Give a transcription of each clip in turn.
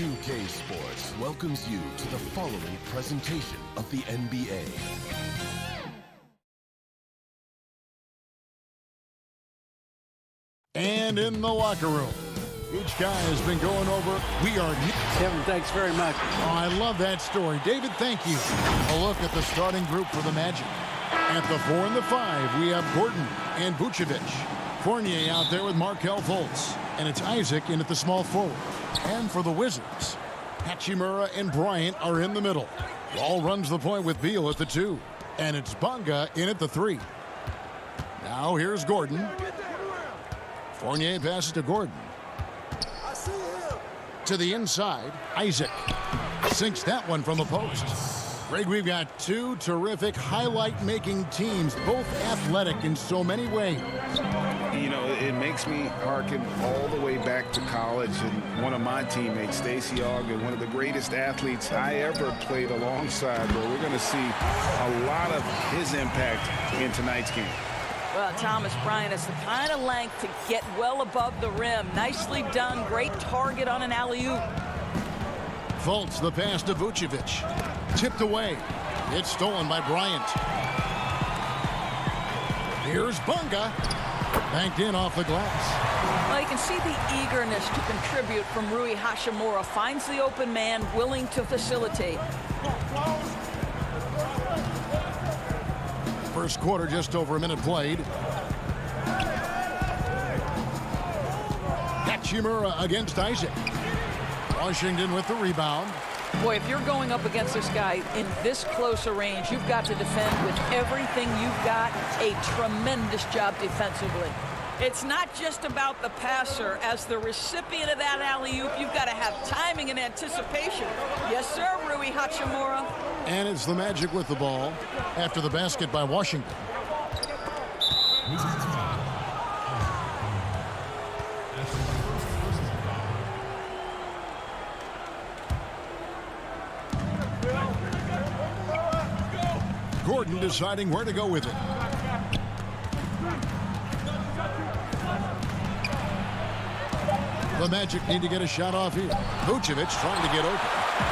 2K Sports welcomes you to the following presentation of the NBA. And in the locker room, each guy has been going over, we are... Kevin, thanks very much. Oh, I love that story. David, thank you. A look at the starting group for the Magic. At the 4 and the 5, we have Gordon and Vucevic. Fournier out there with Markelle Fultz. And it's Isaac in at the small forward. And for the Wizards, Hachimura and Bryant are in the middle. Wall runs the point with Beal at the 2. And it's Bonga in at the 3. Now here's Gordon. Fournier passes to Gordon. To the inside, Isaac sinks that one from the post. Greg, we've got two terrific highlight-making teams, both athletic in so many ways. You know, it makes me hearken all the way back to college, and one of my teammates, Stacey Ogden, one of the greatest athletes I ever played alongside, but we're going to see a lot of his impact in tonight's game. Well, Thomas Bryant has the kind of length to get well above the rim. Nicely done. Great target on an alley-oop. Fultz, the pass to Vucevic. Tipped away. It's stolen by Bryant. Here's Bonga. Banked in off the glass. Well, you can see the eagerness to contribute from Rui Hachimura. Finds the open man, willing to facilitate. First quarter, just over a minute played. Hachimura against Isaac. Washington with the rebound. Boy, if you're going up against this guy in this close a range, you've got to defend with everything you've got. A tremendous job defensively. It's not just about the passer. As the recipient of that alley-oop, you've got to have timing and anticipation. Yes, sir, Rui Hachimura. And it's the Magic with the ball after the basket by Washington. Gordon deciding where to go with it. The Magic need to get a shot off here. Vucevic trying to get open.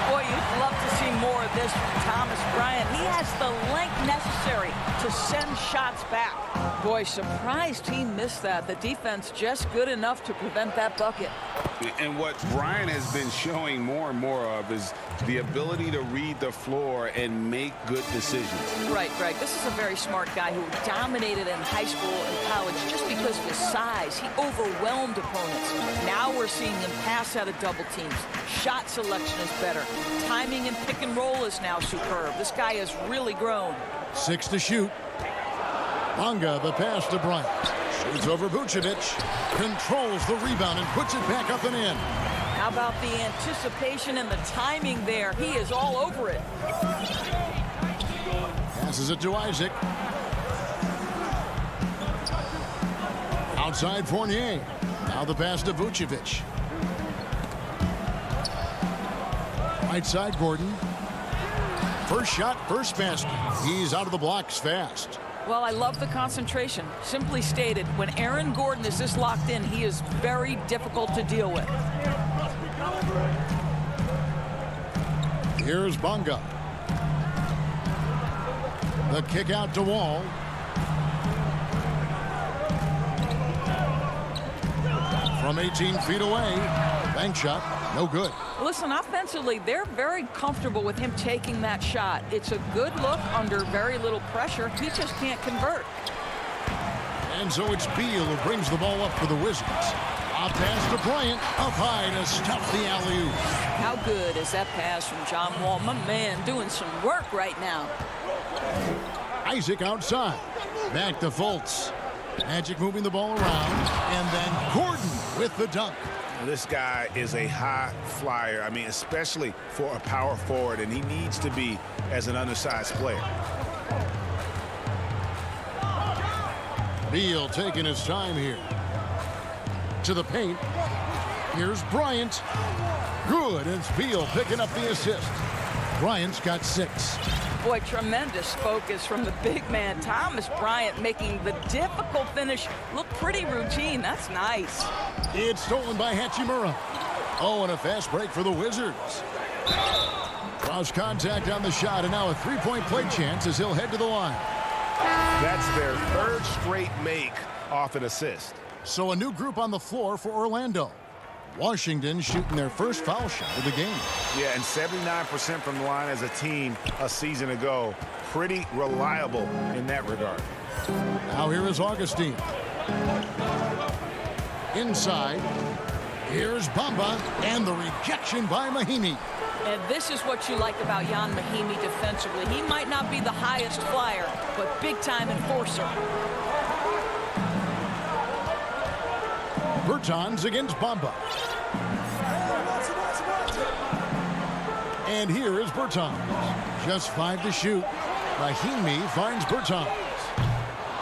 Boy, you'd love to see more of this from Thomas Bryant. He has the length necessary to send shots back. Boy, surprised he missed that. The defense just good enough to prevent that bucket. And what Bryant has been showing more and more of is the ability to read the floor and make good decisions. Right, Greg. This is a very smart guy who dominated in high school and college just because of his size. He overwhelmed opponents. Now we're seeing him pass out of double teams. Shot selection is better. Timing and pick and roll is now superb. This guy has really grown. 6 to shoot. Bonga, the pass to Bryant. Shoots over Vucevic. Controls the rebound and puts it back up and in. How about the anticipation and the timing there? He is all over it. Passes it to Isaac. Outside Fournier. Now the pass to Vucevic. Right side Gordon. First shot, first basket. He's out of the blocks fast. Well, I love the concentration. Simply stated, when Aaron Gordon is this locked in, he is very difficult to deal with. Here's Bonga. The kick out to Wall. From 18 feet away. Bank shot. No good. Listen, offensively, they're very comfortable with him taking that shot. It's a good look under very little pressure. He just can't convert. And so it's Beal who brings the ball up for the Wizards. A pass to Bryant. Up high to stuff the alley-oop. How good is that pass from John Wall? My man doing some work right now. Isaac outside. Back to Fultz. Magic moving the ball around. And then Gordon with the dunk. This guy is a high flyer. I mean, especially for a power forward, and he needs to be as an undersized player. Beal taking his time here. To the paint. Here's Bryant. Good. It's Beal picking up the assist. Bryant's got 6. Boy, tremendous focus from the big man. Thomas Bryant making the difficult finish look pretty routine. That's nice. It's stolen by Hachimura. Oh, and a fast break for the Wizards. Cross contact on the shot, and now a three-point play chance as he'll head to the line. That's their third straight make off an assist. So a new group on the floor for Orlando. Washington shooting their first foul shot of the game. Yeah, and 79% from the line as a team a season ago. Pretty reliable in that regard. Now here is Augustine. Inside. Here's Bamba, and the rejection by Mahinmi. And this is what you like about Jan Mahinmi defensively. He might not be the highest flyer, but big-time enforcer. Bertans against Bamba. And here is Bertans. Just 5 to shoot. Mahinmi finds Bertans.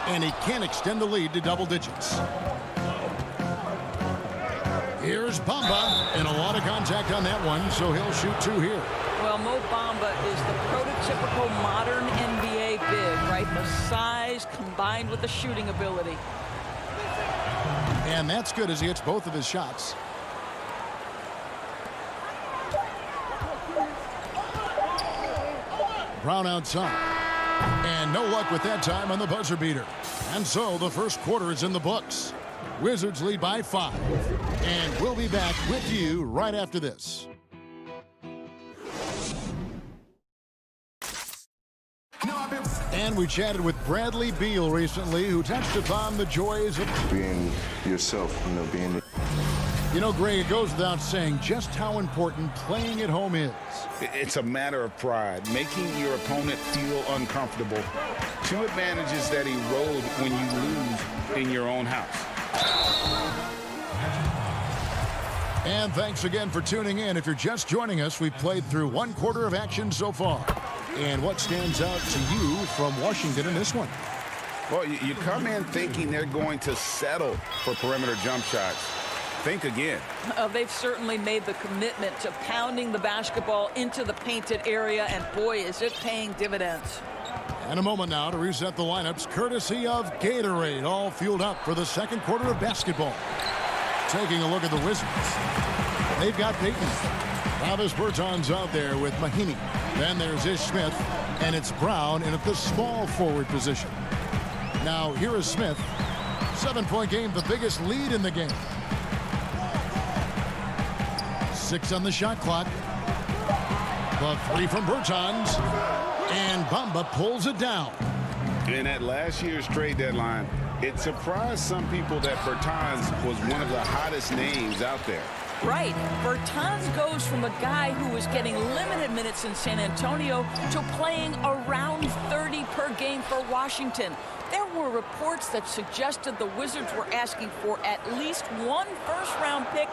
And he can't extend the lead to double digits. Here's Bamba, and a lot of contact on that one, so he'll shoot 2 here. Well, Mo Bamba is the prototypical modern NBA big, right? The size combined with the shooting ability. And that's good as he hits both of his shots. Brown outside. And no luck with that time on the buzzer beater. And so the first quarter is in the books. Wizards lead by 5. And we'll be back with you right after this. And we chatted with Bradley Beal recently, who touched upon the joys of being yourself, being. You know, Greg, it goes without saying just how important playing at home is. It's a matter of pride, making your opponent feel uncomfortable. 2 advantages that erode when you lose in your own house. And thanks again for tuning in. If you're just joining us, we've played through 1 quarter of action so far. And what stands out to you from Washington in this one? Well, you come in thinking they're going to settle for perimeter jump shots. Think again. They've certainly made the commitment to pounding the basketball into the painted area, and boy, is it paying dividends. And a moment now to reset the lineups, courtesy of Gatorade, all fueled up for the second quarter of basketball. Taking a look at the Wizards. They've got Payton. Travis Bertans out there with Mahinmi. Then there's Ish Smith, and it's Brown in at the small forward position. Now here is Smith. 7-point game, the biggest lead in the game. 6 on the shot clock. The 3 from Bertans. And Bamba pulls it down. In that last year's trade deadline, it surprised some people that Bertans was one of the hottest names out there. Right. Bertans goes from a guy who was getting limited minutes in San Antonio to playing around 30 per game for Washington. There were reports that suggested the Wizards were asking for at least 1 first-round pick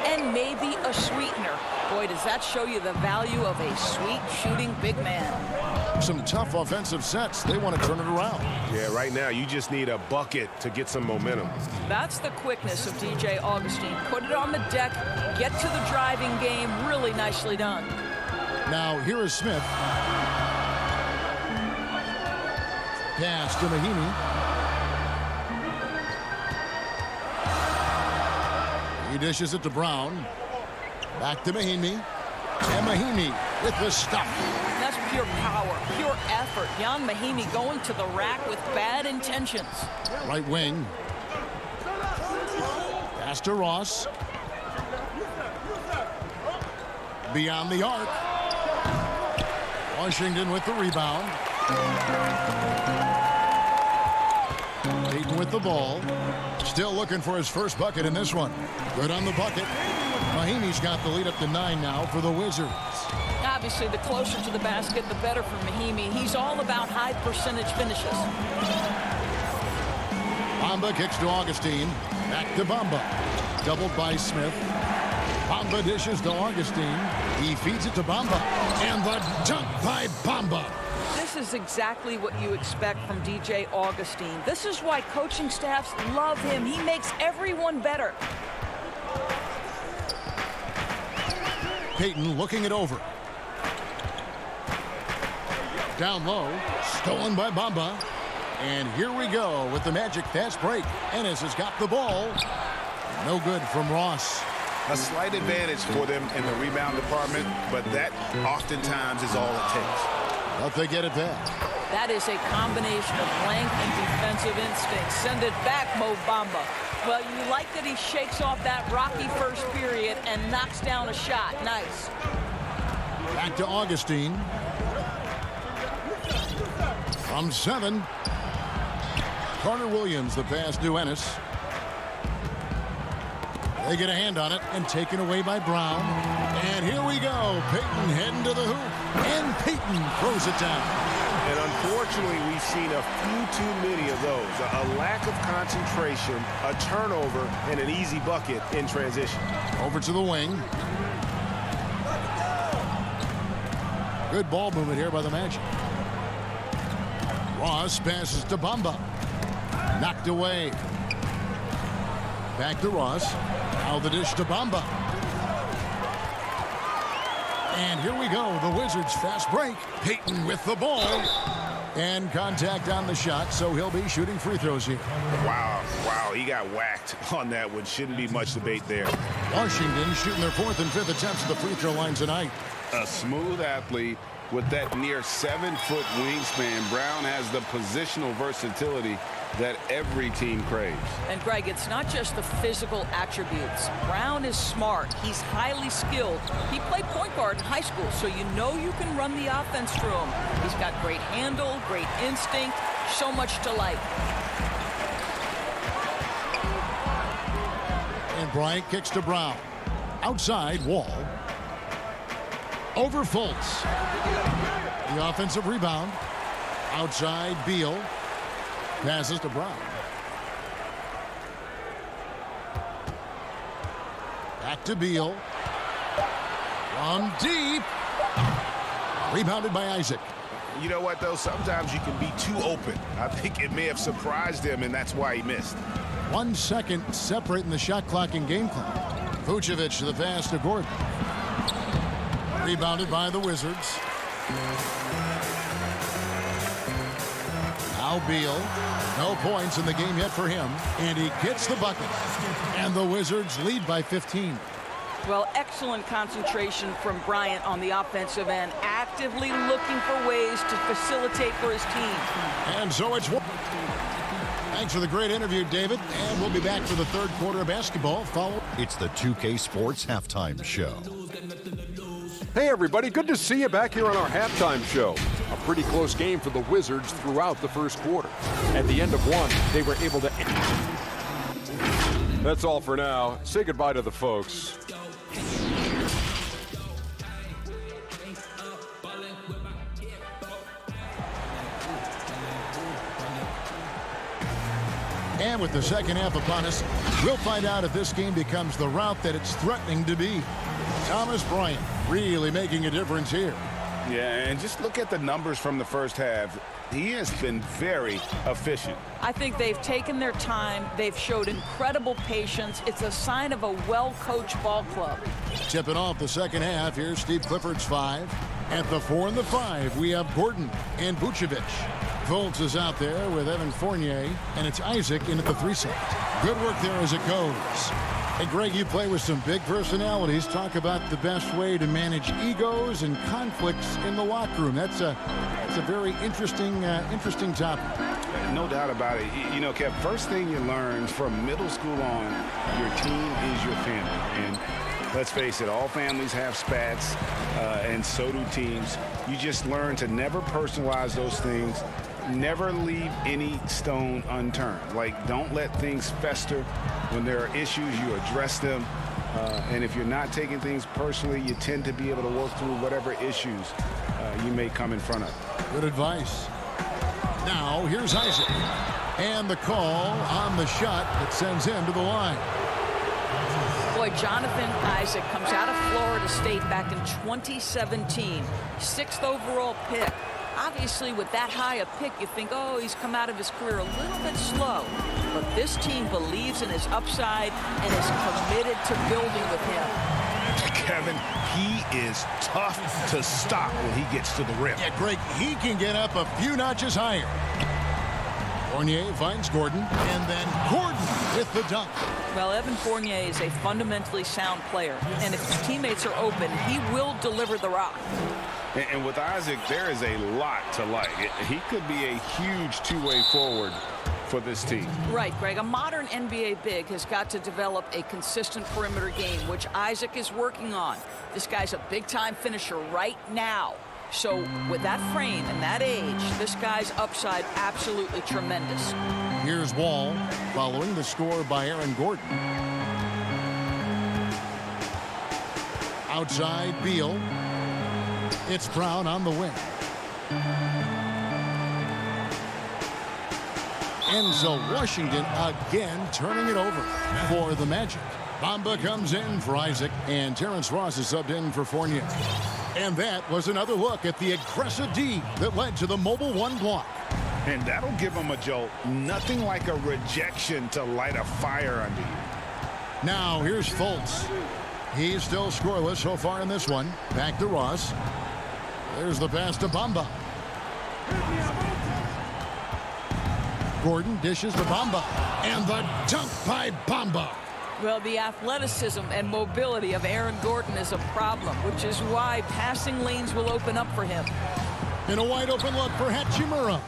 and maybe a sweetener. Boy, does that show you the value of a sweet shooting big man. Some tough offensive sets. They want to turn it around. Yeah, right now you just need a bucket to get some momentum. That's the quickness of DJ Augustine. Put it on the deck, get to the driving game. Really nicely done. Now here is Smith. Pass to Mahinmi. He dishes it to Brown. Back to Mahinmi. And Mahinmi with the stuff. That's pure power, pure effort. Jan Mahinmi going to the rack with bad intentions. Right wing. Pass to Ross. Beyond the arc. Washington with the rebound. Payton with the ball. Still looking for his first bucket in this one. Good on the bucket. Mahinmi's got the lead up to 9 now for the Wizards. Obviously, the closer to the basket, the better for Mahinmi. He's all about high percentage finishes. Bamba kicks to Augustine. Back to Bamba. Doubled by Smith. Bamba dishes to Augustine. He feeds it to Bamba. And the dunk by Bamba. This is exactly what you expect from DJ Augustine. This is why coaching staffs love him. He makes everyone better. Payton looking it over. Down low. Stolen by Bamba. And here we go with the Magic fast break. Ennis has got the ball. No good from Ross. A slight advantage for them in the rebound department, but that oftentimes is all it takes. But they get it back. That is a combination of length and defensive instinct. Send it back, Mo Bamba. Well, you like that he shakes off that rocky first period and knocks down a shot. Nice. Back to Augustine. From 7. Carter Williams, the pass to Ennis. They get a hand on it and taken away by Brown. And here we go. Payton heading to the hoop. And Payton throws it down. And unfortunately, we've seen a few too many of those. A lack of concentration, a turnover, and an easy bucket in transition. Over to the wing. Good ball movement here by the Magic. Ross passes to Bamba. Knocked away. Back to Ross. Now the dish to Bamba. And here we go. The Wizards fast break. Payton with the ball. And contact on the shot, so he'll be shooting free throws here. Wow, he got whacked on that one. Shouldn't be much debate there. Washington shooting their 4th and 5th attempts at the free throw line tonight. A smooth athlete with that near 7-foot wingspan. Brown has the positional versatility that every team craves. And Greg, it's not just the physical attributes. Brown is smart. He's highly skilled. He played point guard in high school, so you know you can run the offense through him. He's got great handle, great instinct, so much to like. And Bryant kicks to Brown. Outside, Wall. Over Fultz. The offensive rebound. Outside, Beal. Passes to Brown. Back to Beal. From deep. Rebounded by Isaac. You know what, though? Sometimes you can be too open. I think it may have surprised him, and that's why he missed. 1 second separating the shot clock and game clock. Vucevic to the pass to Gordon. Rebounded by the Wizards. Now Beal. No points in the game yet for him. And he gets the bucket. And the Wizards lead by 15. Well, excellent concentration from Bryant on the offensive end, actively looking for ways to facilitate for his team. And so it's one. Thanks for the great interview, David. And we'll be back for the 3rd quarter of basketball. It's the 2K Sports Halftime Show. Hey, everybody. Good to see you back here on our halftime show. A pretty close game for the Wizards throughout the first quarter. At the end of one, they were able to... That's all for now. Say goodbye to the folks. And with the second half upon us, we'll find out if this game becomes the route that it's threatening to be. Thomas Bryant really making a difference here. Yeah, and just look at the numbers from the first half. He has been very efficient. I think they've taken their time. They've showed incredible patience. It's a sign of a well-coached ball club. Tipping off the second half, here's Steve Clifford's 5. At the 4 and the 5, we have Gordon and Vucevic. Fultz is out there with Evan Fournier, and it's Isaac in at the 3 side. Good work there as it goes. Hey, Greg, you play with some big personalities. Talk about the best way to manage egos and conflicts in the locker room. That's a very interesting topic. No doubt about it. You know, Kev, first thing you learn from middle school on, your team is your family. And let's face it, all families have spats, and so do teams. You just learn to never personalize those things. Never leave any stone unturned. Like, don't let things fester. When there are issues, you address them. And if you're not taking things personally, you tend to be able to work through whatever issues you may come in front of. Good advice. Now, here's Isaac. And the call on the shot that sends him to the line. Boy, Jonathan Isaac comes out of Florida State back in 2017. 6th overall pick. Obviously, with that high a pick, you think, oh, he's come out of his career a little bit slow. But this team believes in his upside and is committed to building with him. Kevin, he is tough to stop when he gets to the rim. Yeah, Greg, he can get up a few notches higher. Fournier finds Gordon, and then Gordon with the dunk. Well, Evan Fournier is a fundamentally sound player, and if his teammates are open, he will deliver the rock. And with Isaac, there is a lot to like. He could be a huge two-way forward for this team. Right, Greg. A modern NBA big has got to develop a consistent perimeter game, which Isaac is working on. This guy's a big-time finisher right now. So with that frame and that age, this guy's upside absolutely tremendous. Here's Wall following the score by Aaron Gordon. Outside Beal. It's Brown on the wing. Enzo Washington again turning it over for the Magic. Bamba comes in for Isaac, and Terrence Ross is subbed in for Fournier. And that was another look at the aggressive D that led to the mobile one block. And that'll give him a jolt. Nothing like a rejection to light a fire under you. Now here's Fultz. He's still scoreless so far in this one. Back to Ross. There's the pass to Bamba. Gordon dishes to Bamba. And the dunk by Bamba. Well, the athleticism and mobility of Aaron Gordon is a problem, which is why passing lanes will open up for him. In a wide open look for Hachimura.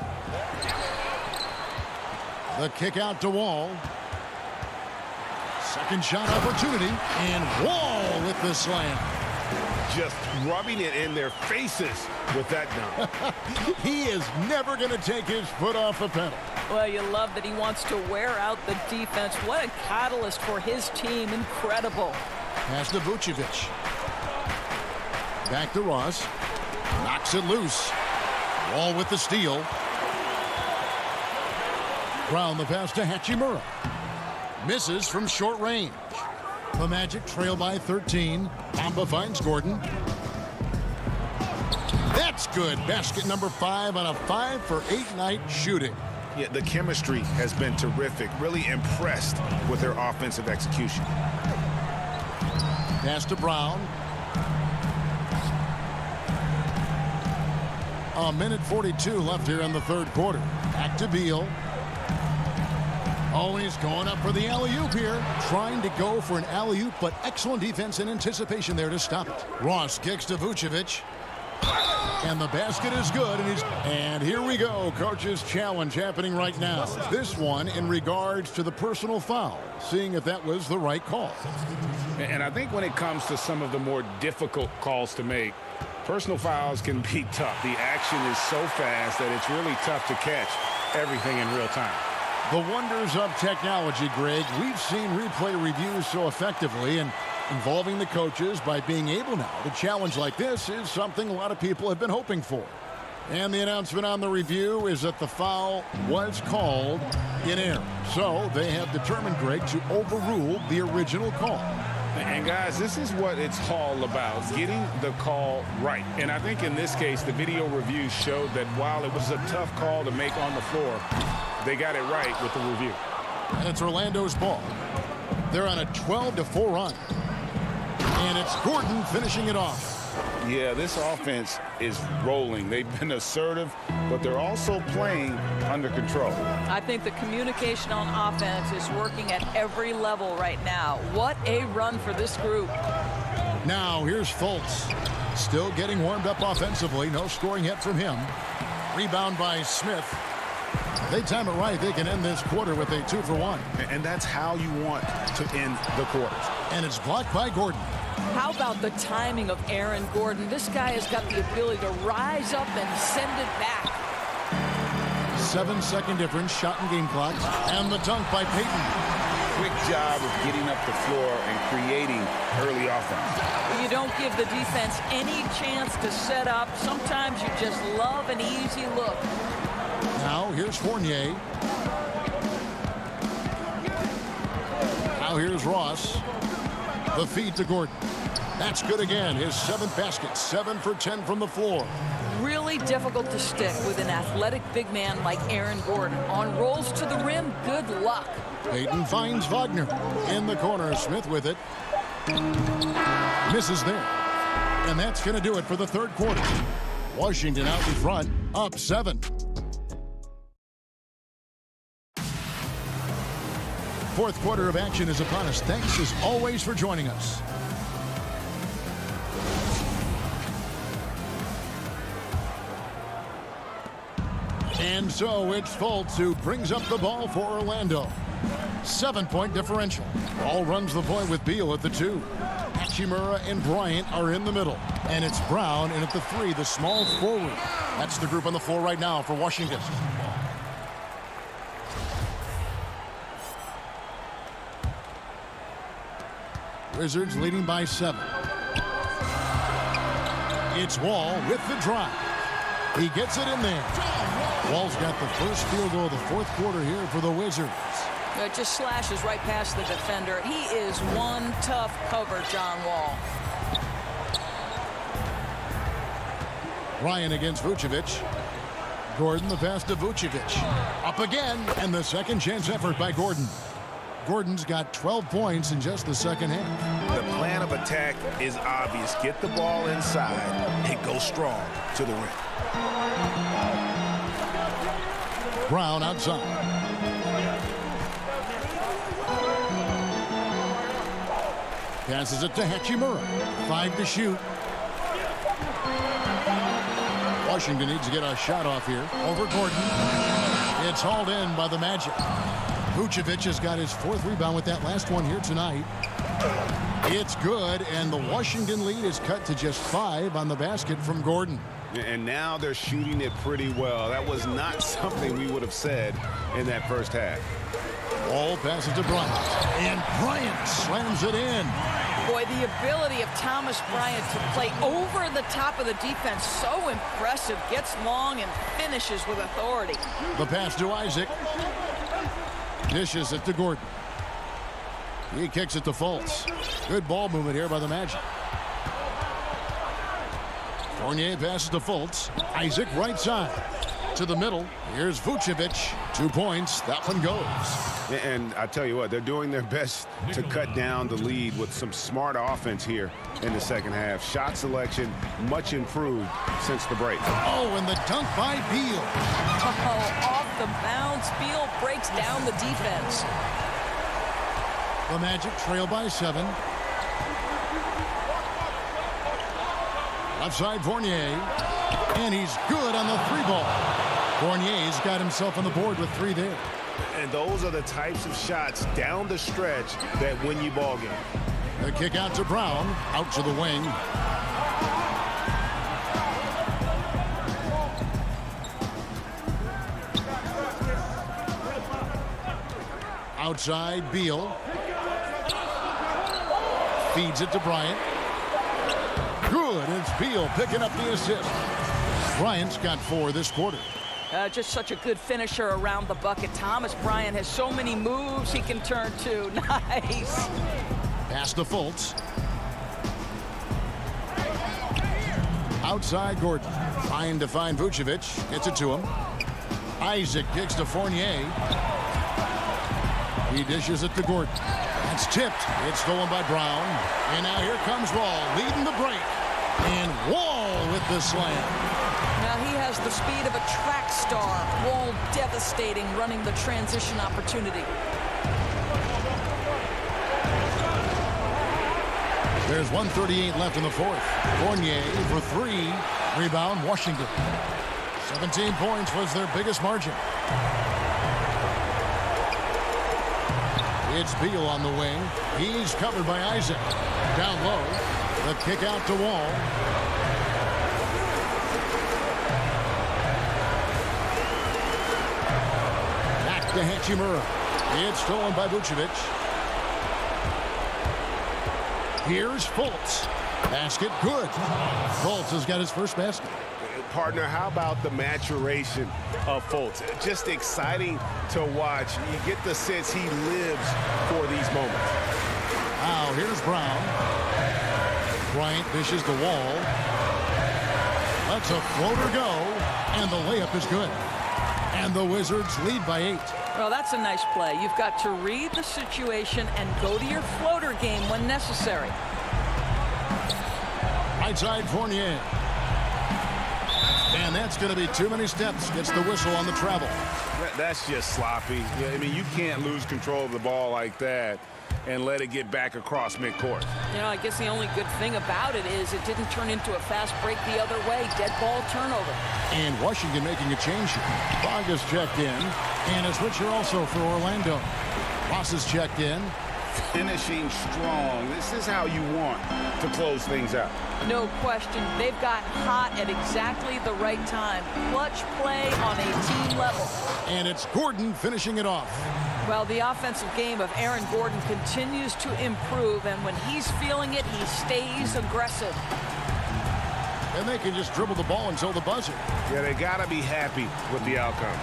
The kick out to Wall. Second shot opportunity, and Wall with the slam. Just rubbing it in their faces with that dunk. He is never going to take his foot off the pedal. Well, you love that he wants to wear out the defense. What a catalyst for his team. Incredible. Pass to Vucevic. Back to Ross. Knocks it loose. Wall with the steal. Brown the pass to Hachimura. Misses from short range. The Magic trail by 13. Bamba finds Gordon. That's good. Basket number 5 on a 5-for-8 night shooting. Yeah, the chemistry has been terrific. Really impressed with their offensive execution. Pass to Brown. A minute 42 left here in the third quarter. Back to Beal. Oh, he's going up for the alley-oop here. Trying to go for an alley-oop, but excellent defense and anticipation there to stop it. Ross kicks to Vucevic. And the basket is good. And here we go. Coach's challenge happening right now. This one in regards to the personal foul. Seeing if that was the right call. And I think when it comes to some of the more difficult calls to make, personal fouls can be tough. The action is so fast that it's really tough to catch everything in real time. The wonders of technology, Greg. We've seen replay reviews so effectively, and involving the coaches by being able now to challenge like this is something a lot of people have been hoping for. And the announcement on the review is that the foul was called in error. So they have determined, Greg, to overrule the original call. And guys, this is what it's all about, getting the call right. And I think in this case, the video review showed that while it was a tough call to make on the floor, they got it right with the review. And it's Orlando's ball. They're on a 12-4 run. And it's Gordon finishing it off. Yeah, this offense is rolling. They've been assertive, but they're also playing under control. I think the communication on offense is working at every level right now. What a run for this group. Now here's Fultz. Still getting warmed up offensively. No scoring yet from him. Rebound by Smith. They time it right. They can end this quarter with a 2-for-1. And that's how you want to end the quarters. And it's blocked by Gordon. How about the timing of Aaron Gordon? This guy has got the ability to rise up and send it back. 7-second difference, shot and game clock. And the dunk by Payton. Quick job of getting up the floor and creating early offense. You don't give the defense any chance to set up. Sometimes you just love an easy look. Now here's Fournier. Now here's Ross. The feed to Gordon. That's good again. His 7th basket. 7 for 10 from the floor. Really difficult to stick with an athletic big man like Aaron Gordon. On rolls to the rim, good luck. Payton finds Wagner. In the corner, Smith with it. Misses there. And that's going to do it for the third quarter. Washington out in front, up 7. fourth quarter of action is upon us. Thanks as always for joining us. And so it's Fultz who brings up the ball for Orlando. 7-point differential. Ball runs the point with Beal at the 2. Hachimura and Bryant are in the middle. And it's Brown in at the 3, the small forward. That's the group on the floor right now for Washington. Wizards leading by 7. It's Wall with the drive. He gets it in there. Wall's got the first field goal of the fourth quarter here for the Wizards. It just slashes right past the defender. He is one tough cover, John Wall. Ryan against Vucevic. Gordon the pass to Vucevic. Up again, and the second chance effort by Gordon. Gordon's got 12 points in just the second half. The plan of attack is obvious. Get the ball inside and go strong to the rim. Brown outside. Passes it to Hachimura. 5 to shoot. Washington needs to get a shot off here. Over Gordon. It's hauled in by the Magic. Vucevic has got his 4th rebound with that last one here tonight. It's good, and the Washington lead is cut to just 5 on the basket from Gordon. And now they're shooting it pretty well. That was not something we would have said in that first half. Ball passes to Bryant, and Bryant slams it in. Boy, the ability of Thomas Bryant to play over the top of the defense, so impressive. Gets long and finishes with authority. The pass to Isaac. Dishes it to Gordon. He kicks it to Fultz. Good ball movement here by the Magic. Fournier passes to Fultz. Isaac right side. To the middle. Here's Vucevic. 2 points. That one goes. And I tell you what, they're doing their best to cut down the lead with some smart offense here in the second half. Shot selection much improved since the break. Oh, and the dunk by Beal. Oh, off the bounce. Beal breaks down the defense. The Magic trail by 7. Left side Fournier. And he's good on the 3-ball. Fournier's got himself on the board with 3 there. And those are the types of shots down the stretch that win you ball game. The kick out to Brown. Out to the wing. Outside Beal. Feeds it to Bryant. Good. It's Beal picking up the assist. Bryant's got 4 this quarter. Just such a good finisher around the bucket. Thomas Bryant has so many moves he can turn to. Nice. Pass to Fultz. Outside Gordon. Trying to find Vucevic. Gets it to him. Isaac kicks to Fournier. He dishes it to Gordon. It's tipped. It's stolen by Brown. And now here comes Wall leading the break. And Wall with the slam. Now he has the speed of a track star. Wall devastating, running the transition opportunity. There's 1:38 left in the fourth. Fournier for 3. Rebound Washington. 17 points was their biggest margin. It's Beal on the wing. He's covered by Isaac. Down low. The kick out to Wall. Back to Hachimura. It's stolen by Vucevic. Here's Fultz. Basket good. Fultz has got his first basket. Partner, how about the maturation of Fultz? Just exciting to watch. You get the sense he lives for these moments. Now here's Brown. Bryant dishes the Wall. Lets a floater go, and the layup is good. And the Wizards lead by 8. Well, that's a nice play. You've got to read the situation and go to your floater game when necessary. Right side Fournier. And that's going to be too many steps. Gets the whistle on the travel. That's just sloppy. Yeah, I mean, you can't lose control of the ball like that and let it get back across midcourt. You know, I guess the only good thing about it is it didn't turn into a fast break the other way. Dead ball turnover. And Washington making a change. Bonga's checked in. And a switcher also for Orlando. Ross is checked in. Finishing strong. This is how you want to close things out. No question. They've got hot at exactly the right time. Clutch play on a team level. And it's Gordon finishing it off. Well, the offensive game of Aaron Gordon continues to improve, and when he's feeling it, he stays aggressive. And they can just dribble the ball until the buzzer. Yeah, they got to be happy with the outcome.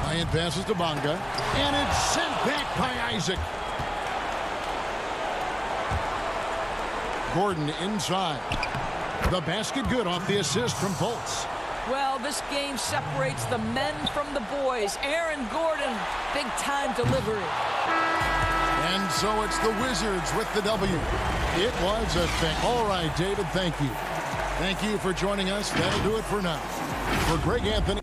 Bryant passes to Bonga, and it's sent back by Isaac. Gordon inside. The basket good off the assist from Fultz. Well, this game separates the men from the boys. Aaron Gordon, big-time delivery. And so it's the Wizards with the W. It was a thing. All right, David, thank you. Thank you for joining us. That'll do it for now. For Greg Anthony.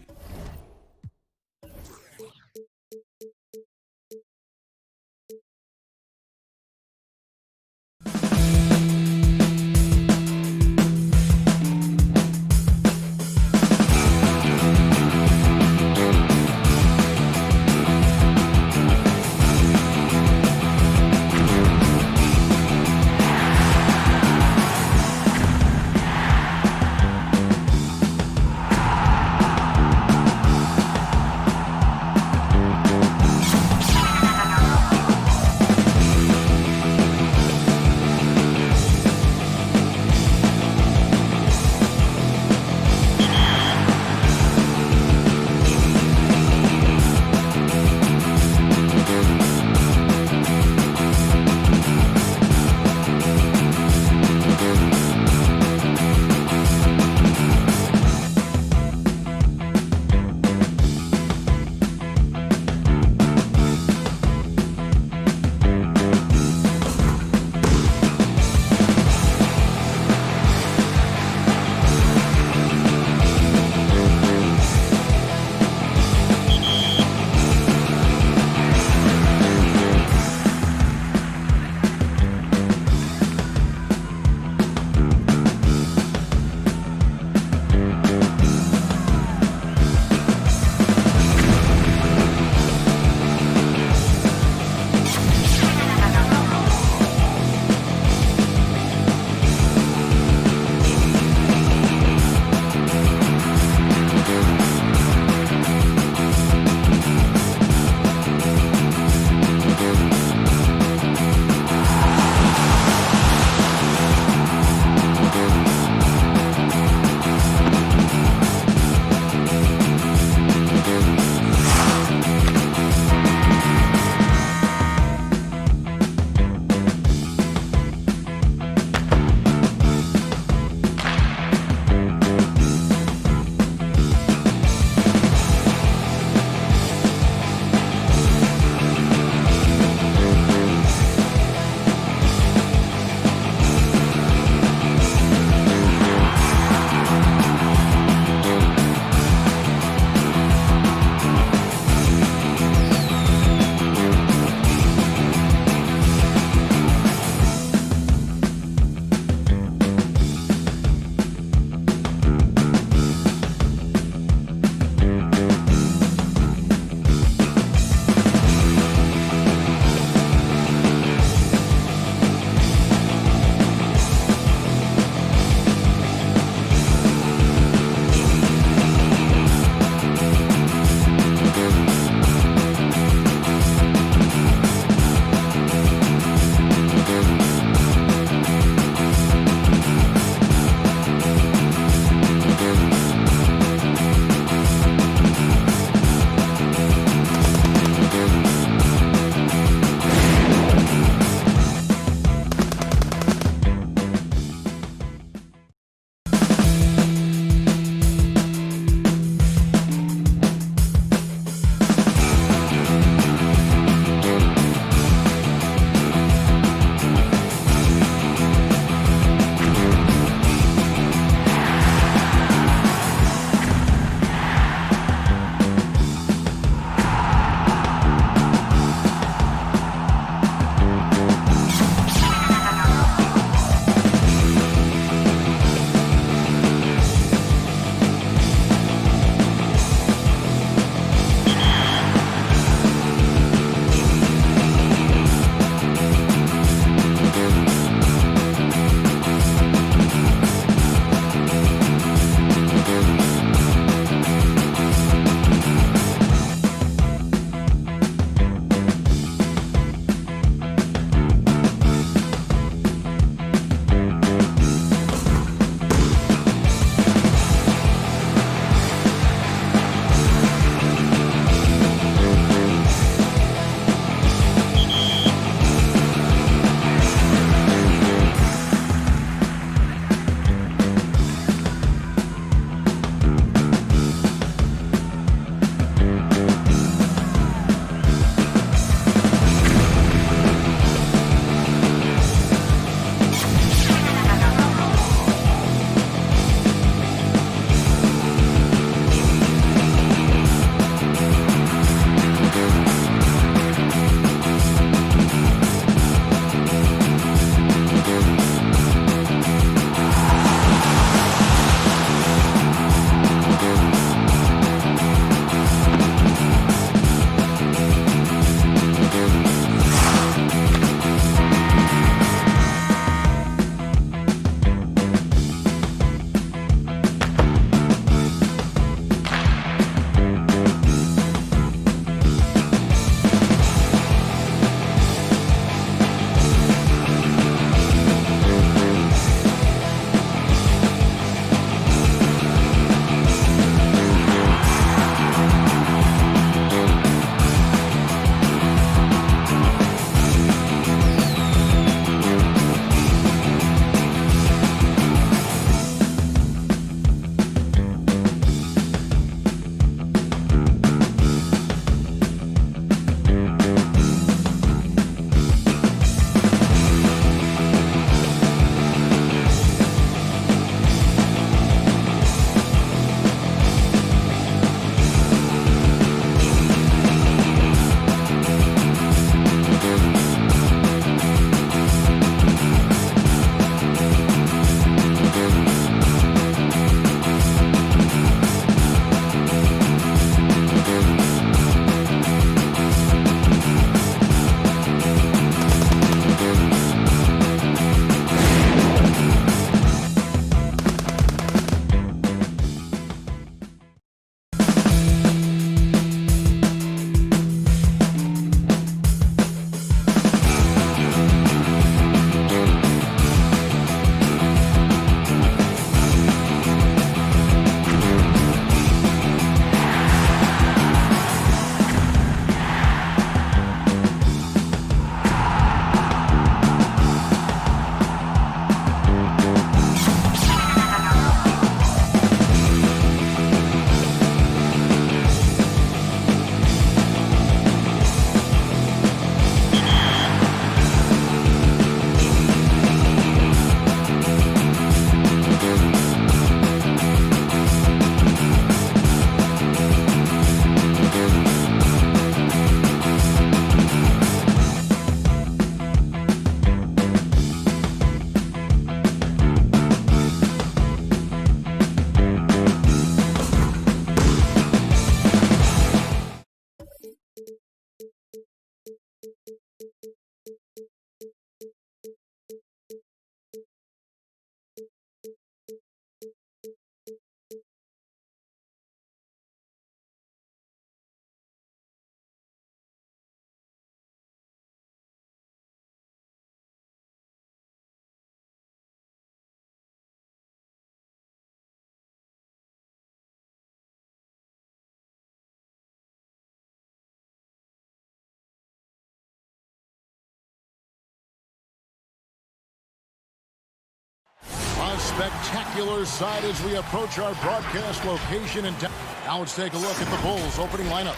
A spectacular sight as we approach our broadcast location. And now let's take a look at the Bulls' opening lineup.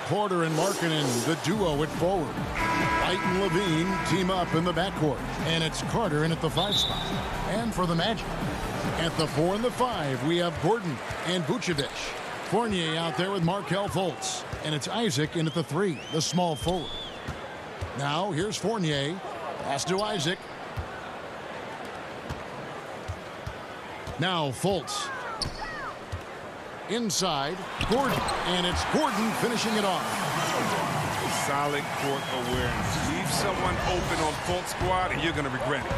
Porter and Markkanen, the duo at forward. White and Levine team up in the backcourt. And it's Carter in at the 5 spot. And for the Magic, at the 4 and the 5, we have Gordon and Vucevic. Fournier out there with Markelle Fultz. And it's Isaac in at the 3, the small forward. Now here's Fournier. Pass to Isaac. Now Fultz. Inside, Gordon. And it's Gordon finishing it off. Solid court awareness. Leave someone open on Fultz squad and you're going to regret it.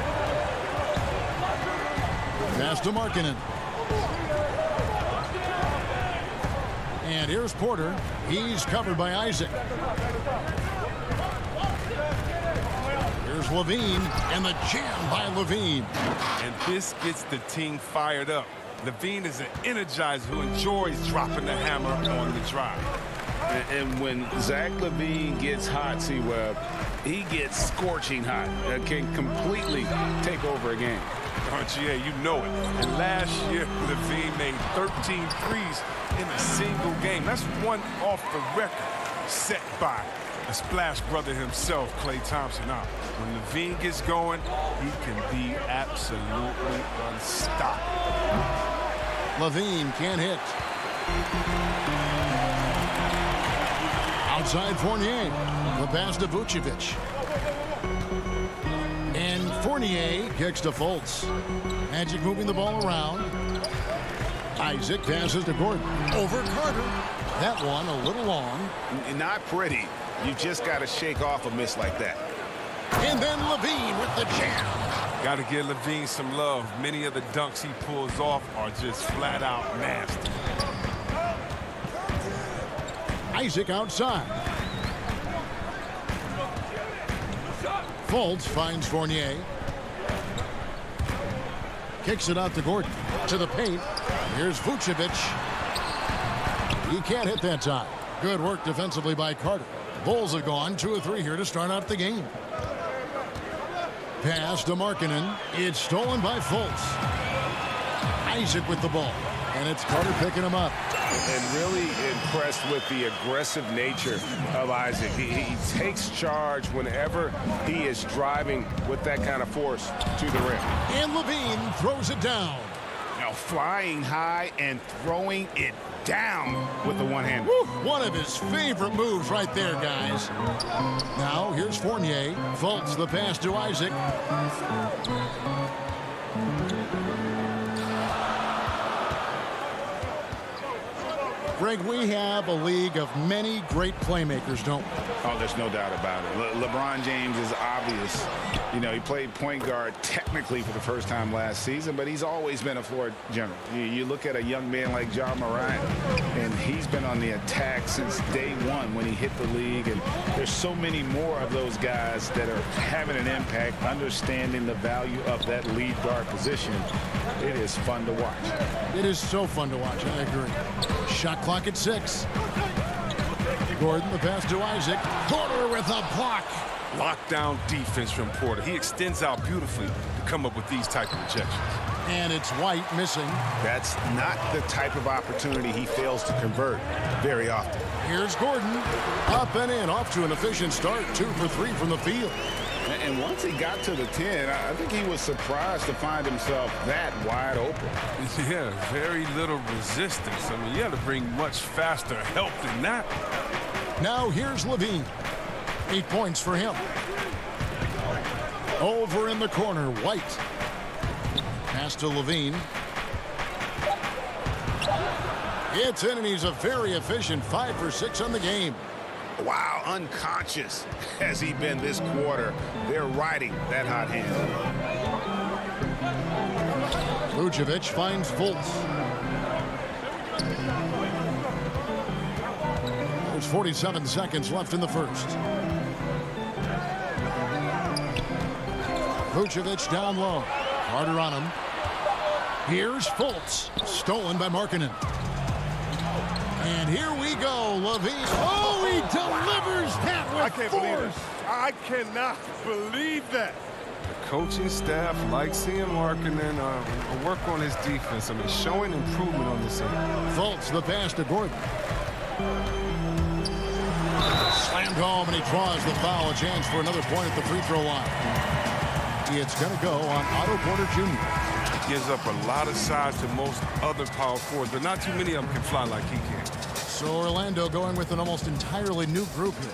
Pass to Markkanen. And here's Porter. He's covered by Isaac. Here's Levine, and the jam by Levine. And this gets the team fired up. Levine is an energizer who enjoys dropping the hammer on the drive. And when Zach Levine gets hot, C-Web, he gets scorching hot. Can completely take over a game. RGA, you know it. And last year, Levine made 13 threes in a single game. That's one off the record set by the Splash Brother himself, Klay Thompson. Now, when Levine gets going, he can be absolutely unstoppable. Levine can't hit. Outside Fournier. The pass to Vucevic. And Fournier kicks to Fultz. Magic moving the ball around. Isaac passes to Gordon. Over Carter. That one a little long. Not pretty. You just got to shake off a miss like that. And then Levine with the jam. Got to give Levine some love. Many of the dunks he pulls off are just flat out nasty. Isaac outside. Fultz finds Fournier. Kicks it out to Gordon. To the paint. Here's Vucevic. He can't hit that time. Good work defensively by Carter. Bulls have gone 2 of 3 here to start out the game. Pass to Markkanen. It's stolen by Fultz. Isaac with the ball. And it's Carter picking him up. And really impressed with the aggressive nature of Isaac. He takes charge whenever he is driving with that kind of force to the rim. And Levine throws it down. Now flying high and throwing it down with the one hand. One of his favorite moves right there, guys. Now here's Fournier. Fultz the pass to Isaac. Greg, we have a league of many great playmakers, don't we? Oh, there's no doubt about it. LeBron James is obvious. You know, he played point guard technically for the first time last season, but he's always been a floor general. You look at a young man like Ja Morant, and he's been on the attack since day one when he hit the league. And there's so many more of those guys that are having an impact, understanding the value of that lead guard position. It is fun to watch. It is so fun to watch, I agree. Shot clock at 6. Gordon, the pass to Isaac. Porter with a block. Lockdown defense from Porter. He extends out beautifully to come up with these type of rejections. And it's White missing. That's not the type of opportunity he fails to convert very often. Here's Gordon. Up and in. Off to an efficient start. 2 for 3 from the field. And once he got to the 10, I think he was surprised to find himself that wide open. Yeah, very little resistance. I mean, you had to bring much faster help than that. Now here's Levine. 8 points for him. Over in the corner, White. Pass to Levine. It's in, and he's a very efficient 5 for 6 on the game. Wow, unconscious has he been this quarter. They're riding that hot hand. Vucevic finds Fultz. There's 47 seconds left in the first. Vucevic down low. Carter on him. Here's Fultz. Stolen by Markkanen. And here we go, Levine. Oh, he delivers that with I can't force. believe it. I cannot believe that. The coaching staff likes seeing Markkanen work on his defense. I mean, showing improvement on this end. Fultz the pass to Gordon. Slammed home, and he draws the foul. A chance for another point at the free throw line. It's going to go on Otto Porter Jr. Gives up a lot of size to most other power forwards, but not too many of them can fly like he can. So Orlando going with an almost entirely new group here.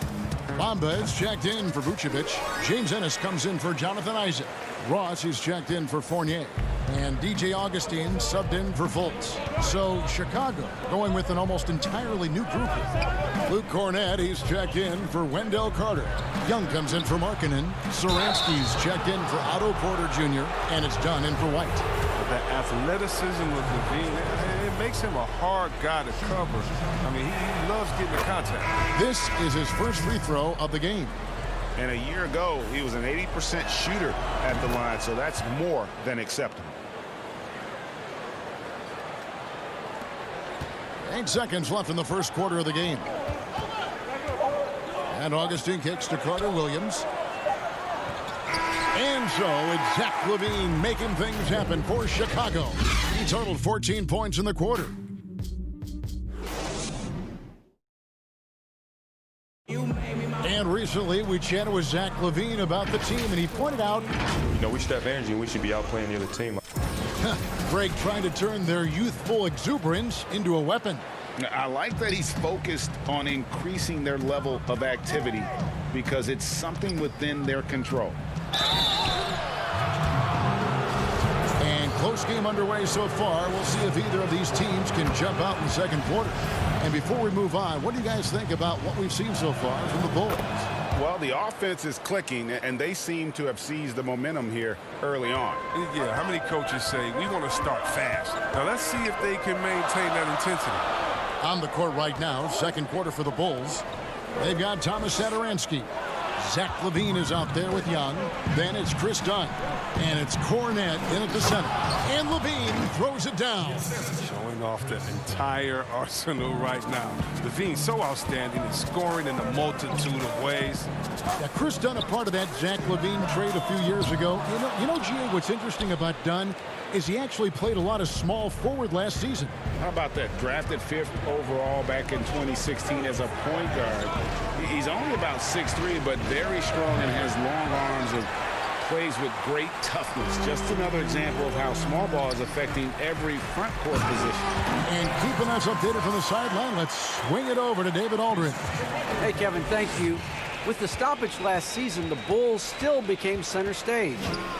Bamba is checked in for Vucevic. James Ennis comes in for Jonathan Isaac. Ross is checked in for Fournier. And DJ Augustine subbed in for Fultz. So Chicago going with an almost entirely new group here. Luke Cornett, he's checked in for Wendell Carter. Young comes in for Markkanen. Saransky's checked in for Otto Porter Jr. And it's done in for White. The athleticism of Levine, it makes him a hard guy to cover. I mean, he loves getting the contact. This is his first free throw of the game. And a year ago, he was an 80% shooter at the line, so that's more than acceptable. 8 seconds left in the first quarter of the game. And Augustine kicks to Carter Williams. And so it's Zach Levine making things happen for Chicago. He totaled 14 points in the quarter. And recently we chatted with Zach Levine about the team, and he pointed out, you know, we should have energy and we should be out playing the other team. Greg trying to turn their youthful exuberance into a weapon. I like that he's focused on increasing their level of activity because it's something within their control. And close game underway so far. We'll see if either of these teams can jump out in the second quarter. And before we move on, what do you guys think about what we've seen so far from the Bulls? Well, the offense is clicking, and they seem to have seized the momentum here early on. Yeah, how many coaches say, we want to start fast? Now, let's see if they can maintain that intensity. On the court right now, second quarter for the Bulls. They've got Thomas Satoransky. Zach Levine is out there with Young. Then it's Chris Dunn. And it's Cornett in at the center. And Levine throws it down. Showing off the entire arsenal right now. Levine's so outstanding and scoring in a multitude of ways. Yeah, Chris Dunn a part of that Zach Levine trade a few years ago. You know, G.A., what's interesting about Dunn is he actually played a lot of small forward last season. How about that? Drafted 5th overall back in 2016 as a point guard. He's only about 6'3", but very strong and has long arms and plays with great toughness. Just another example of how small ball is affecting every front court position. And keeping us updated from the sideline, let's swing it over to David Aldridge. Hey, Kevin, thank you. With the stoppage last season, the Bulls still became center stage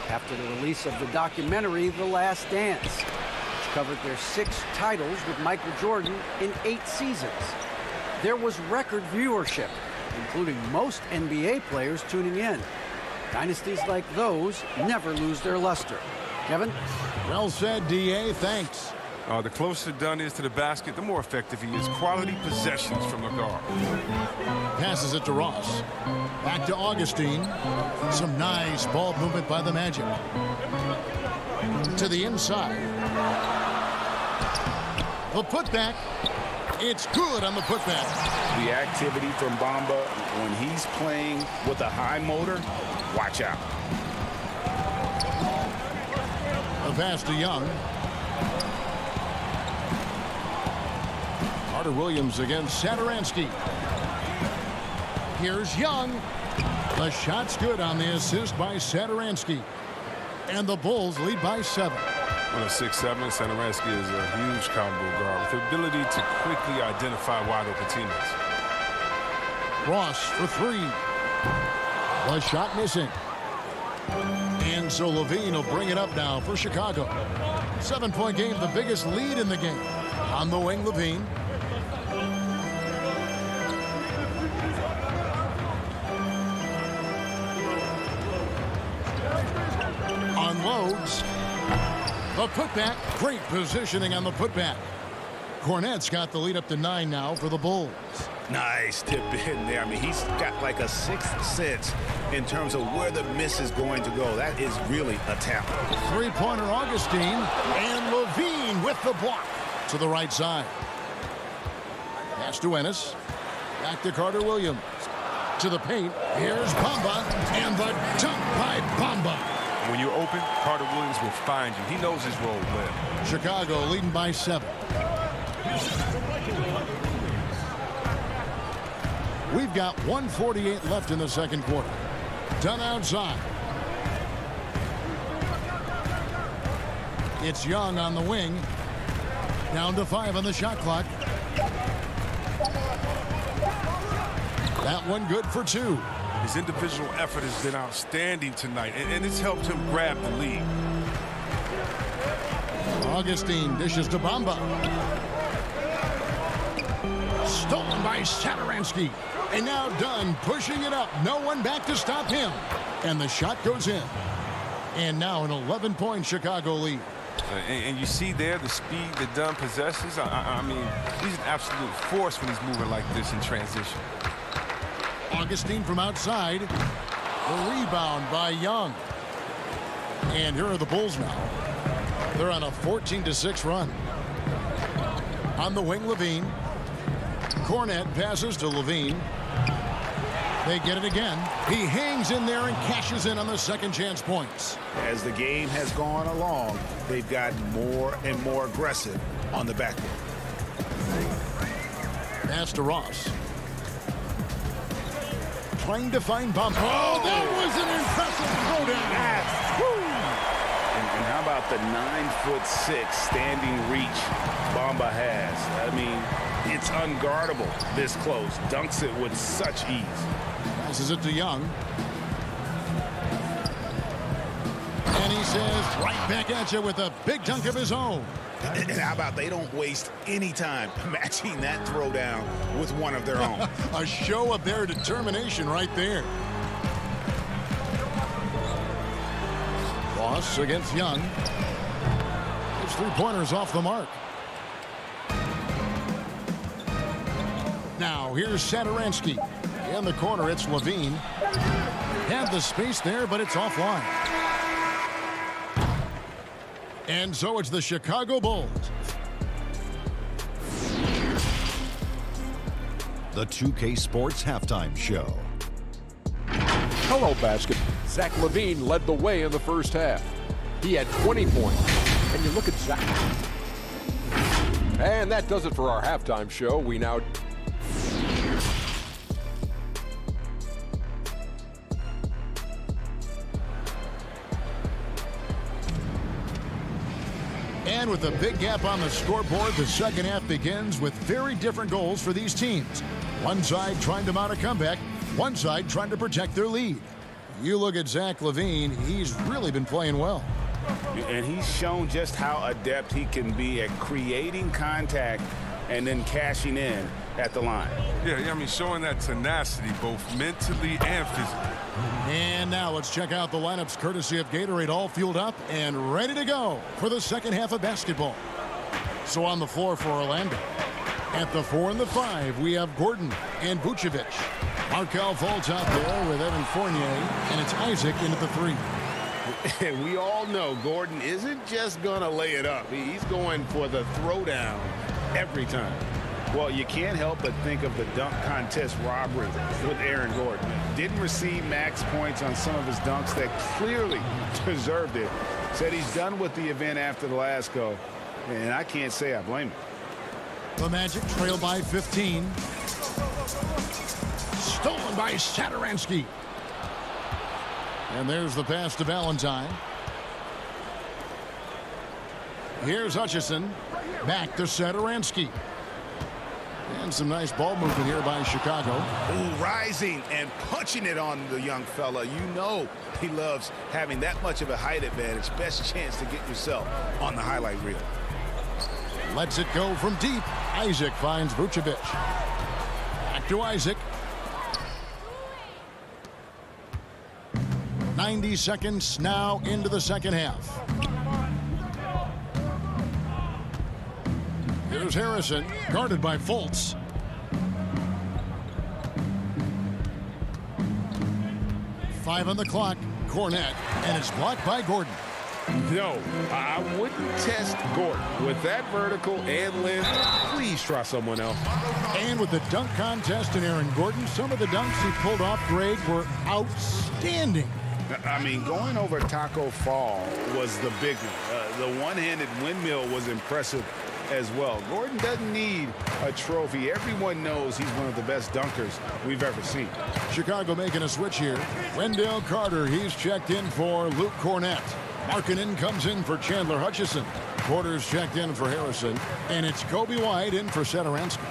after the release of the documentary The Last Dance, which covered their 6 titles with Michael Jordan in 8 seasons. There was record viewership, including most NBA players tuning in. Dynasties like those never lose their luster. Kevin? Well said, D.A. Thanks. The closer Dunn is to the basket, the more effective he is. Quality possessions from the guard. Passes it to Ross. Back to Augustine. Some nice ball movement by the Magic. To the inside. The putback. It's good on the putback. The activity from Bamba when he's playing with a high motor, watch out. A pass to Young. Carter Williams against Satoransky. Here's Young. The shot's good on the assist by Satoransky. And the Bulls lead by 7. On a 6'7", Satoransky is a huge combo guard with the ability to quickly identify wide open teammates. Ross for 3. The shot missing. And so Levine will bring it up now for Chicago. 7-point game, the biggest lead in the game. On the wing, Levine. Unloads. The putback. Great positioning on the putback. Cornett's got the lead up to 9 now for the Bulls. Nice tip in there. I mean, he's got like a 6th sense in terms of where the miss is going to go. That is really a talent. 3-pointer Augustine, and Levine with the block to the right side. Pass to Ennis. Back to Carter Williams. To the paint. Here's Bamba, and the dunk by Bamba. When you're open, Carter Williams will find you. He knows his role well. Chicago leading by 7. We've got 1:48 left in the second quarter. Done outside. It's Young on the wing. Down to 5 on the shot clock. That one good for 2. His individual effort has been outstanding tonight, and it's helped him grab the lead. Augustine dishes to Bamba. Stolen by Saturansky. And now Dunn pushing it up. No one back to stop him. And the shot goes in. And now an 11-point Chicago lead. And you see there the speed that Dunn possesses. I mean, he's an absolute force when he's moving like this in transition. Augustine from outside. The rebound by Young. And here are the Bulls now. They're on a 14-6 run. On the wing, Levine. Cornet passes to Levine. They get it again. He hangs in there and cashes in on the second chance points. As the game has gone along, they've gotten more and more aggressive on the backboard. Pass to Ross. Trying to find Bamba. Oh, that was an impressive throwdown. And how about the 9'6" standing reach Bamba has? I mean, it's unguardable this close. Dunks it with such ease. Passes it to Young. And he says, right back at you with a big dunk of his own. And how about they don't waste any time matching that throwdown with one of their own. A show of their determination right there. Ross against Young. His three-pointers off the mark. Now here's Saturansky. In the corner, it's Levine. Had the space there, but it's offline. And so it's the Chicago Bulls. The 2K Sports Halftime Show. Hello, basket. Zach Levine led the way in the first half. He had 20 points. And you look at Zach. And that does it for our halftime show. We now... And with a big gap on the scoreboard, the second half begins with very different goals for these teams. One side trying to mount a comeback, one side trying to protect their lead. You look at Zach Levine, he's really been playing well. And he's shown just how adept he can be at creating contact and then cashing in at the line. Yeah, I mean, showing that tenacity both mentally and physically. And now let's check out the lineups courtesy of Gatorade, all fueled up and ready to go for the second half of basketball. So on the floor for Orlando. At the 4 and the 5, we have Gordon and Vucevic. Markelle Fultz out there with Evan Fournier, and it's Isaac in at the 3. And we all know Gordon isn't just going to lay it up. He's going for the throwdown every time. Well, you can't help but think of the dunk contest robbery with Aaron Gordon. Didn't receive max points on some of his dunks that clearly deserved it. Said he's done with the event after the last go, and I can't say I blame him. The Magic trail by 15. Stolen by Saturansky. And there's the pass to Valentine. Here's Hutchison. Back to Saturansky. And some nice ball movement here by Chicago. Ooh, rising and punching it on the young fella. You know he loves having that much of a height advantage. Best chance to get yourself on the highlight reel. Lets it go from deep. Isaac finds Vucevic. Back to Isaac. 90 seconds now into the second half. Here's Harrison, guarded by Fultz. Five on the clock. Cornet, and it's blocked by Gordon. No, I wouldn't test Gordon. With that vertical and length, please try someone else. And with the dunk contest and Aaron Gordon, some of the dunks he pulled off, Greg, were outstanding. I mean, going over Taco Fall was the big one. The one-handed windmill was impressive as well. Gordon doesn't need a trophy. Everyone knows he's one of the best dunkers we've ever seen. Chicago making a switch here. Wendell Carter, he's checked in for Luke Cornett. Markkanen comes in for Chandler Hutchison. Porter's checked in for Harrison. And it's Kobe White in for Satoransky.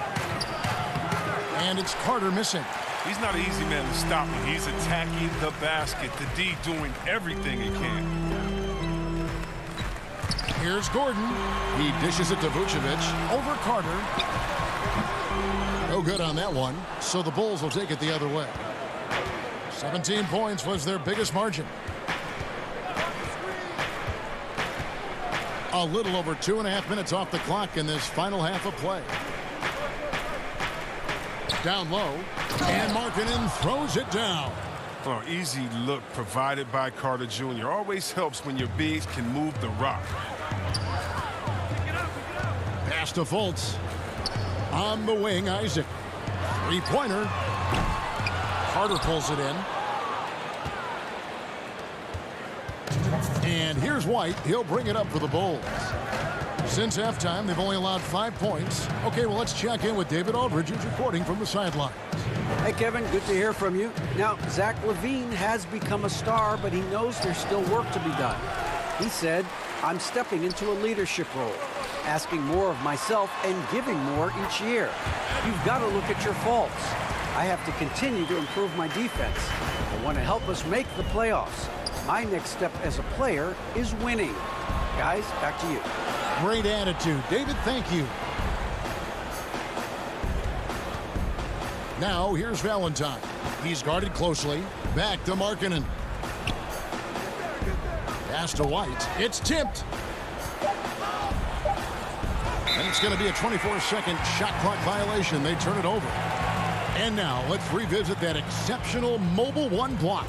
And it's Carter missing. He's not an easy man to stop. He's attacking the basket. The D doing everything he can. Here's Gordon. He dishes it to Vucevic. Over Carter. No good on that one. So the Bulls will take it the other way. 17 points was their biggest margin. A little over 2.5 minutes off the clock in this final half of play. Down low. And Markkanen throws it down. Oh, easy look provided by Carter Jr. Always helps when your bigs can move the rock. Pass to Fultz. On the wing, Isaac. Three-pointer. Carter pulls it in. And here's White. He'll bring it up for the Bulls. Since halftime, they've only allowed 5 points. Okay, well, let's check in with David Aldridge, who's reporting from the sidelines. Hey, Kevin, good to hear from you. Now, Zach Levine has become a star, but he knows there's still work to be done. He said, I'm stepping into a leadership role, asking more of myself and giving more each year. You've got to look at your faults. I have to continue to improve my defense. I want to help us make the playoffs. My next step as a player is winning. Guys, back to you. Great attitude. David, thank you. Now, here's Valentine. He's guarded closely. Back to Markkanen. Pass to White. It's tipped. And it's going to be a 24-second shot clock violation. They turn it over. And now, let's revisit that exceptional mobile one block.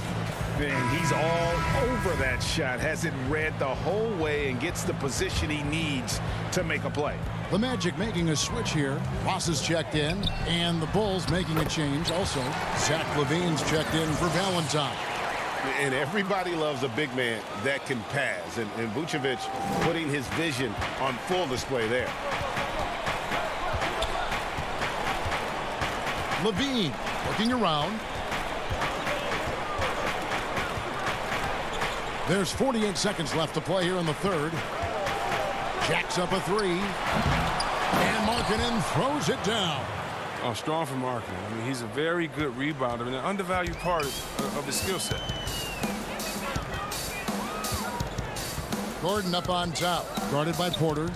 And he's all over that shot. Has it read the whole way and gets the position he needs to make a play. The Magic making a switch here. Ross is checked in, and the Bulls making a change also. Zach Levine's checked in for Valentine. And everybody loves a big man that can pass. And Vucevic putting his vision on full display there. Levine looking around. There's 48 seconds left to play here in the third. Jacks up a three. And Markkanen throws it down. Oh, strong from Markkanen. I mean, he's a very good rebounder and an undervalued part of his skill set. Gordon up on top. Guarded by Porter.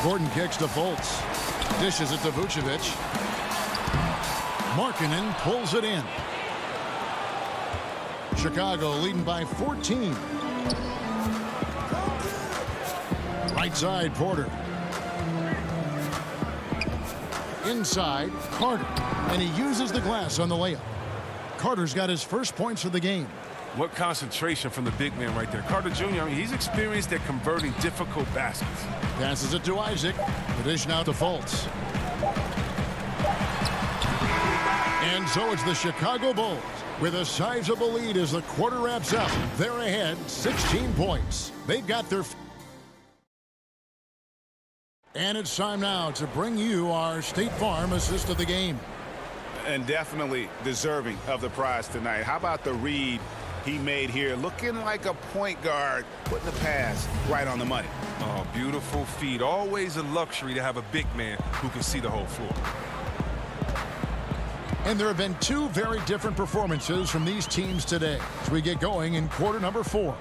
Gordon kicks to Fultz. Dishes it to Vucevic. Markkanen pulls it in. Chicago leading by 14. Right side, Porter. Inside, Carter. And he uses the glass on the layup. Carter's got his first points of the game. What concentration from the big man right there. Carter Jr., I mean, he's experienced at converting difficult baskets. Passes it to Isaac. The dish now to Fultz. And so it's the Chicago Bulls with a sizable lead as the quarter wraps up. They're ahead 16 points. They've got their... And it's time now to bring you our State Farm assist of the game. And definitely deserving of the prize tonight. How about the read he made here? Looking like a point guard, putting the pass right on the money. Oh, beautiful feed. Always a luxury to have a big man who can see the whole floor. And there have been two very different performances from these teams today as we get going in quarter number 4.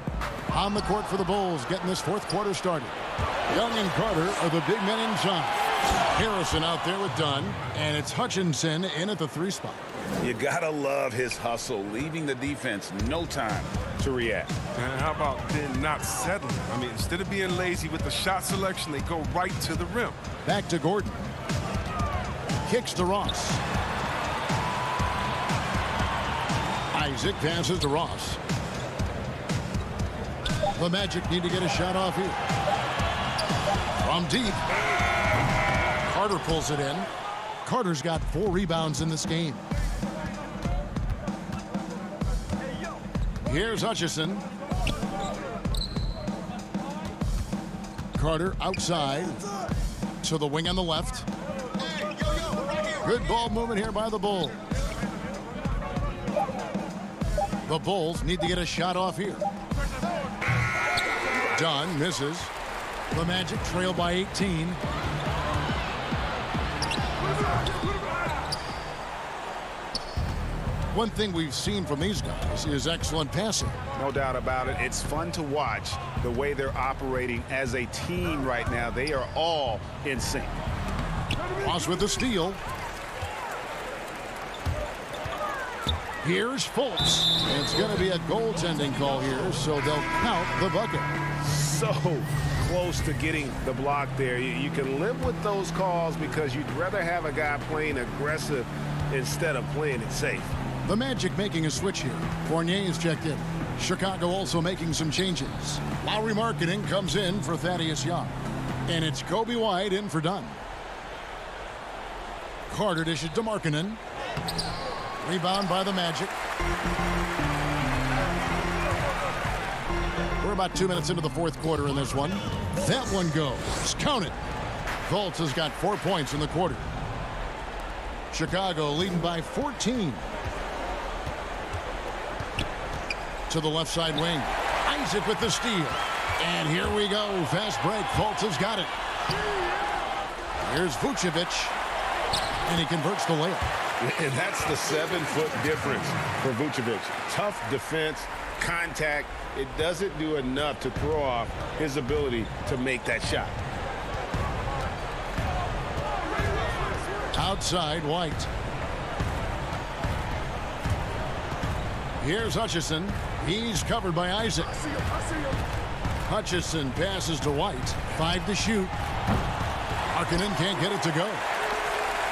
On the court for the Bulls, getting this fourth quarter started. Young and Carter are the big men inside. Harrison out there with Dunn, and it's Hutchinson in at the 3 spot. You gotta love his hustle, leaving the defense no time to react. And how about then not settling? I mean, instead of being lazy with the shot selection, they go right to the rim. Back to Gordon. Kicks to Ross. Isaac passes to Ross. The Magic need to get a shot off here. From deep. Carter pulls it in. Carter's got 4 rebounds in this game. Here's Hutchison. Carter outside to the wing on the left. Good ball movement here by the Bulls. The Bulls need to get a shot off here. Dunn misses. The Magic trail by 18. One thing we've seen from these guys is excellent passing. No doubt about it. It's fun to watch the way they're operating as a team right now. They are all in sync. Ross with the steal. Here's Fultz. It's going to be a goaltending call here, so they'll count the bucket. So close to getting the block there. You can live with those calls because you'd rather have a guy playing aggressive instead of playing it safe. The Magic making a switch here. Fournier is checked in. Chicago also making some changes. Lowry Markkanen comes in for Thaddeus Young. And it's Kobe White in for Dunn. Carter dishes to Markkanen. Rebound by the Magic. We're about 2 minutes into the fourth quarter in this one. That one goes. Count it. Fultz has got 4 points in the quarter. Chicago leading by 14. To the left side wing. Isaac with the steal. And here we go. Fast break. Fultz has got it. Here's Vucevic. And he converts the layup. And that's the 7-foot difference for Vucevic. Tough defense, contact. It doesn't do enough to throw off his ability to make that shot. Outside, White. Here's Hutchison. He's covered by Isaac. Hutchison passes to White. 5 to shoot. Markkanen can't get it to go.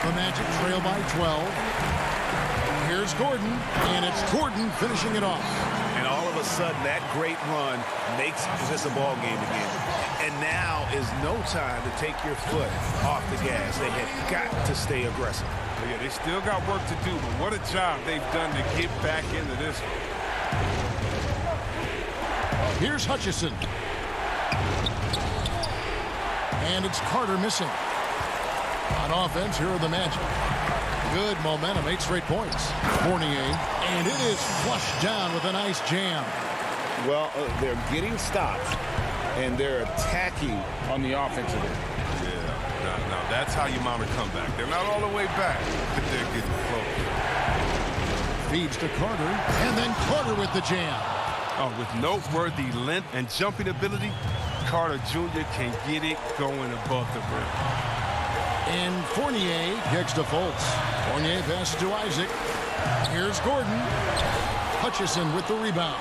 The Magic trail by 12. Here's Gordon, and it's Gordon finishing it off. And all of a sudden, that great run makes this a ball game again. And now is no time to take your foot off the gas. They have got to stay aggressive. Yeah, they still got work to do, but what a job they've done to get back into this. Here's Hutchison. And it's Carter missing. On offense, here are the Magic. Good momentum, 8 straight points. Fournier, and it is flushed down with a nice jam. Well, they're getting stops, and they're attacking on the offensive end. Yeah, now that's how you mount a comeback. They're not all the way back, but they're getting close. Feeds to Carter, and then Carter with the jam. Oh, with noteworthy length and jumping ability, Carter Jr. can get it going above the rim. And Fournier kicks to Fultz. Fournier passes to Isaac. Here's Gordon. Hutchison with the rebound.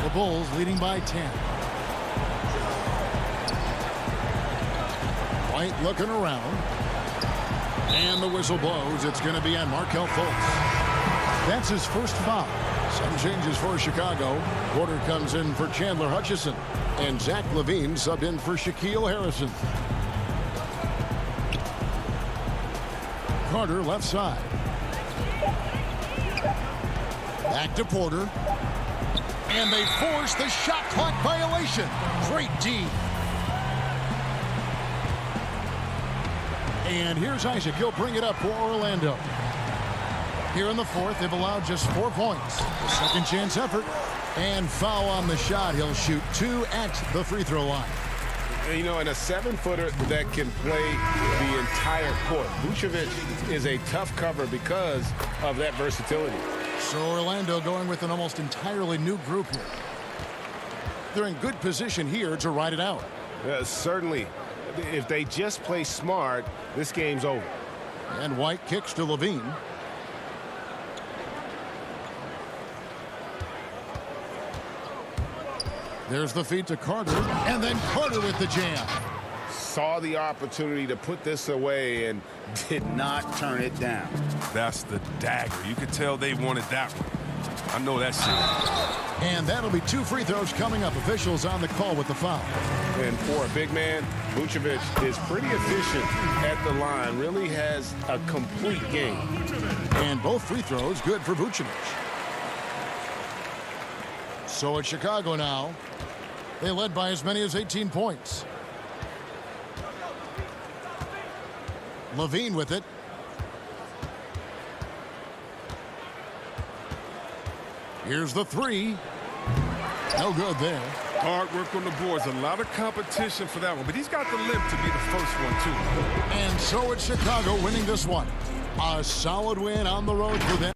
The Bulls leading by 10. White looking around. And the whistle blows. It's going to be on Markelle Fultz. That's his first foul. Some changes for Chicago. Porter comes in for Chandler Hutchison. And Zach Levine subbed in for Shaquille Harrison. Carter left side. Back to Porter. And they force the shot clock violation. Great D. And here's Isaac. He'll bring it up for Orlando. Here in the fourth, they've allowed just 4 points. A second chance effort. And foul on the shot. He'll shoot 2 at the free throw line. You know, and a 7-footer that can play the entire court. Vucevic is a tough cover because of that versatility. So Orlando going with an almost entirely new group here. They're in good position here to ride it out. Certainly. If they just play smart, this game's over. And White kicks to Levine. There's the feed to Carter, and then Carter with the jam. Saw the opportunity to put this away and did not turn it down. That's the dagger. You could tell they wanted that one. I know that shit. And that'll be 2 free throws coming up. Officials on the call with the foul. And for a big man, Vucevic is pretty efficient at the line. Really has a complete game. And both free throws good for Vucevic. So it's Chicago now. They led by as many as 18 points. Levine with it. Here's the three. No good there. Hard work on the boards. A lot of competition for that one, but he's got the limp to be the first one, too. And so it's Chicago winning this one. A solid win on the road for them.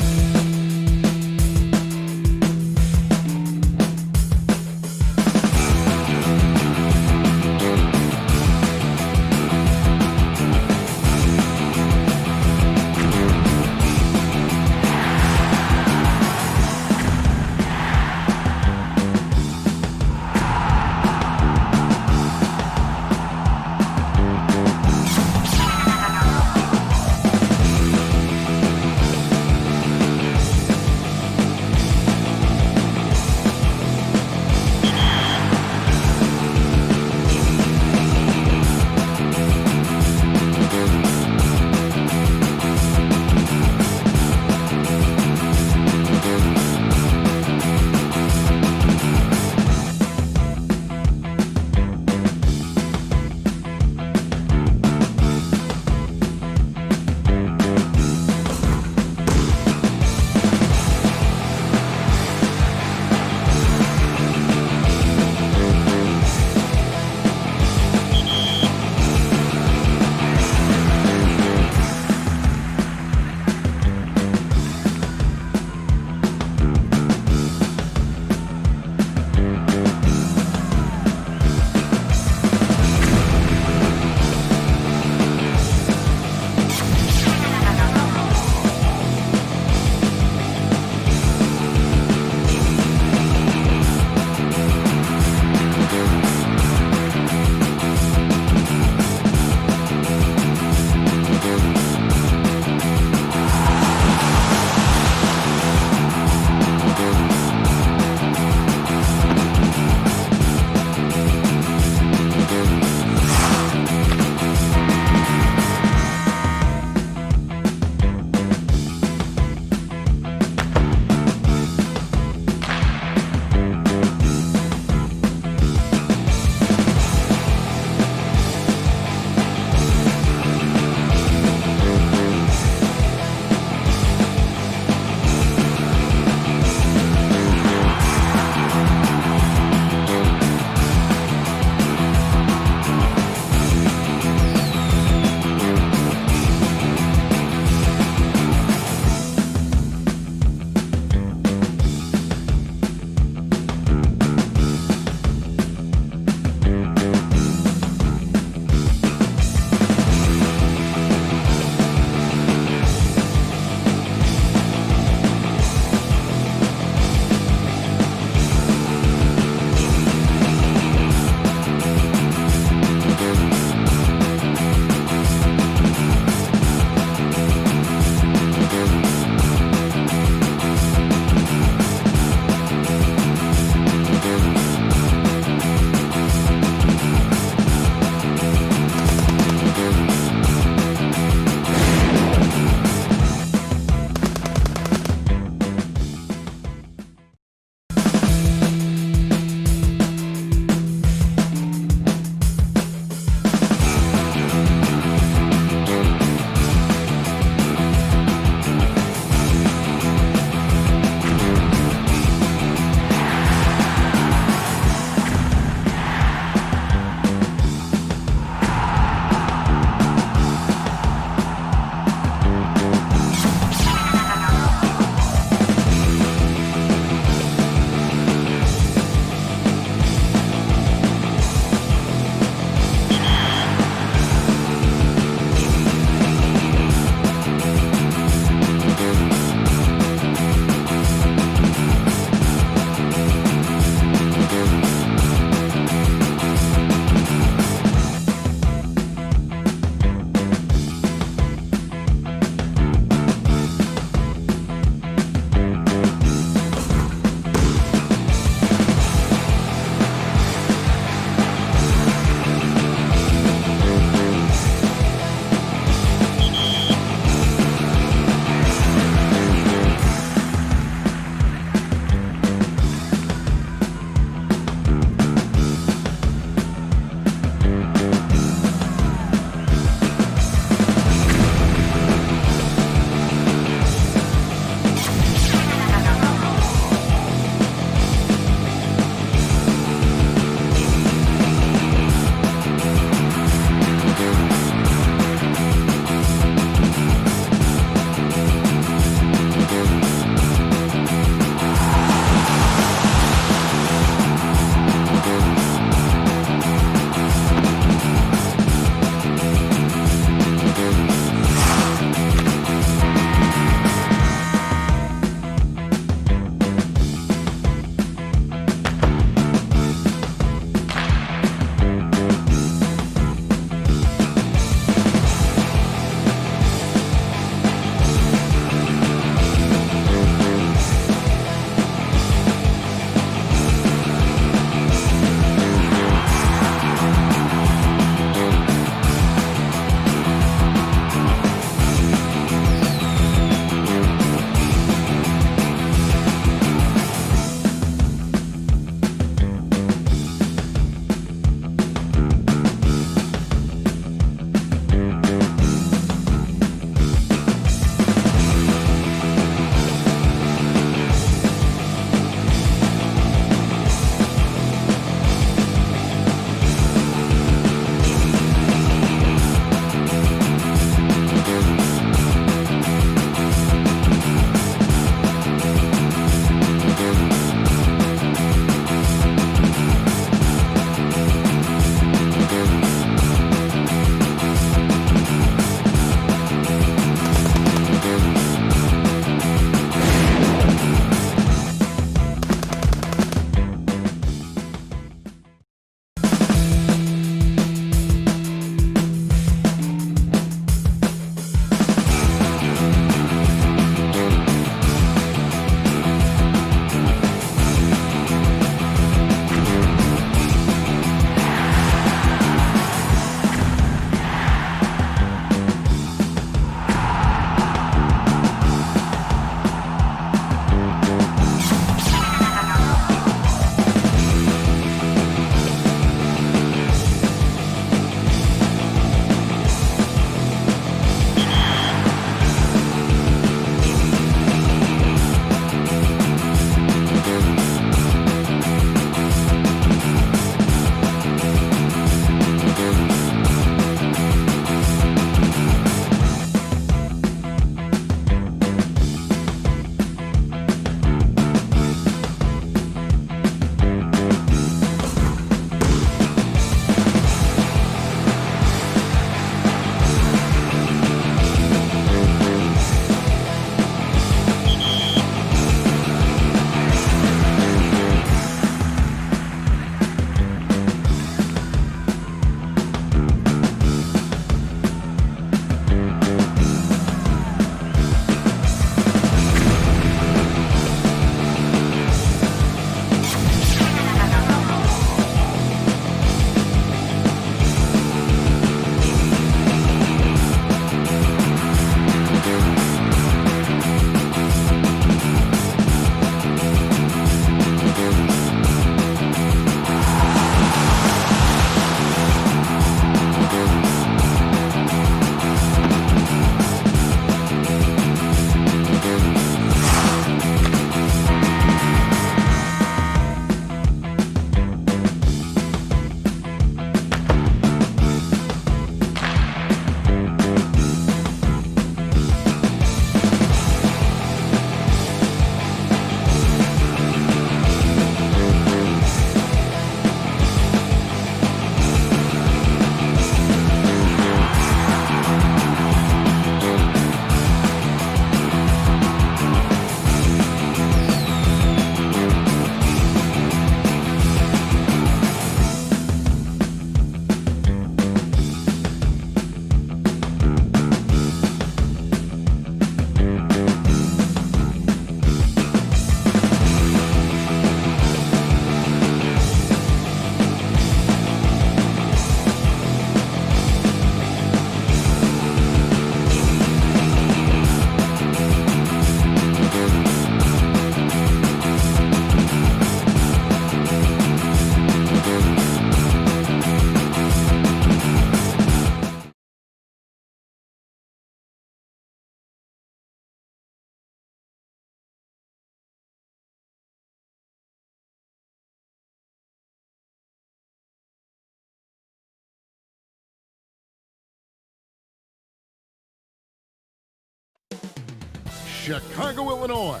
Chicago, Illinois.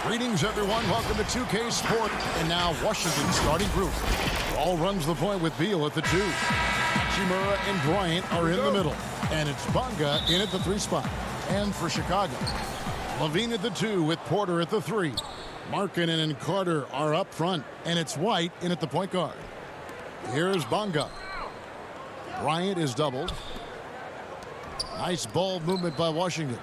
Greetings, everyone. Welcome to 2K Sport. And now Washington starting group. Ball runs the point with Beal at the 2. Hachimura and Bryant are in the middle. And it's Bonga in at the 3 spot. And for Chicago, Levine at the 2 with Porter at the 3. Markkanen and Carter are up front. And it's White in at the point guard. Here's Bonga. Bryant is doubled. Nice ball movement by Washington.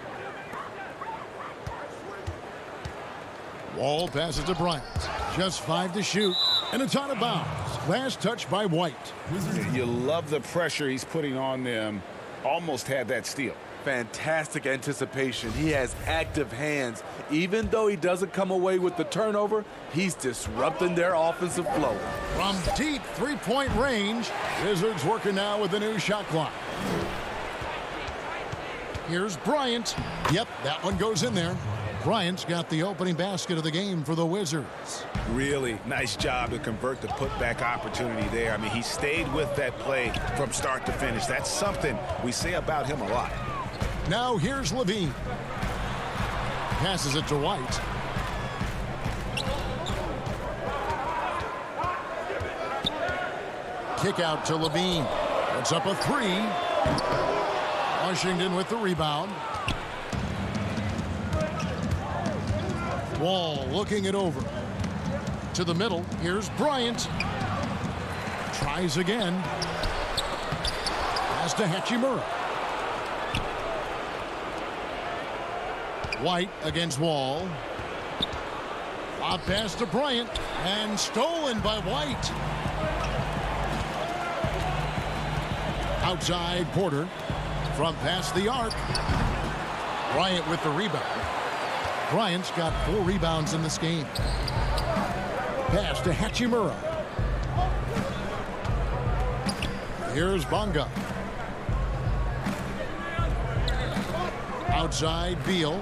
Wall passes to Bryant. Just 5 to shoot. And it's out of bounds. Last touch by White. You love the pressure he's putting on them. Almost had that steal. Fantastic anticipation. He has active hands. Even though he doesn't come away with the turnover, he's disrupting their offensive flow. From deep three-point range, Wizards working now with the new shot clock. Here's Bryant. Yep, that one goes in there. Bryant's got the opening basket of the game for the Wizards. Really nice job to convert the putback opportunity there. I mean, he stayed with that play from start to finish. That's something we say about him a lot. Now here's Levine. Passes it to White. Kick out to Levine. It's up a 3. Washington with the rebound. Wall looking it over. To the middle. Here's Bryant. Tries again. Pass to Hachimura. White against Wall. Lob pass to Bryant. And stolen by White. Outside Porter. From past the arc. Bryant with the rebound. Bryant's got 4 rebounds in this game. Pass to Hachimura. Here's Bonga. Outside Beal.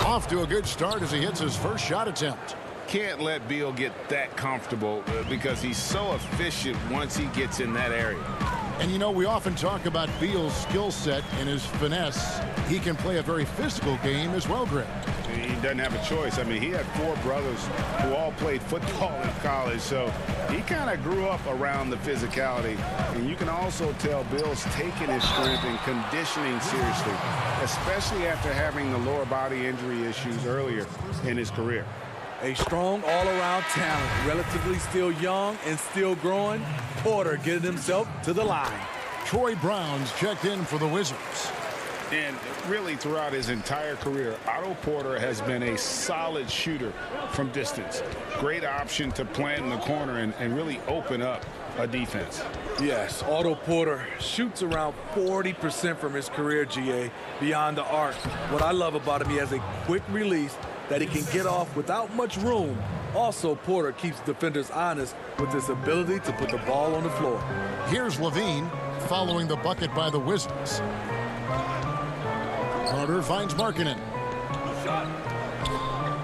Off to a good start as he hits his first shot attempt. Can't let Beal get that comfortable because he's so efficient once he gets in that area. And you know, we often talk about Beal's skill set and his finesse. He can play a very physical game as well, Greg. He doesn't have a choice. I mean, he had 4 brothers who all played football in college, so he kind of grew up around the physicality. And you can also tell Bill's taking his strength and conditioning seriously, especially after having the lower body injury issues earlier in his career. A strong all-around talent, relatively still young and still growing. Porter getting himself to the line. Troy Brown's checked in for the Wizards. And really throughout his entire career, Otto Porter has been a solid shooter from distance. Great option to plant in the corner and really open up a defense. Yes, Otto Porter shoots around 40% from his career, GA, beyond the arc. What I love about him, he has a quick release that he can get off without much room. Also, Porter keeps defenders honest with his ability to put the ball on the floor. Here's Levine following the bucket by the Wizards. Carter finds Markkanen.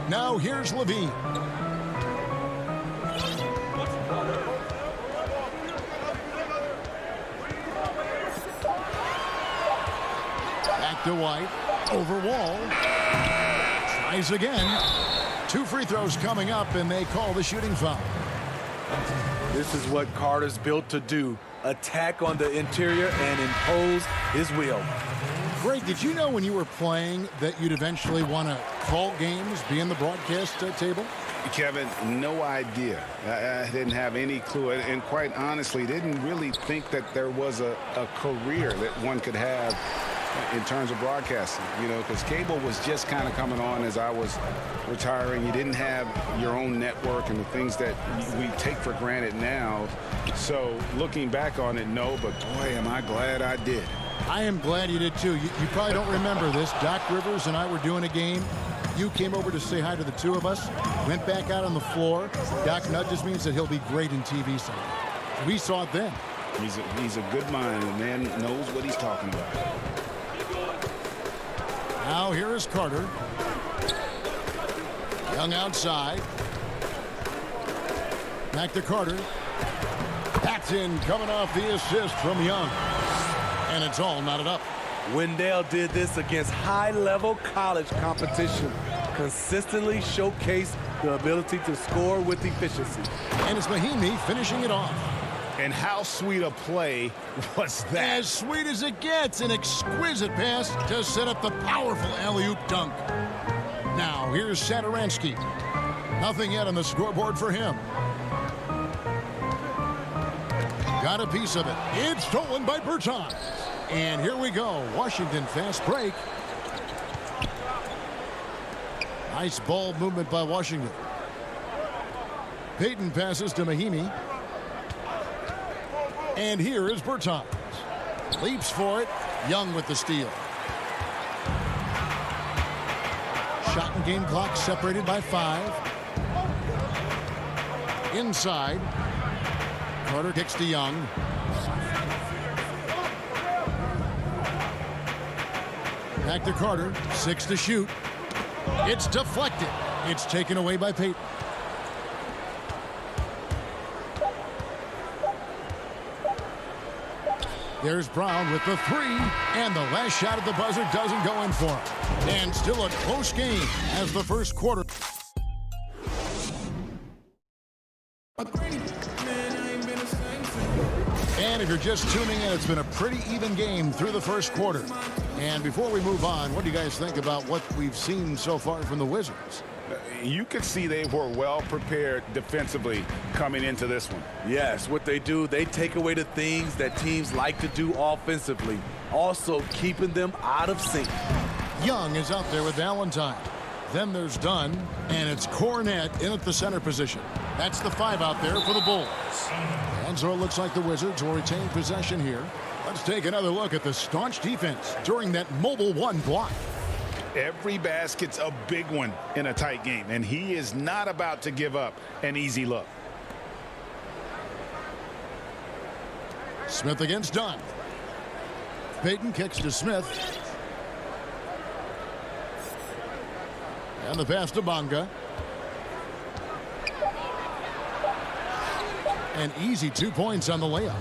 Now here's Levine. Back to White. Over Wall. Tries again. 2 free throws coming up, and they call the shooting foul. This is what Carter's built to do. Attack on the interior and impose his will. Greg, did you know when you were playing that you'd eventually want to call games, be in the broadcast table? Kevin, no idea. I didn't have any clue. And quite honestly, didn't really think that there was a career that one could have in terms of broadcasting, you know, because cable was just kind of coming on as I was retiring. You didn't have your own network and the things that we take for granted now. So looking back on it, no, but boy, am I glad I did. I am glad you did too. You probably don't remember this. Doc Rivers and I were doing a game. You came over to say hi to the 2 of us, went back out on the floor. Doc nudges me and said he'll be great in TV someday. We saw it then. He's a good mind. The man knows what he's talking about. Now here is Carter. Young outside. Back to Carter. Paxton coming off the assist from Young. And it's all knotted up. Wendell did this against high-level college competition. Consistently showcased the ability to score with efficiency. And it's Mahimi finishing it off. And how sweet a play was that? As sweet as it gets. An exquisite pass to set up the powerful alley-oop dunk. Now, here's Satoransky. Nothing yet on the scoreboard for him. Got a piece of it. It's stolen by Bertans. And here we go. Washington fast break. Nice ball movement by Washington. Payton passes to Mahimi. And here is Bertans. Leaps for it. Young with the steal. Shot and game clock separated by 5. Inside. Carter kicks to Young. Back to Carter. 6 to shoot. It's deflected. It's taken away by Payton. There's Brown with the 3. And the last shot at the buzzer doesn't go in for him. And still a close game as the first quarter. And if you're just tuning in, it's been a pretty even game through the first quarter. And before we move on, what do you guys think about what we've seen so far from the Wizards? You could see they were well prepared defensively coming into this one. Yes, what they do, they take away the things that teams like to do offensively, also keeping them out of sync. Young is out there with Valentine. Then there's Dunn, and it's Cornette in at the center position. That's the 5 out there for the Bulls. And so it looks like the Wizards will retain possession here. Let's take another look at the staunch defense during that mobile 1 block. Every basket's a big one in a tight game, and he is not about to give up an easy look. Smith against Dunn. Payton kicks to Smith. And the pass to Bonga. An easy 2 points on the layup.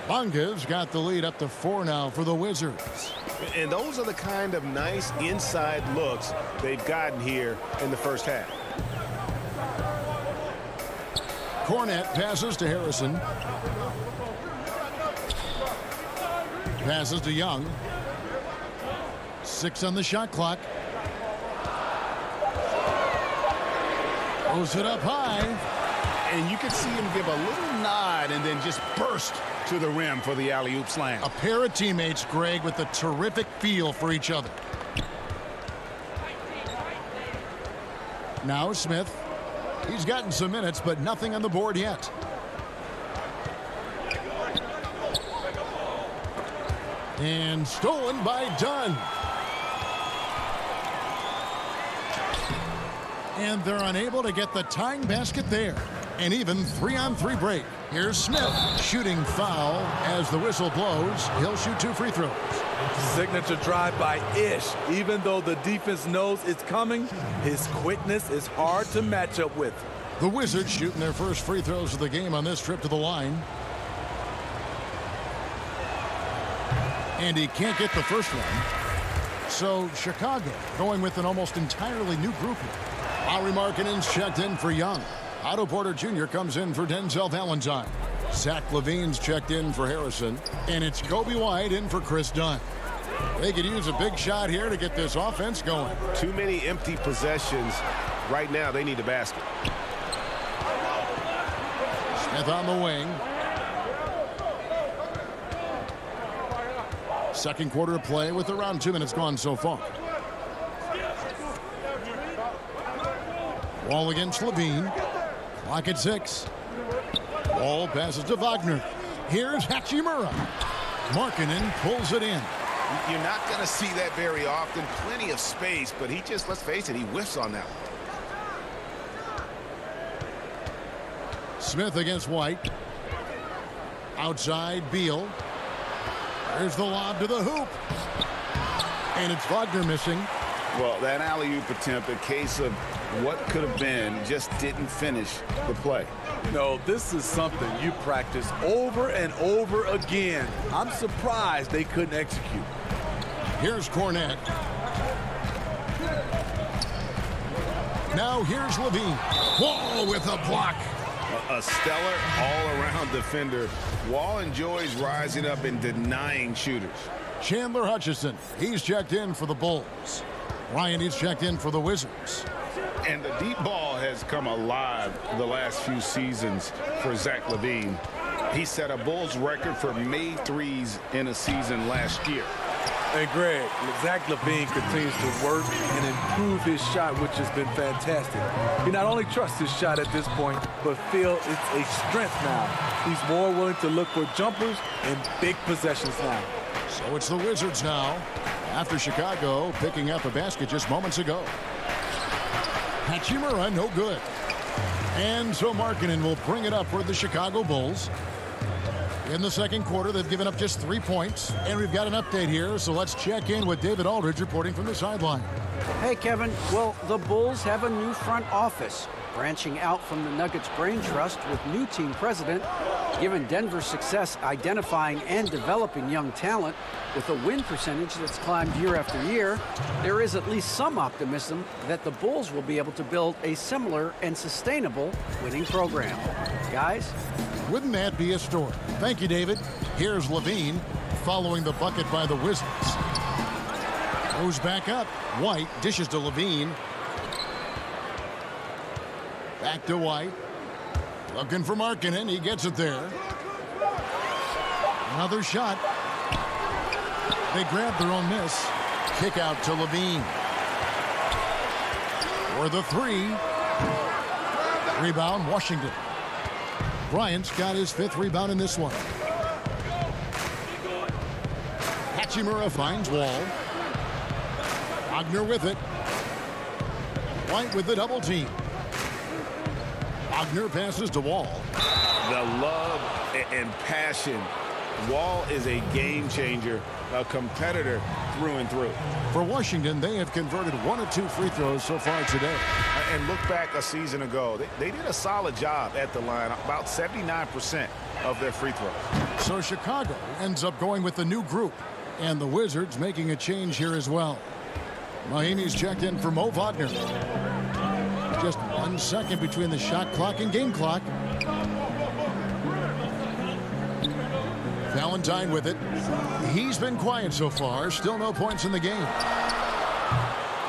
Bonga's got the lead up to 4 now for the Wizards. And those are the kind of nice inside looks they've gotten here in the first half. Cornette passes to Harrison. Passes to Young. 6 on the shot clock. Throws it up high. And you can see him give a little nod and then just burst to the rim for the alley-oop slam. A pair of teammates, Greg, with a terrific feel for each other. Now Smith. He's gotten some minutes, but nothing on the board yet. And stolen by Dunn. And they're unable to get the tying basket there. An even 3-on-3 break. Here's Smith shooting foul as the whistle blows. He'll shoot 2 free throws. Signature drive by Ish. Even though the defense knows it's coming, his quickness is hard to match up with. The Wizards shooting their first free throws of the game on this trip to the line. And he can't get the first one. So Chicago going with an almost entirely new group here. Lauri Markkanen's checked in for Young. Otto Porter Jr. comes in for Denzel Valentine. Zach Levine's checked in for Harrison. And it's Kobe White in for Chris Dunn. They could use a big shot here to get this offense going. Too many empty possessions. Right now, they need a basket. Smith on the wing. Second quarter of play with around 2 minutes gone so far. Wall against Levine. Clock at 6. Ball passes to Wagner. Here's Hachimura. Markkanen pulls it in. You're not going to see that very often. Plenty of space, but he just, let's face it, he whiffs on that one. Smith against White. Outside, Beal. There's the lob to the hoop. And it's Wagner missing. Well, that alley-oop attempt, a case of what could have been, just didn't finish the play. No, this is something you practice over and over again. I'm surprised they couldn't execute. Here's Cornette. Now here's Levine. Wall with a block. A stellar all-around defender. Wall enjoys rising up and denying shooters. Chandler Hutchison. He's checked in for the Bulls. Ryan is checked in for the Wizards. And the deep ball has come alive the last few seasons for Zach Levine. He set a Bulls record for made threes in a season last year. And Greg, Zach Levine continues to work and improve his shot, which has been fantastic. He not only trusts his shot at this point, but feels it's a strength now. He's more willing to look for jumpers and big possessions now. So it's the Wizards now, after Chicago picking up a basket just moments ago. Hachimura, no good. And so Markkanen will bring it up for the Chicago Bulls. In the second quarter, they've given up just 3 points. And we've got an update here, so let's check in with David Aldridge reporting from the sideline. Hey, Kevin. Well, the Bulls have a new front office, branching out from the Nuggets Brain Trust with new team president. Given Denver's success identifying and developing young talent with a win percentage that's climbed year after year, there is at least some optimism that the Bulls will be able to build a similar and sustainable winning program. Guys? Wouldn't that be a story? Thank you, David. Here's Levine following the bucket by the Wizards. Goes back up. White dishes to Levine. Back to White. Looking for Markkanen. He gets it there. Another shot. They grab their own miss. Kick out to Levine. For the three. Rebound, Washington. Bryant's got his 5th rebound in this one. Hachimura finds Wall. Wagner with it. White with the double team. Wagner passes to Wall. The love and passion. Wall is a game changer, a competitor through and through. For Washington, they have converted 1 of 2 free throws so far today. And look back a season ago. They did a solid job at the line, about 79% of their free throws. So Chicago ends up going with the new group, and the Wizards making a change here as well. Mahinmi's checked in for Mo Wagner. Just 1 second between the shot clock and game clock. Valentine with it. He's been quiet so far. Still no points in the game.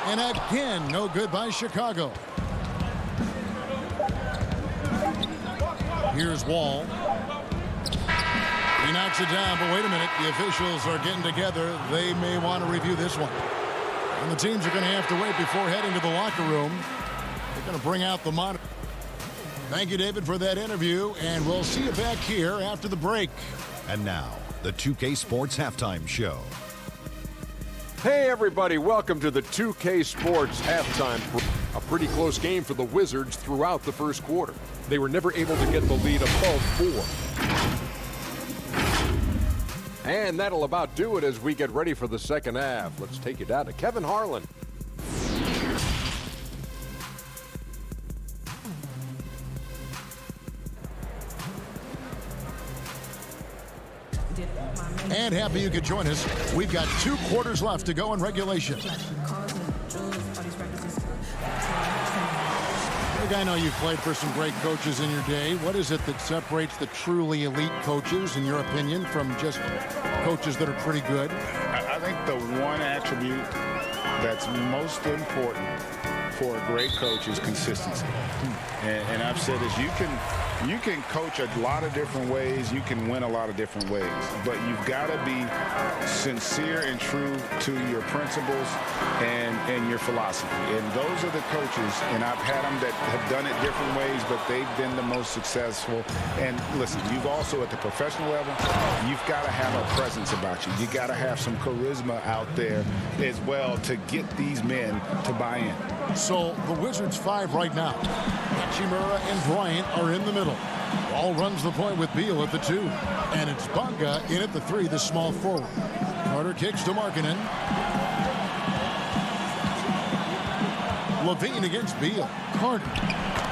And again, no good by Chicago. Here's Wall. He knocks it down, but wait a minute. The officials are getting together. They may want to review this one. And the teams are going to have to wait before heading to the locker room. They're going to bring out the monitor. Thank you, David, for that interview, and we'll see you back here after the break. And now, the 2K Sports Halftime Show. Hey, everybody. Welcome to the 2K Sports Halftime. A pretty close game for the Wizards throughout the first quarter. They were never able to get the lead above 4. And that'll about do it as we get ready for the second half. Let's take you down to Kevin Harlan. And happy you could join us. We've got 2 quarters left to go in regulation. Look, I know you've played for some great coaches in your day. What is it that separates the truly elite coaches, in your opinion, from just coaches that are pretty good? I think the one attribute that's most important for a great coach is consistency. And I've said this, you can coach a lot of different ways, you can win a lot of different ways, but you've got to be sincere and true to your principles and your philosophy. And those are the coaches, and I've had them that have done it different ways, but they've been the most successful. And listen, you've also at the professional level, you've got to have a presence about you. You got to have some charisma out there as well to get these men to buy in. So the Wizards 5 right now. Hachimura and Bryant are in the middle. Wall runs the point with Beal at the 2. And it's Bonga in at the 3, the small forward. Carter kicks to Markkanen. Levine against Beal. Carter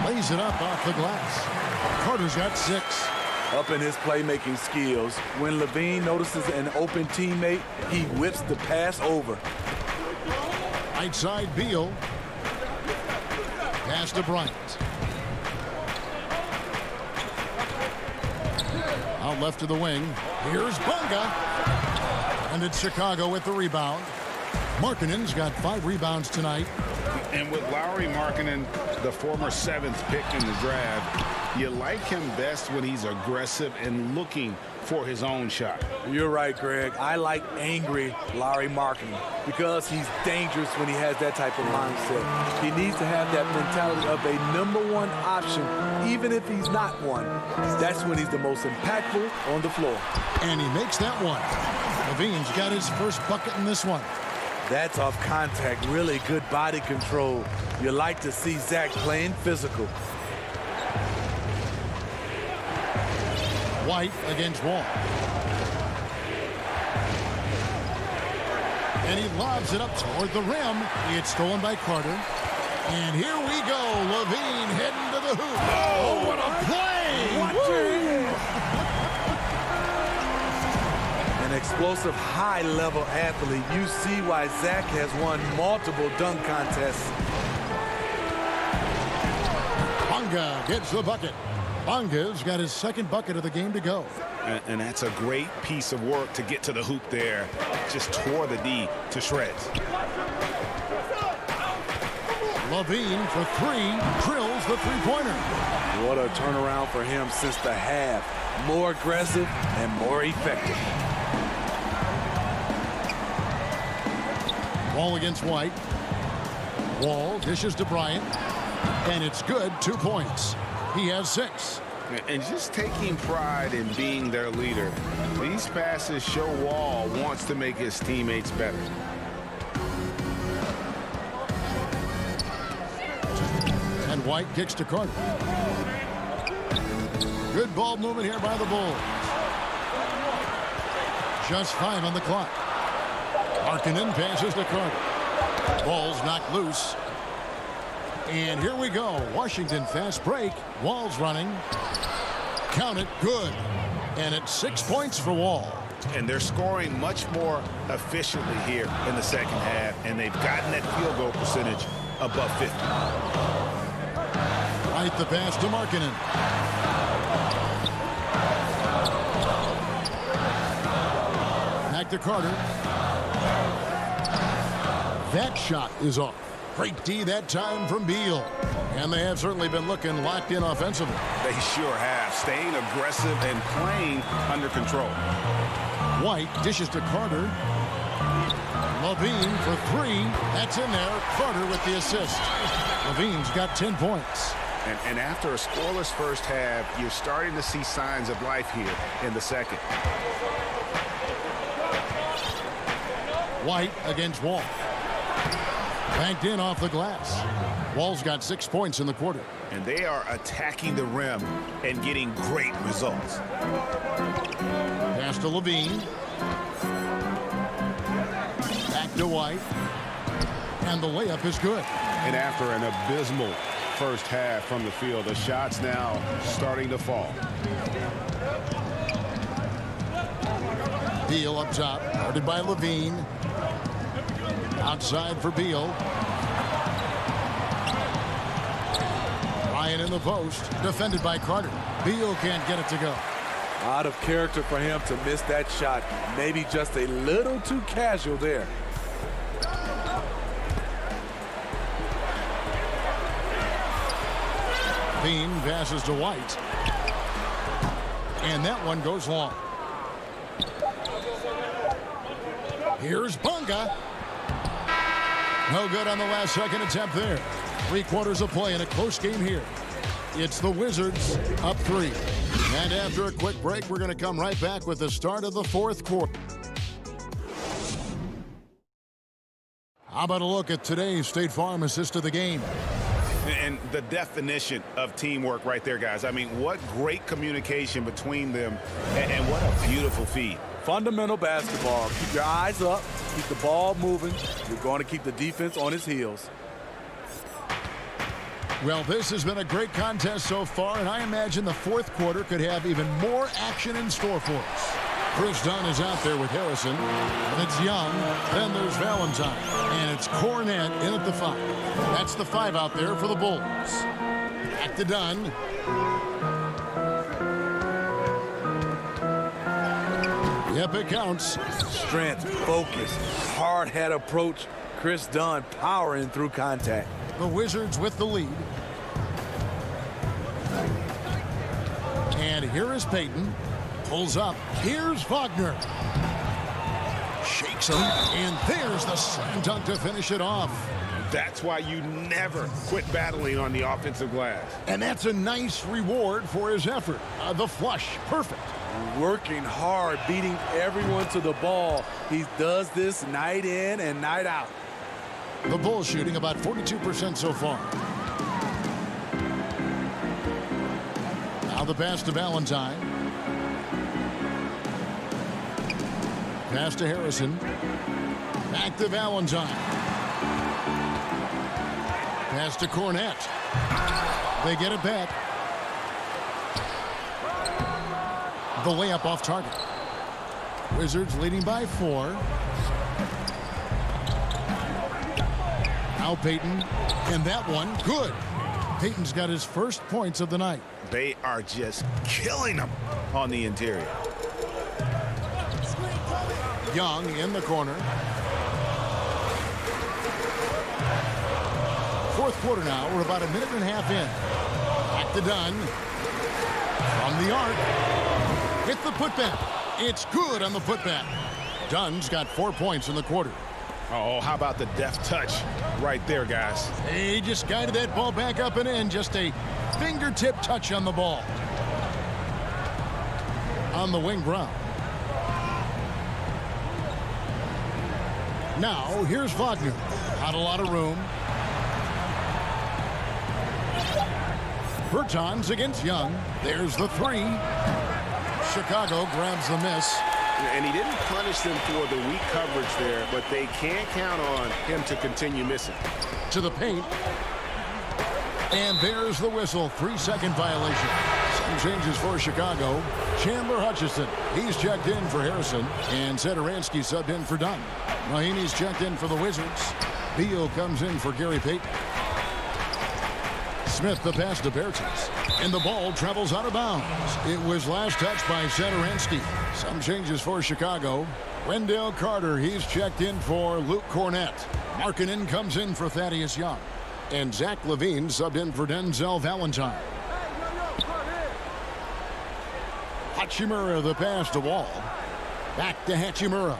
lays it up off the glass. Carter's got 6. Up in his playmaking skills, when Levine notices an open teammate, he whips the pass over. Right side, Beal. Pass to Bryant. Out left to the wing. Here's Bunga. And it's Chicago with the rebound. Markkanen's got 5 rebounds tonight. And with Lauri Markkanen, the former 7th pick in the draft, you like him best when he's aggressive and looking for his own shot. You're right, Greg. I like angry Lauri Markkanen because he's dangerous when he has that type of mindset. He needs to have that mentality of a #1 option, even if he's not one. That's when he's the most impactful on the floor. And he makes that one. Levine's got his first bucket in this one. That's off contact, really good body control. You like to see Zach playing physical. White against Wall. And he lobs it up toward the rim. It's stolen by Carter. And here we go. Levine heading to the hoop. Oh, what a play! An explosive, high-level athlete. You see why Zach has won multiple dunk contests. Bunga gets the bucket. Bunga's got his 2nd bucket of the game to go. And that's a great piece of work to get to the hoop there. Just tore the D to shreds. Levine for 3, drills the three-pointer. What a turnaround for him since the half. More aggressive and more effective. Wall against White. Wall dishes to Bryant. And it's good, 2 points. He has 6. And just taking pride in being their leader. These passes show Wall wants to make his teammates better. And White kicks to Carter. Good ball movement here by the Bulls. Just 5 on the clock. Markkanen passes to Carter. Ball's knocked loose. And here we go. Washington fast break. Wall's running. Count it. Good. And it's 6 points for Wall. And they're scoring much more efficiently here in the second half. And they've gotten that field goal percentage above 50. Right, the pass to Markkanen. Back to Carter. That shot is off. Great D that time from Beal. And they have certainly been looking locked in offensively. They sure have. Staying aggressive and playing under control. White dishes to Carter. Levine for 3. That's in there. Carter with the assist. Levine's got 10 points. And after a scoreless first half, you're starting to see signs of life here in the second. White against Wall. Banked in off the glass. Wall's got 6 points in the quarter. And they are attacking the rim and getting great results. Pass to Levine. Back to White. And the layup is good. And after an abysmal first half from the field, the shots now starting to fall. Beal up top, guarded by Levine. Outside for Beal. Ryan in the post, defended by Carter. Beal can't get it to go. Out of character for him to miss that shot. Maybe just a little too casual there. Bean passes to White. And that one goes long. Here's Bunga. No good on the last second attempt there. 3 quarters of play in a close game here. It's the Wizards up 3. And after a quick break, we're going to come right back with the start of the 4th quarter. How about a look at today's State Farm assist of the game? And the definition of teamwork right there, guys. I mean, what great communication between them, and what a beautiful feed. Fundamental basketball. Keep your eyes up. Keep the ball moving. You're going to keep the defense on its heels. Well, this has been a great contest so far, and I imagine the fourth quarter could have even more action in store for us. Chris Dunn is out there with Harrison. And it's Young. Then there's Valentine. And it's Cornette in at the 5. That's the 5 out there for the Bulls. Back to Dunn. Yep, it counts. Strength, focus, hard head approach. Chris Dunn powering through contact. The Wizards with the lead. And here is Payton. Pulls up. Here's Wagner. Shakes him. And there's the slam dunk to finish it off. That's why you never quit battling on the offensive glass. And that's a nice reward for his effort. The flush. Perfect. Working hard, beating everyone to the ball. He does this night in and night out. The Bulls shooting about 42% so far. Now the pass to Valentine. Pass to Harrison. Back to Valentine. Pass to Cornette. They get it back. The layup off target. Wizards leading by 4. Now Payton. And that one, good. Payton's got his first points of the night. They are just killing them on the interior. Young in the corner. Fourth quarter now. We're about a minute and a half in. Back to Dunn. From the arc. Hit the putback. It's good on the putback. Dunn's got 4 points in the quarter. Oh, how about the deft touch right there, guys? He just guided that ball back up and in. Just a fingertip touch on the ball. On the wing, Brown. Now, here's Wagner. Not a lot of room. Bertans against Young. There's the 3. Chicago grabs the miss. And he didn't punish them for the weak coverage there, but they can't count on him to continue missing. To the paint. And there's the whistle. 3-second violation. Some changes for Chicago. Chandler Hutchison. He's checked in for Harrison. And Satoransky subbed in for Dunn. Mahinmi's checked in for the Wizards. Beal comes in for Gary Payton. Smith the pass to Bertans. And the ball travels out of bounds. It was last touched by Satoransky. Some changes for Chicago. Wendell Carter, he's checked in for Luke Cornette. Markkanen comes in for Thaddeus Young. And Zach Levine subbed in for Denzel Valentine. Hachimura the pass to Wall. Back to Hachimura.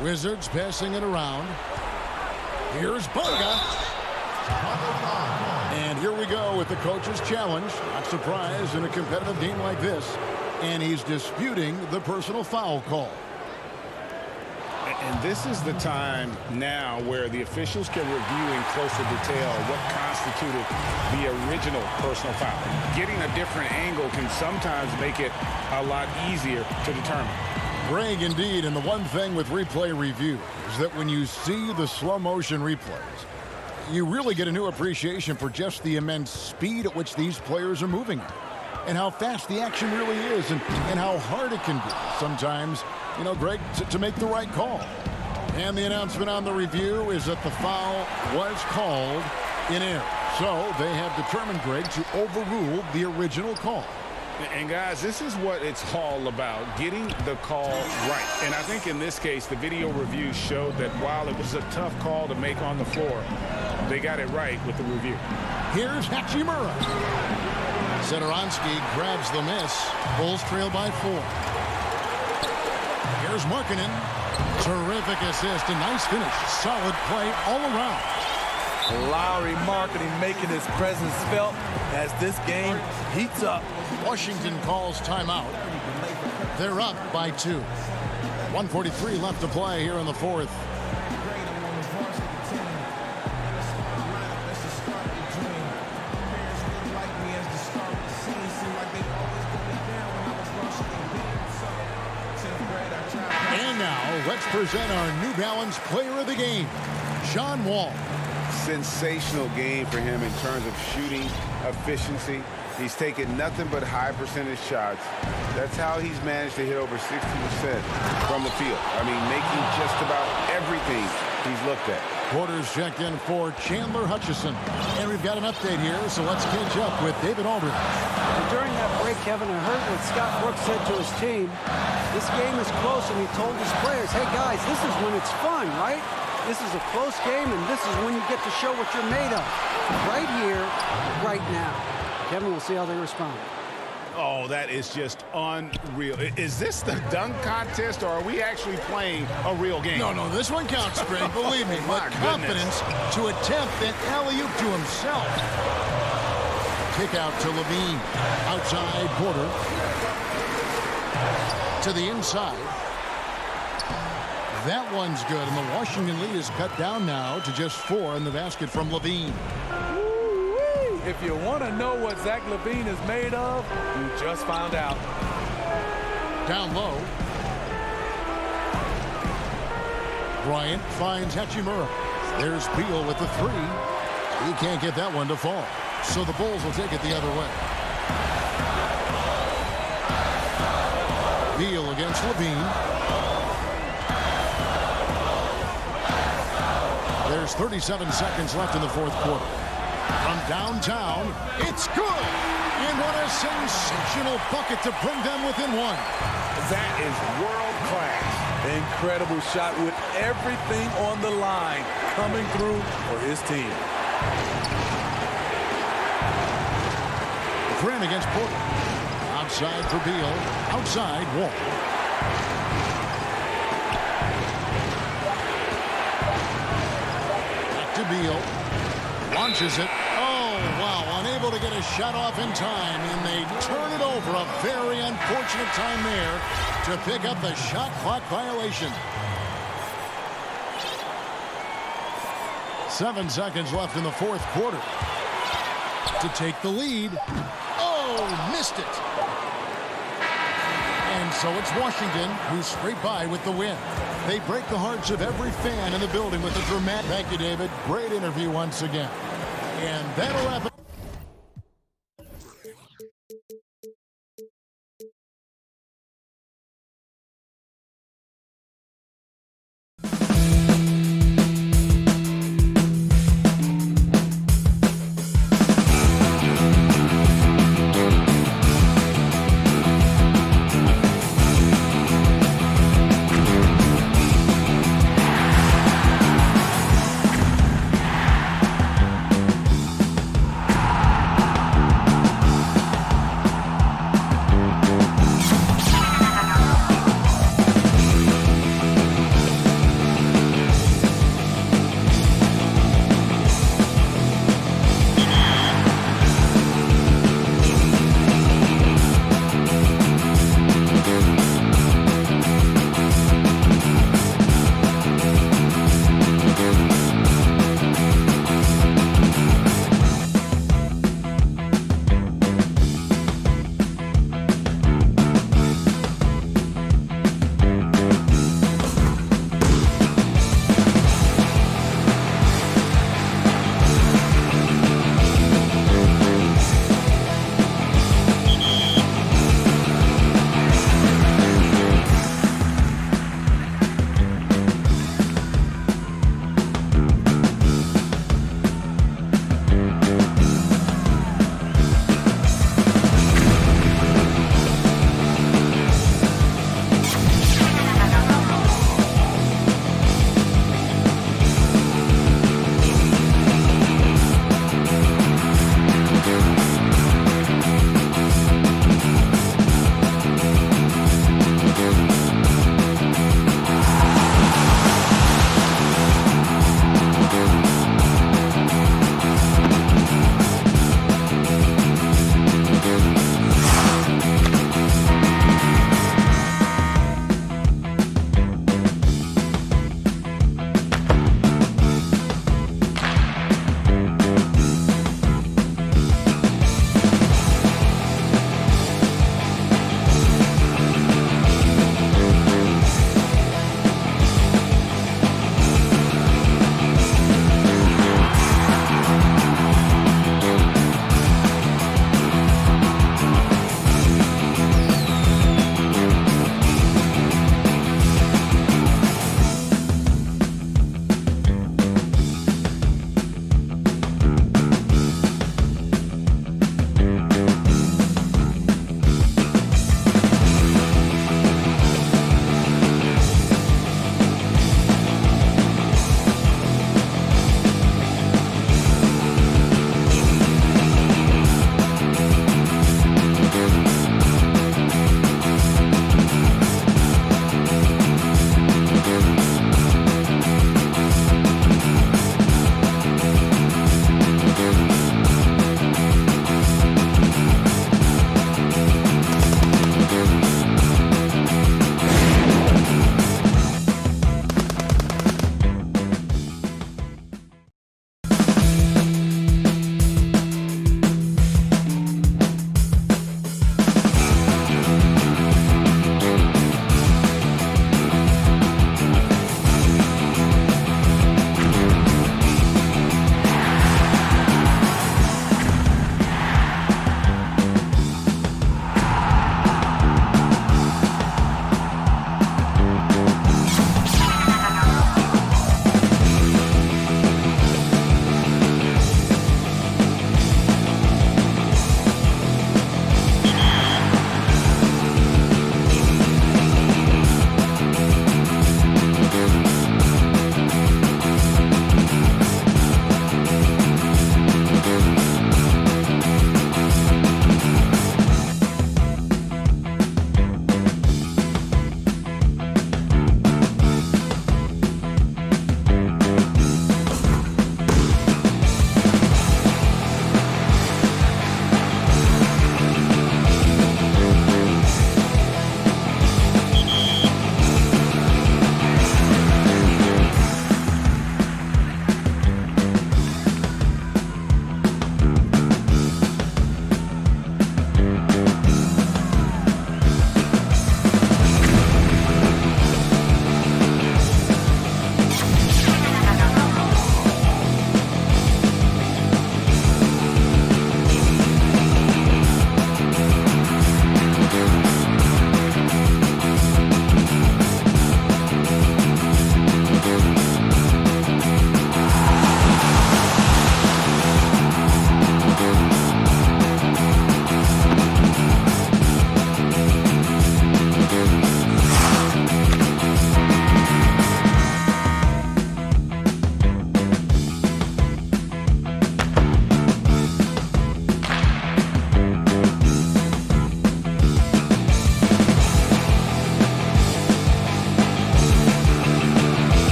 Wizards passing it around. Here's Bonga. And here we go with the coach's challenge. Not surprised in a competitive game like this. And he's disputing the personal foul call. And this is the time now where the officials can review in closer detail what constituted the original personal foul. Getting a different angle can sometimes make it a lot easier to determine. Greg, indeed, and the one thing with replay review is that when you see the slow motion replays, you really get a new appreciation for just the immense speed at which these players are moving at, and how fast the action really is, and how hard it can be sometimes, you know, Greg, to make the right call. And the announcement on the review is that the foul was called in error. So they have determined, Greg, to overrule the original call. And guys, this is what it's all about, getting the call right. And I think in this case, the video review showed that while it was a tough call to make on the floor, they got it right with the review. Here's Hachimura. Satoransky grabs the miss. Bulls trail by 4. Here's Markkanen. Terrific assist, a nice finish. Solid play all around. Lowry Markkanen making his presence felt as this game heats up. Washington calls timeout. They're up by 2. 1:43 left to play here in the fourth. And now let's present our New Balance player of the game, John Wall. sensational game for him in terms of shooting efficiency. He's taken nothing but high percentage shots. That's how he's managed to hit over 60% from the field. I mean, making just about everything he's looked at. Porter's checked in for Chandler Hutchison. And we've got an update here, so let's catch up with David Aldridge. And during that break, Kevin, I heard what Scott Brooks said to his team. This game is close, and he told his players, hey, guys, this is when it's fun, right? This is a close game, and this is when you get to show what you're made of. Right here, right now. Kevin, we'll see how they respond. Oh, that is just unreal. Is this the dunk contest, or are we actually playing a real game? No, this one counts, Greg. Believe me. My but confidence to attempt an alley-oop to himself. Kick out to Levine. Outside Porter. To the inside. That one's good, and the Washington lead is cut down now to just 4 in the basket from Levine. If you want to know what Zach Levine is made of, you just found out. Down low. Bryant finds Hachimura. There's Beal with the 3. He can't get that one to fall. So the Bulls will take it the other way. Beal against Levine. There's 37 seconds left in the fourth quarter. From downtown, it's good. And what a sensational bucket to bring them within 1. That is world class. Incredible shot with everything on the line coming through for his team. Grant against Porter. Outside for Beal. Outside Wall. Back to Beal. Launches it. Oh, wow. Unable to get a shot off in time. And they turn it over. A very unfortunate time there to pick up the shot clock violation. 7 seconds left in the fourth quarter. To take the lead. Oh, missed it. And so it's Washington who scrape by with the win. They break the hearts of every fan in the building with a dramatic. Thank you, David. Great interview once again. And that'll wrap it.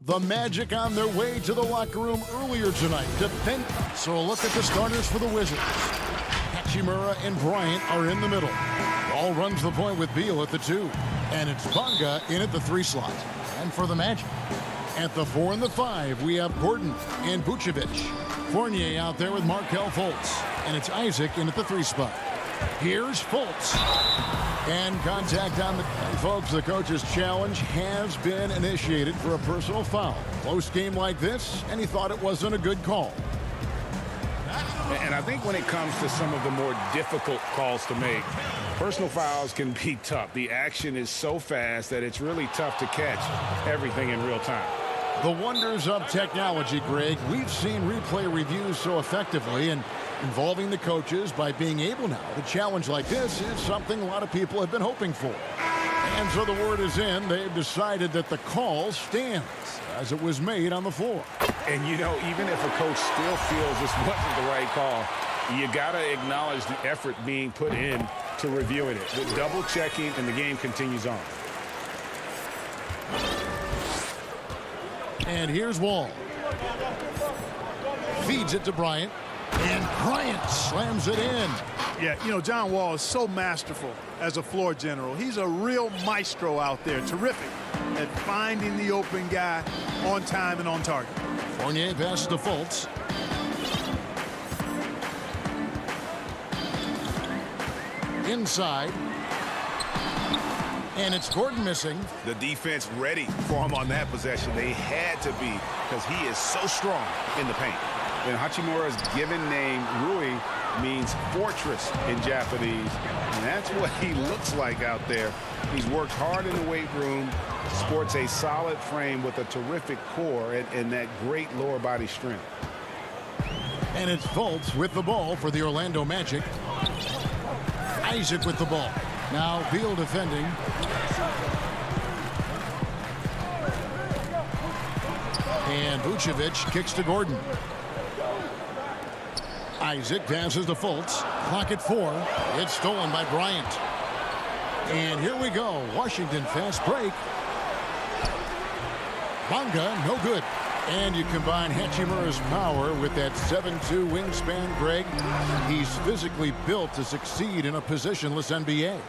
The Magic on their way to the locker room earlier tonight. So a look at the starters for the Wizards. Hachimura and Bryant are in the middle. Ball runs the point with Beal at the 2. And it's Bonga in at the 3 slot. And for the Magic, at the 4 and the 5, we have Gordon and Vucevic. Fournier out there with Markelle Fultz. And it's Isaac in at the 3 spot. Here's Fultz. And contact on the... And folks, the coach's challenge has been initiated for a personal foul. Close game like this, and he thought it wasn't a good call. And I think when it comes to some of the more difficult calls to make, personal fouls can be tough. The action is so fast that it's really tough to catch everything in real time. The wonders of technology, Greg. We've seen replay reviews so effectively, and involving the coaches by being able now to challenge like this is something a lot of people have been hoping for. And so the word is in. They've decided that the call stands as it was made on the floor. And, you know, even if a coach still feels this wasn't the right call, you got to acknowledge the effort being put in to reviewing it. With double checking, and the game continues on. And here's Wall. Feeds it to Bryant. And Bryant slams it in. Yeah, you know, John Wall is so masterful as a floor general. He's a real maestro out there. Terrific at finding the open guy on time and on target. Fournier passes to Fultz. Inside. And it's Gordon missing. The defense ready for him on that possession. They had to be, because he is so strong in the paint. And Hachimura's given name, Rui, means fortress in Japanese. And that's what he looks like out there. He's worked hard in the weight room, sports a solid frame with a terrific core and that great lower body strength. And it's Fultz with the ball for the Orlando Magic. Isaac with the ball. Now Beal defending. And Vucevic kicks to Gordon. Isaac passes to Fultz. Clock at 4. It's stolen by Bryant. And here we go. Washington fast break. Bonga, no good. And you combine Hachimura's power with that 7'2" wingspan, Greg. He's physically built to succeed in a positionless NBA.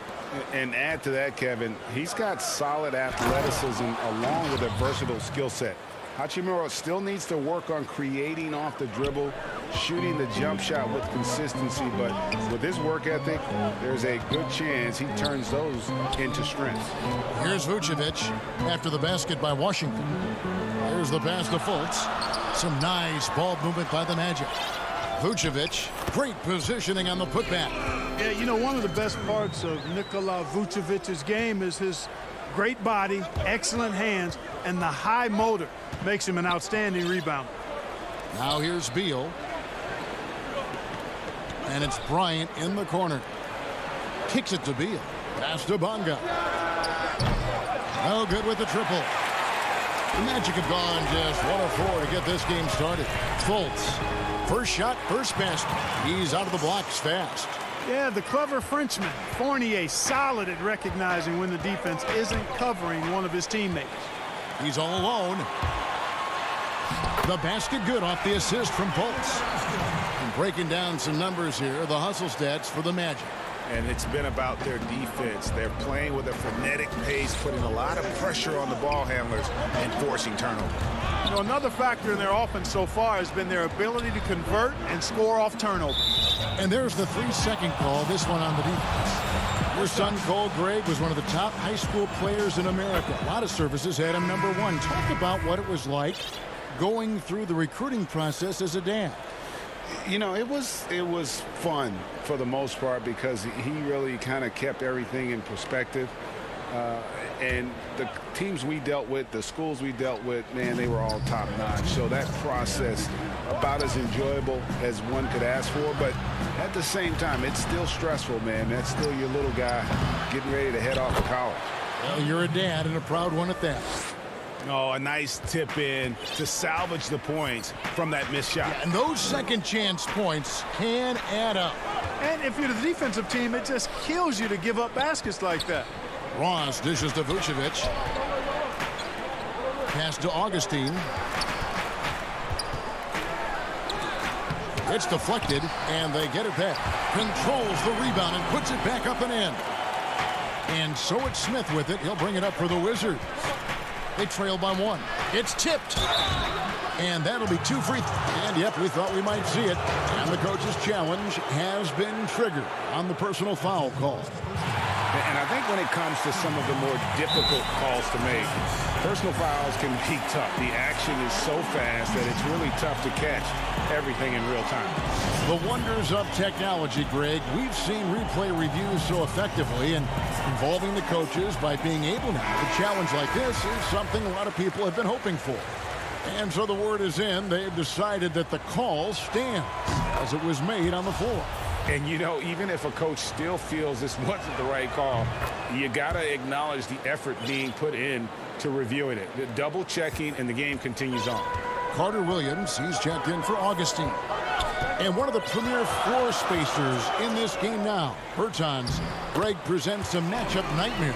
And add to that, Kevin, he's got solid athleticism along with a versatile skill set. Hachimura still needs to work on creating off the dribble, shooting the jump shot with consistency, but with his work ethic, there's a good chance he turns those into strengths. Here's Vucevic after the basket by Washington. Here's the pass to Fultz. Some nice ball movement by the Magic. Vucevic, great positioning on the putback. Yeah, you know, one of the best parts of Nikola Vucevic's game is his great body, excellent hands, and the high motor makes him an outstanding rebounder. Now here's Beal. And it's Bryant in the corner. Kicks it to Beal. Pass to Bonga. No good with the triple. The Magic have gone just 1 of 4 to get this game started. Fultz, first shot, first basket. He's out of the blocks fast. Yeah, the clever Frenchman, Fournier, solid at recognizing when the defense isn't covering one of his teammates. He's all alone. The basket good off the assist from Fultz. And breaking down some numbers here, the hustle stats for the Magic. And it's been about their defense. They're playing with a frenetic pace, putting a lot of pressure on the ball handlers and forcing turnovers. You know, another factor in their offense so far has been their ability to convert and score off turnovers. And there's the 3-second call, this one on the defense. Your son, Cole Gregg, was one of the top high school players in America. A lot of services had him number 1. Talk about what it was like going through the recruiting process as a dad. You know, it was fun for the most part because he really kind of kept everything in perspective. And the teams we dealt with, the schools we dealt with, man, they were all top-notch. So that process, about as enjoyable as one could ask for. But at the same time, it's still stressful, man. That's still your little guy getting ready to head off to college. Well, you're a dad and a proud one at that. Oh, a nice tip in to salvage the points from that missed shot. Yeah, and those second chance points can add up. And if you're the defensive team, it just kills you to give up baskets like that. Ross dishes to Vucevic. Pass to Augustine. It's deflected, and they get it back. Controls the rebound and puts it back up and in. And so it's Smith with it. He'll bring it up for the Wizards. They trail by 1. It's tipped. And that'll be 2 free. And, yep, we thought we might see it. And the coach's challenge has been triggered on the personal foul call. And I think when it comes to some of the more difficult calls to make, personal fouls can be tough. The action is so fast that it's really tough to catch everything in real time. The wonders of technology, Greg. We've seen replay reviews so effectively, and involving the coaches by being able now to challenge like this is something a lot of people have been hoping for. And so the word is in. They've decided that the call stands as it was made on the floor. And, you know, even if a coach still feels this wasn't the right call, you got to acknowledge the effort being put in to reviewing it. The double checking, and the game continues on. Carter Williams, he's checked in for Augustine. And one of the premier floor spacers in this game now, Bertans. Greg presents a matchup nightmare.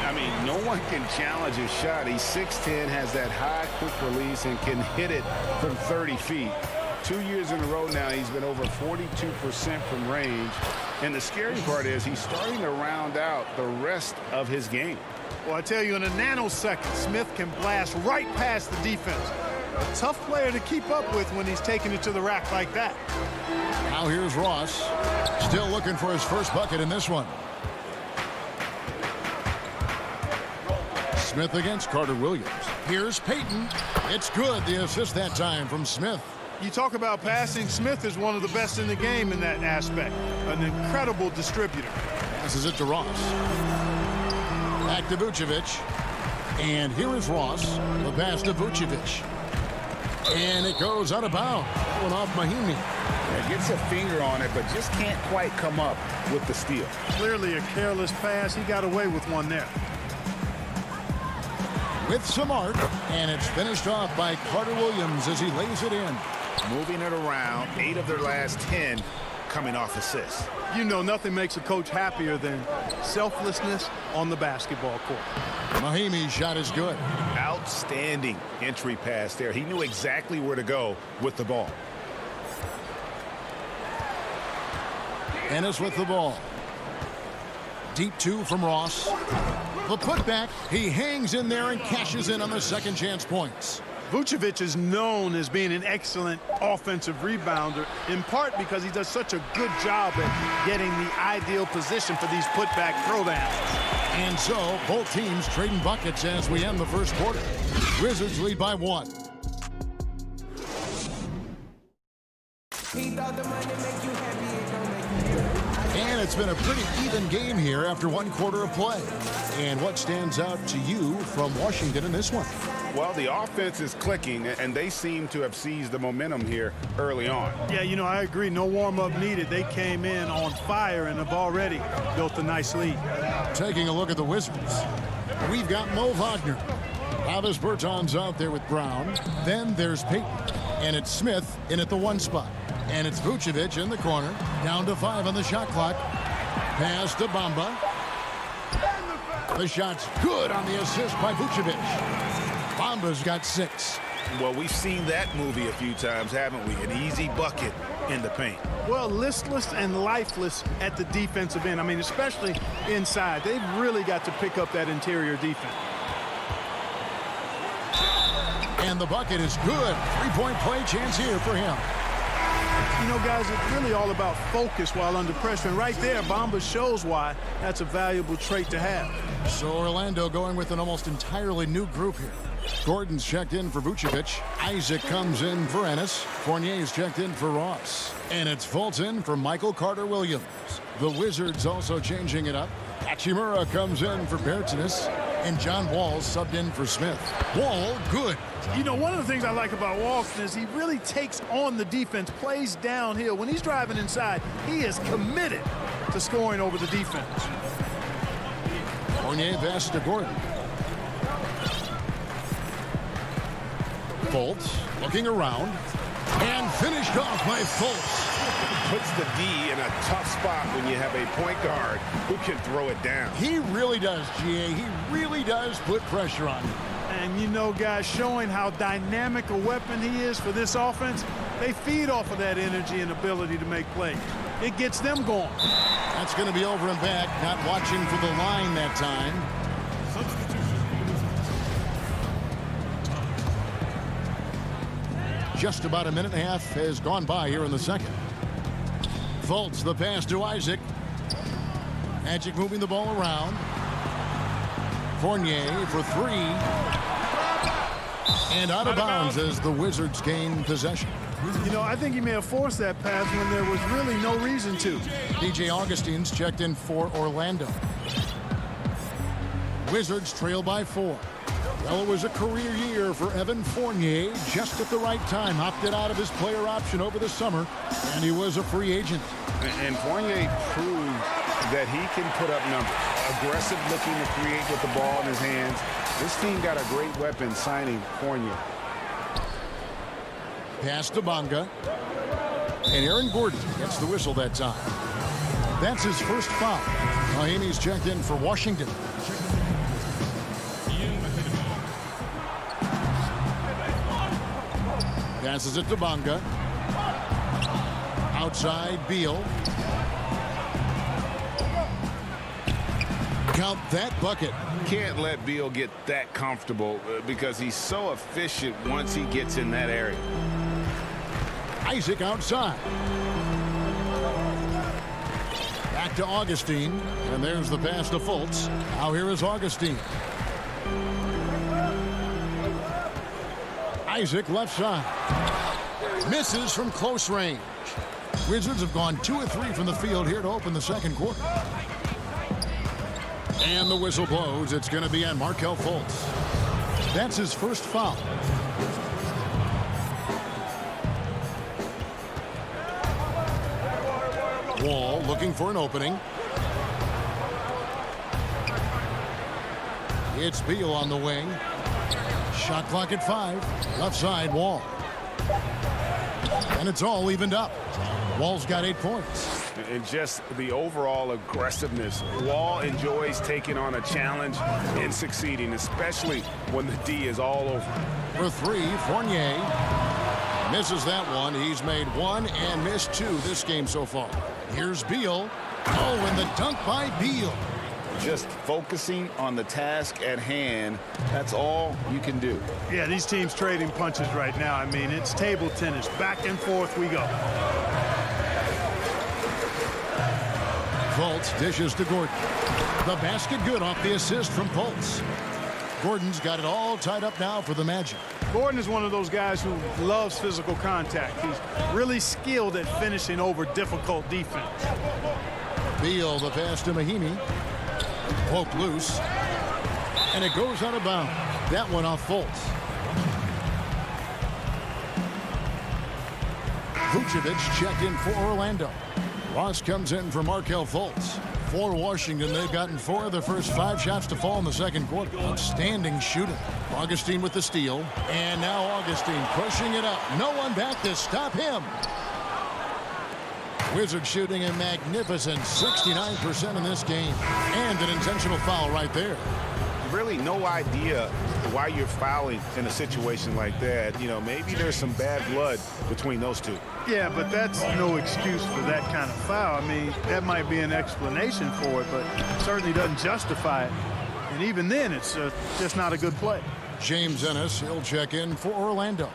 I mean, no one can challenge his shot. He's 6'10", has that high quick release, and can hit it from 30 feet. 2 years in a row now, he's been over 42% from range. And the scary part is he's starting to round out the rest of his game. Well, I tell you, in a nanosecond, Smith can blast right past the defense. A tough player to keep up with when he's taking it to the rack like that. Now here's Ross, still looking for his first bucket in this one. Smith against Carter Williams. Here's Payton. It's good. The assist that time from Smith. You talk about passing. Smith is one of the best in the game in that aspect. An incredible distributor. Passes it to Ross. Back to Vucevic. And here is Ross. The pass to Vucevic. And it goes out of bounds. That one off Mahimi. Yeah, gets a finger on it, but just can't quite come up with the steal. Clearly a careless pass. He got away with one there. With some art, and it's finished off by Carter Williams as he lays it in. Moving it around, 8 of their last 10 coming off assists. You know, nothing makes a coach happier than selflessness on the basketball court. Mahimi's shot is good. Outstanding entry pass there. He knew exactly where to go with the ball. Ennis with the ball. Deep 2 from Ross. The putback, he hangs in there and cashes in on the second chance points. Vucevic is known as being an excellent offensive rebounder, in part because he does such a good job at getting the ideal position for these putback throwdowns. And so, both teams trading buckets as we end the first quarter. Wizards lead by 1. And it's been a pretty even game here after 1 quarter of play. And what stands out to you from Washington in this one? Well, the offense is clicking, and they seem to have seized the momentum here early on. Yeah, you know, I agree. No warm-up needed. They came in on fire and have already built a nice lead. Taking a look at the Wizards. We've got Mo Wagner. Travis Bertans out there with Brown. Then there's Payton. And it's Smith in at the 1 spot. And it's Vucevic in the corner. Down to 5 on the shot clock. Pass to Bamba. The shot's good on the assist by Vucevic. Bamba's got 6. Well, we've seen that movie a few times, haven't we? An easy bucket in the paint. Well, listless and lifeless at the defensive end. I mean, especially inside. They've really got to pick up that interior defense. And the bucket is good. 3-point play chance here for him. You know, guys, it's really all about focus while under pressure. And right there, Bamba shows why that's a valuable trait to have. So Orlando going with an almost entirely new group here. Gordon's checked in for Vucevic. Isaac comes in for Ennis. Fournier's checked in for Ross. And it's Fulton for Michael Carter Williams. The Wizards also changing it up. Hachimura comes in for Bertans. And John Wall subbed in for Smith. Wall, good. You know, one of the things I like about Walton is he really takes on the defense, plays downhill. When he's driving inside, he is committed to scoring over the defense. Fournier passes to Gordon. Fultz looking around. And finished off by Fultz. Puts the D in a tough spot when you have a point guard who can throw it down. He really does, GA. He really does put pressure on him. And, you know, guys, showing how dynamic a weapon he is for this offense, they feed off of that energy and ability to make plays. It gets them going. That's going to be over and back. Not watching for the line that time. Just about a minute and a half has gone by here in the second. Fultz, the pass to Isaac. Magic moving the ball around. Fournier for three. And out of bounds as the Wizards gain possession. You know, I think he may have forced that pass when there was really no reason to. DJ Augustine's checked in for Orlando. Wizards trail by 4. Well, it was a career year for Evan Fournier, just at the right time. Opted out of his player option over the summer, and he was a free agent. And Fournier proved that he can put up numbers. Aggressive looking to create with the ball in his hands. This team got a great weapon signing Fournier. Pass to Bonga. And Aaron Gordon gets the whistle that time. That's his first foul. Miami's checked in for Washington. Passes it to Bonga. Outside, Beal. Count that bucket. Can't let Beal get that comfortable because he's so efficient once he gets in that area. Isaac outside. Back to Augustine. And there's the pass to Fultz. Now here is Augustine. Isaac left side. Misses from close range. Wizards have gone 2 of 3 from the field here to open the second quarter. And the whistle blows. It's going to be on Markelle Fultz. That's his first foul. Wall looking for an opening. It's Beal on the wing. Shot clock at 5. Left side, Wall. And it's all evened up. Wall's got 8 points. And just the overall aggressiveness. Wall enjoys taking on a challenge and succeeding, especially when the D is all over. For 3, Fournier misses that one. He's made 1 and missed 2 this game so far. Here's Beal. Oh, and the dunk by Beal. Just focusing on the task at hand. That's all you can do. Yeah, these teams trading punches right now. I mean, it's table tennis. Back and forth we go. Fultz dishes to Gordon. The basket good off the assist from Fultz. Gordon's got it all tied up now for the Magic. Gordon is one of those guys who loves physical contact. He's really skilled at finishing over difficult defense. Beal, the pass to Mahimi. Poked loose. And it goes out of bounds. That one off Fultz. Vucevic checked in for Orlando. Ross comes in for Markelle Fultz. For Washington, they've gotten 4 of their first 5 shots to fall in the second quarter. Outstanding shooting. Augustine with the steal. And now Augustine pushing it up. No one back to stop him. Wizards shooting a magnificent 69% in this game. And an intentional foul right there. Really no idea why you're fouling in a situation like that. You know, maybe there's some bad blood between those two. Yeah, but that's no excuse for that kind of foul. I mean, that might be an explanation for it, but certainly doesn't justify it. And even then, it's just not a good play. James Ennis, he'll check in for Orlando.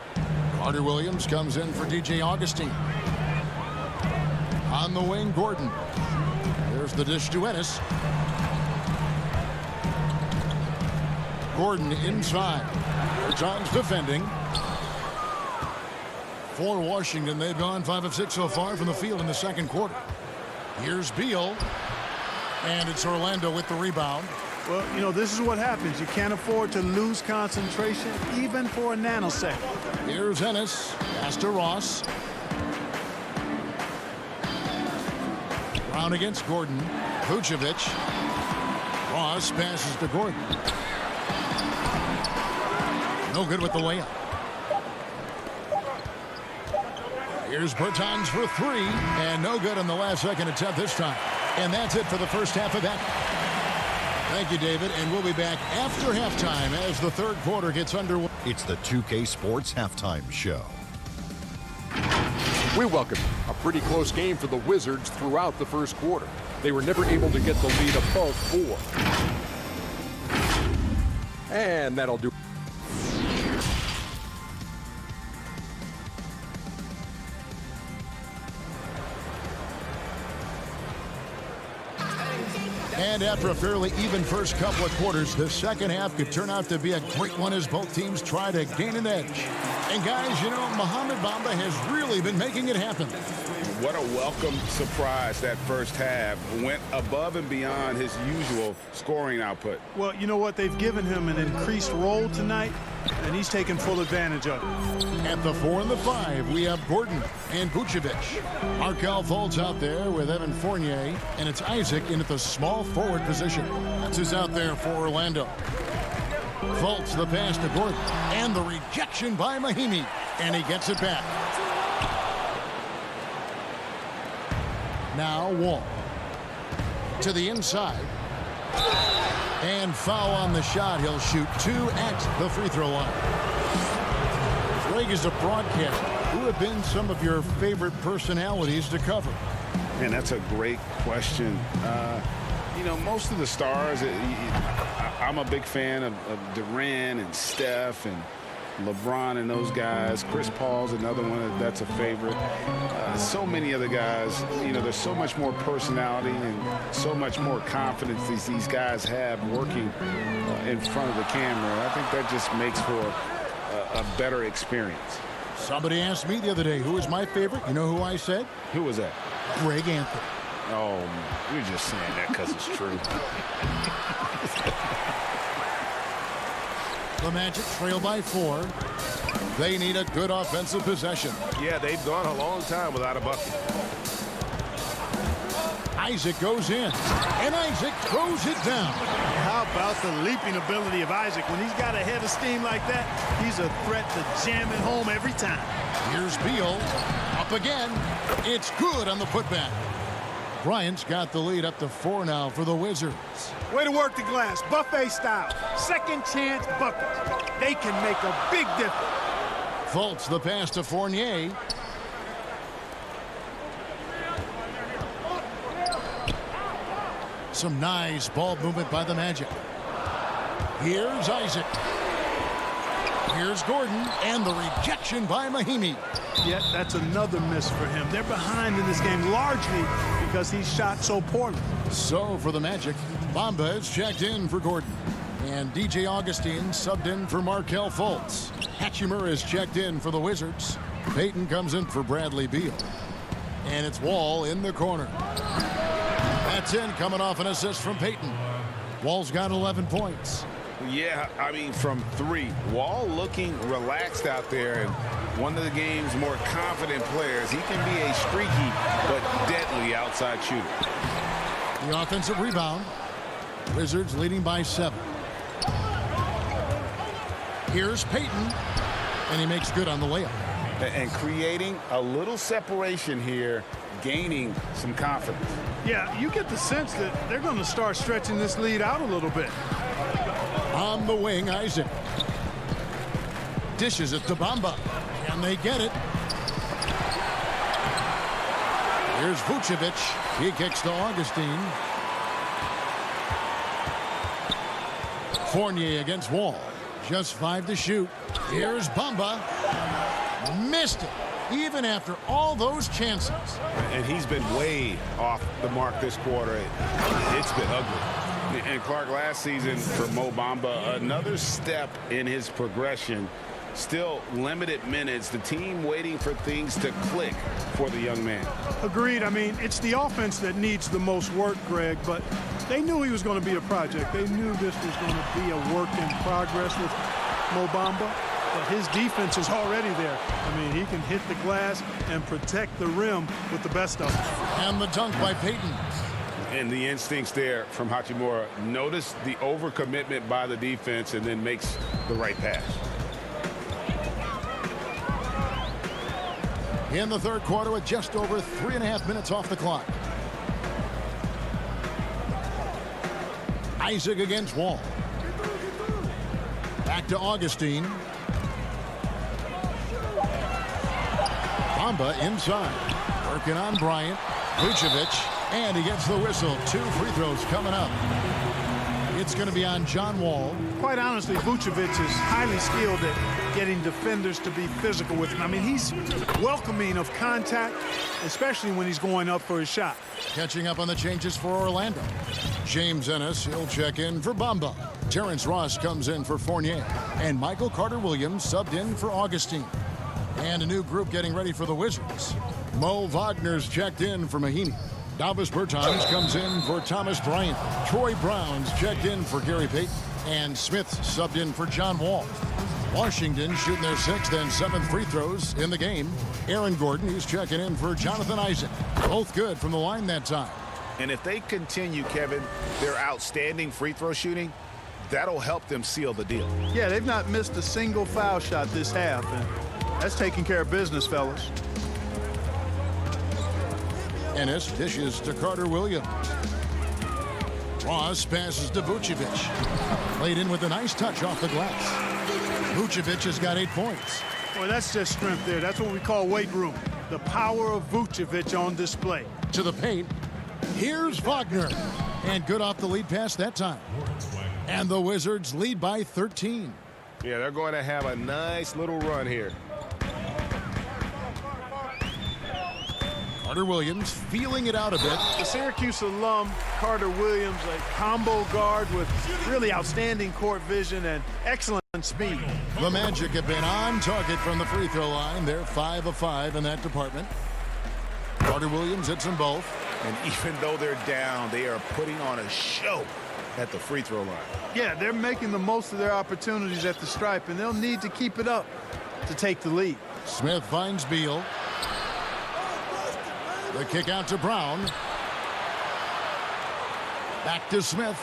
Carter Williams comes in for DJ Augustine. On the wing, Gordon. There's the dish to Ennis. Gordon inside. John's defending. For Washington, they've gone 5 of 6 so far from the field in the second quarter. Here's Beal. And it's Orlando with the rebound. Well, you know, this is what happens. You can't afford to lose concentration, even for a nanosecond. Here's Ennis. Pass to Ross. Brown against Gordon. Vucevic. Ross passes to Gordon. No good with the layup. Here's Bertans for 3. And no good on the last second attempt this time. And that's it for the first half of that. Thank you, David, and we'll be back after halftime as the third quarter gets underway. It's the 2K Sports Halftime Show. We welcome a pretty close game for the Wizards throughout the first quarter. They were never able to get the lead above 4. And that'll do. And after a fairly even first couple of quarters, the second half could turn out to be a great one as both teams try to gain an edge. And guys, you know, Mohamed Bamba has really been making it happen. What a welcome surprise that first half. Went above and beyond his usual scoring output. Well, you know what? They've given him an increased role tonight, and he's taken full advantage of it. At the 4 and the 5, we have Gordon and Vucevic. Markelle Fultz out there with Evan Fournier, and it's Isaac in at the small forward position. That's who's out there for Orlando. Fultz the pass to Gordon, and the rejection by Mahimi, and he gets it back. Now Wall to the inside, and foul on the shot. He'll shoot 2 at the free throw line. Greg, is a broadcast, who have been some of your favorite personalities to cover? And that's a great question. You know, most of the stars, I'm a big fan of Durant and Steph and LeBron and those guys. Chris Paul's another one that's a favorite. So many other guys, you know, there's so much more personality and so much more confidence these guys have working in front of the camera. I think that just makes for a better experience. Somebody asked me the other day, who is my favorite? You know who I said? Who was that? Greg Anthony. Oh, you're just saying that because it's true. The Magic trail by 4. They need a good offensive possession. Yeah, they've gone a long time without a bucket. Isaac goes in, and Isaac throws it down. How about the leaping ability of Isaac? When he's got a head of steam like that, he's a threat to jam it home every time. Here's Beal, up again. It's good on the putback. Bryant's got the lead up to 4 now for the Wizards. Way to work the glass, buffet style. Second chance buckets. They can make a big difference. Fultz the pass to Fournier. Some nice ball movement by the Magic. Here's Isaac. Here's Gordon, and the rejection by Mahimi. Yet that's another miss for him. They're behind in this game largely because he shot so poorly. So for the Magic, Bamba is checked in for Gordon. And DJ Augustine subbed in for Markelle Fultz. Hachimura is checked in for the Wizards. Payton comes in for Bradley Beal. And it's Wall in the corner. That's in, coming off an assist from Payton. Wall's got 11 points. Yeah, I mean, from 3. Wall looking relaxed out there, and one of the game's more confident players. He can be a streaky but deadly outside shooter. The offensive rebound. Wizards leading by 7. Here's Payton, and he makes good on the layup. And creating a little separation here, gaining some confidence. Yeah, you get the sense that they're going to start stretching this lead out a little bit. On the wing, Isaac. Dishes it to Bamba. Can they get it? Here's Vucevic. He kicks to Augustine. Fournier against Wall. Just 5 to shoot. Here's Bamba. Missed it, even after all those chances. And he's been way off the mark this quarter. It's been ugly. And Clark, last season for Mo Bamba, another step in his progression. Still limited minutes. The team waiting for things to click for the young man. Agreed. I mean, it's the offense that needs the most work, Greg, but they knew he was going to be a project. They knew this was going to be a work in progress with Mo Bamba. But his defense is already there. I mean, he can hit the glass and protect the rim with the best of them. And the dunk by Payton. And the instincts there from Hachimura. Notice the overcommitment by the defense and then makes the right pass. In the third quarter with just over 3.5 minutes off the clock. Isaac against Wall. Back to Augustine. Bamba inside. Working on Bryant. Vucevic. And he gets the whistle. 2 free throws coming up. It's going to be on John Wall. Quite honestly, Vucevic is highly skilled at getting defenders to be physical with him. I mean, he's welcoming of contact, especially when he's going up for his shot. Catching up on the changes for Orlando. James Ennis, he'll check in for Bamba. Terrence Ross comes in for Fournier. And Michael Carter-Williams subbed in for Augustine. And a new group getting ready for the Wizards. Mo Wagner's checked in for Mahinmi. Davis Bertans comes in for Thomas Bryant. Troy Brown's checked in for Gary Payton. And Smith subbed in for John Wall. Washington shooting their 6th and 7th free throws in the game. Aaron Gordon, he's checking in for Jonathan Isaac. Both good from the line that time. And if they continue, Kevin, their outstanding free throw shooting, that'll help them seal the deal. Yeah, they've not missed a single foul shot this half, and that's taking care of business, fellas. Ennis dishes to Carter-Williams. Ross passes to Vucevic. Played in with a nice touch off the glass. Vucevic has got 8 points. Well, that's just strength there. That's what we call weight room. The power of Vucevic on display. To the paint. Here's Wagner. And good off the lead pass that time. And the Wizards lead by 13. Yeah, they're going to have a nice little run here. Carter-Williams feeling it out a bit. The Syracuse alum, Carter-Williams, a combo guard with really outstanding court vision and excellent speed. The Magic have been on target from the free throw line. They're 5 of 5 in that department. Carter-Williams hits them both. And even though they're down, they are putting on a show at the free throw line. Yeah, they're making the most of their opportunities at the stripe, and they'll need to keep it up to take the lead. Smith finds Beal. The kick out to Brown. Back to Smith.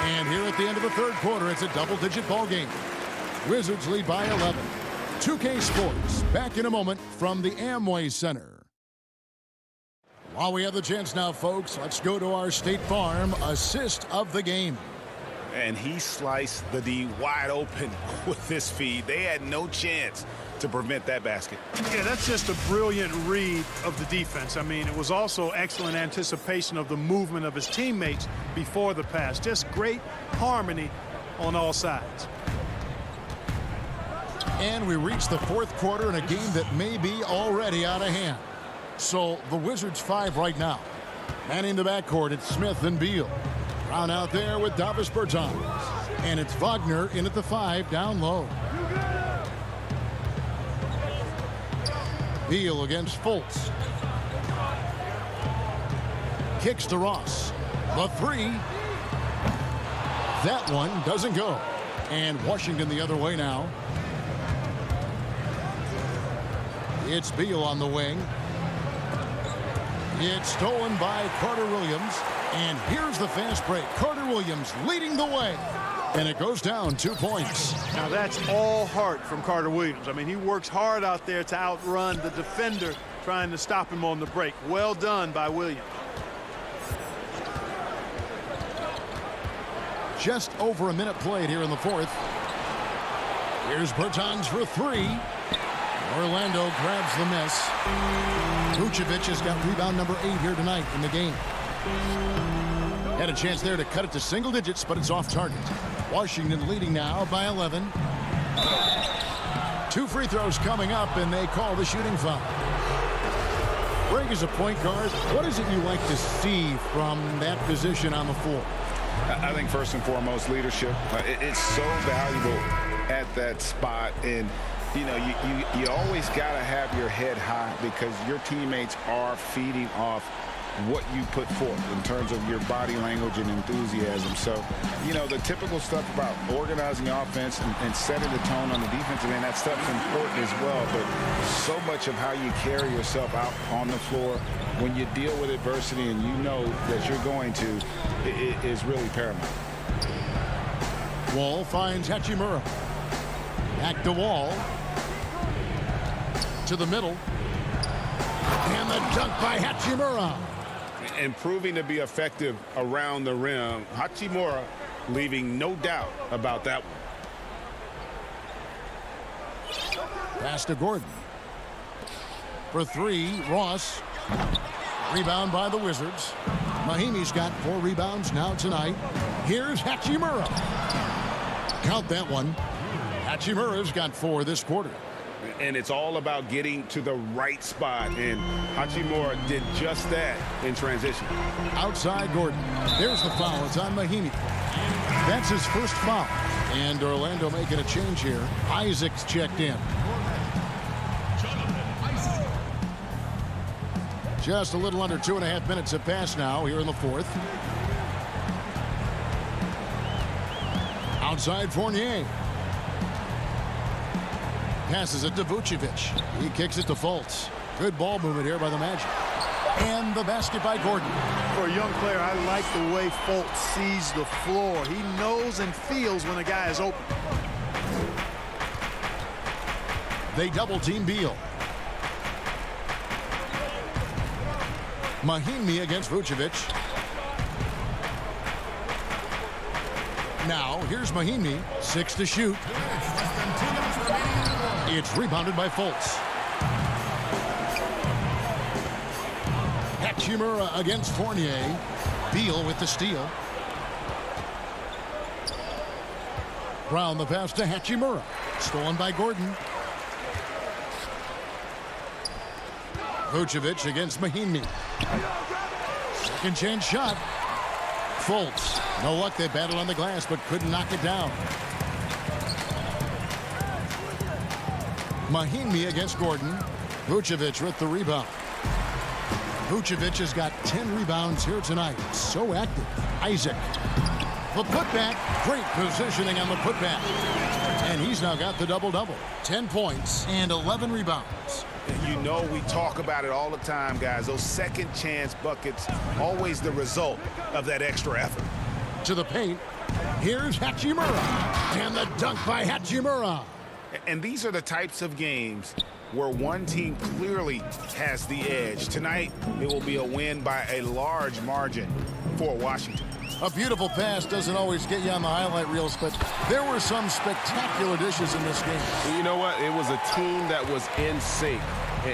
And here at the end of the 3rd quarter, it's a double-digit ball game. Wizards lead by 11. 2K Sports, back in a moment from the Amway Center. While we have the chance now, folks, let's go to our State Farm assist of the game. And he sliced the D wide open with this feed. They had no chance to prevent that basket. Yeah, that's just a brilliant read of the defense. I mean, it was also excellent anticipation of the movement of his teammates before the pass. Just great harmony on all sides. And we reach the 4th quarter in a game that may be already out of hand. So the Wizards 5 right now. Manning the backcourt, it's Smith and Beal. Brown out there with Davis Bertans. And it's Wagner in at the 5 down low. Beal against Fultz. Kicks to Ross. The 3. That one doesn't go. And Washington the other way now. It's Beal on the wing. It's stolen by Carter-Williams. And here's the fast break. Carter-Williams leading the way. And it goes down 2 points. Now that's all heart from Carter-Williams. I mean, he works hard out there to outrun the defender trying to stop him on the break. Well done by Williams. Just over a minute played here in the 4th. Here's Bertans for 3. Orlando grabs the miss. Vucevic has got rebound number 8 here tonight in the game. Had a chance there to cut it to single digits, but it's off target. Washington leading now by 11. 2 free throws coming up, and they call the shooting foul. Greg, as a point guard, what is it you like to see from that position on the floor? I think first and foremost, leadership. It's so valuable at that spot. And you know, you always got to have your head high because your teammates are feeding off what you put forth in terms of your body language and enthusiasm. So, you know, the typical stuff about organizing offense and setting the tone on the defensive end, that stuff's important as well. But so much of how you carry yourself out on the floor when you deal with adversity and you know that you're going to, it is really paramount. Wall finds Hachimura. Back to Wall. To the middle. And the dunk by Hachimura. And proving to be effective around the rim. Hachimura leaving no doubt about that one. Pass to Gordon. For three, Ross. Rebound by the Wizards. Mahimi's got 4 rebounds now tonight. Here's Hachimura. Count that one. Hachimura's got 4 this quarter. And it's all about getting to the right spot. And Hachimura did just that in transition. Outside Gordon. There's the foul. It's on Mahimi. That's his first foul. And Orlando making a change here. Isaac's checked in. Just a little under 2.5 minutes have passed now here in the fourth. Outside Fournier. Passes it to Vucevic. He kicks it to Fultz. Good ball movement here by the Magic. And the basket by Gordon. For a young player, I like the way Fultz sees the floor. He knows and feels when a guy is open. They double team Beal. Mahimi against Vucevic. Now, here's Mahimi. 6 to shoot. It's rebounded by Fultz. Hachimura against Fournier. Beal with the steal. Brown the pass to Hachimura. Stolen by Gordon. Vucevic against Mahimi. Second chance shot. Fultz. No luck. They battled on the glass but couldn't knock it down. Mahimi against Gordon. Vucevic with the rebound. Vucevic has got 10 rebounds here tonight. So active. Isaac. The putback. Great positioning on the putback. And he's now got the double-double. 10 points and 11 rebounds. You know we talk about it all the time, guys. Those second chance buckets, always the result of that extra effort. To the paint. Here's Hachimura. And the dunk by Hachimura. And these are the types of games where one team clearly has the edge. Tonight, it will be a win by a large margin for Washington. A beautiful pass doesn't always get you on the highlight reels, but there were some spectacular dishes in this game. You know what? It was a team that was in sync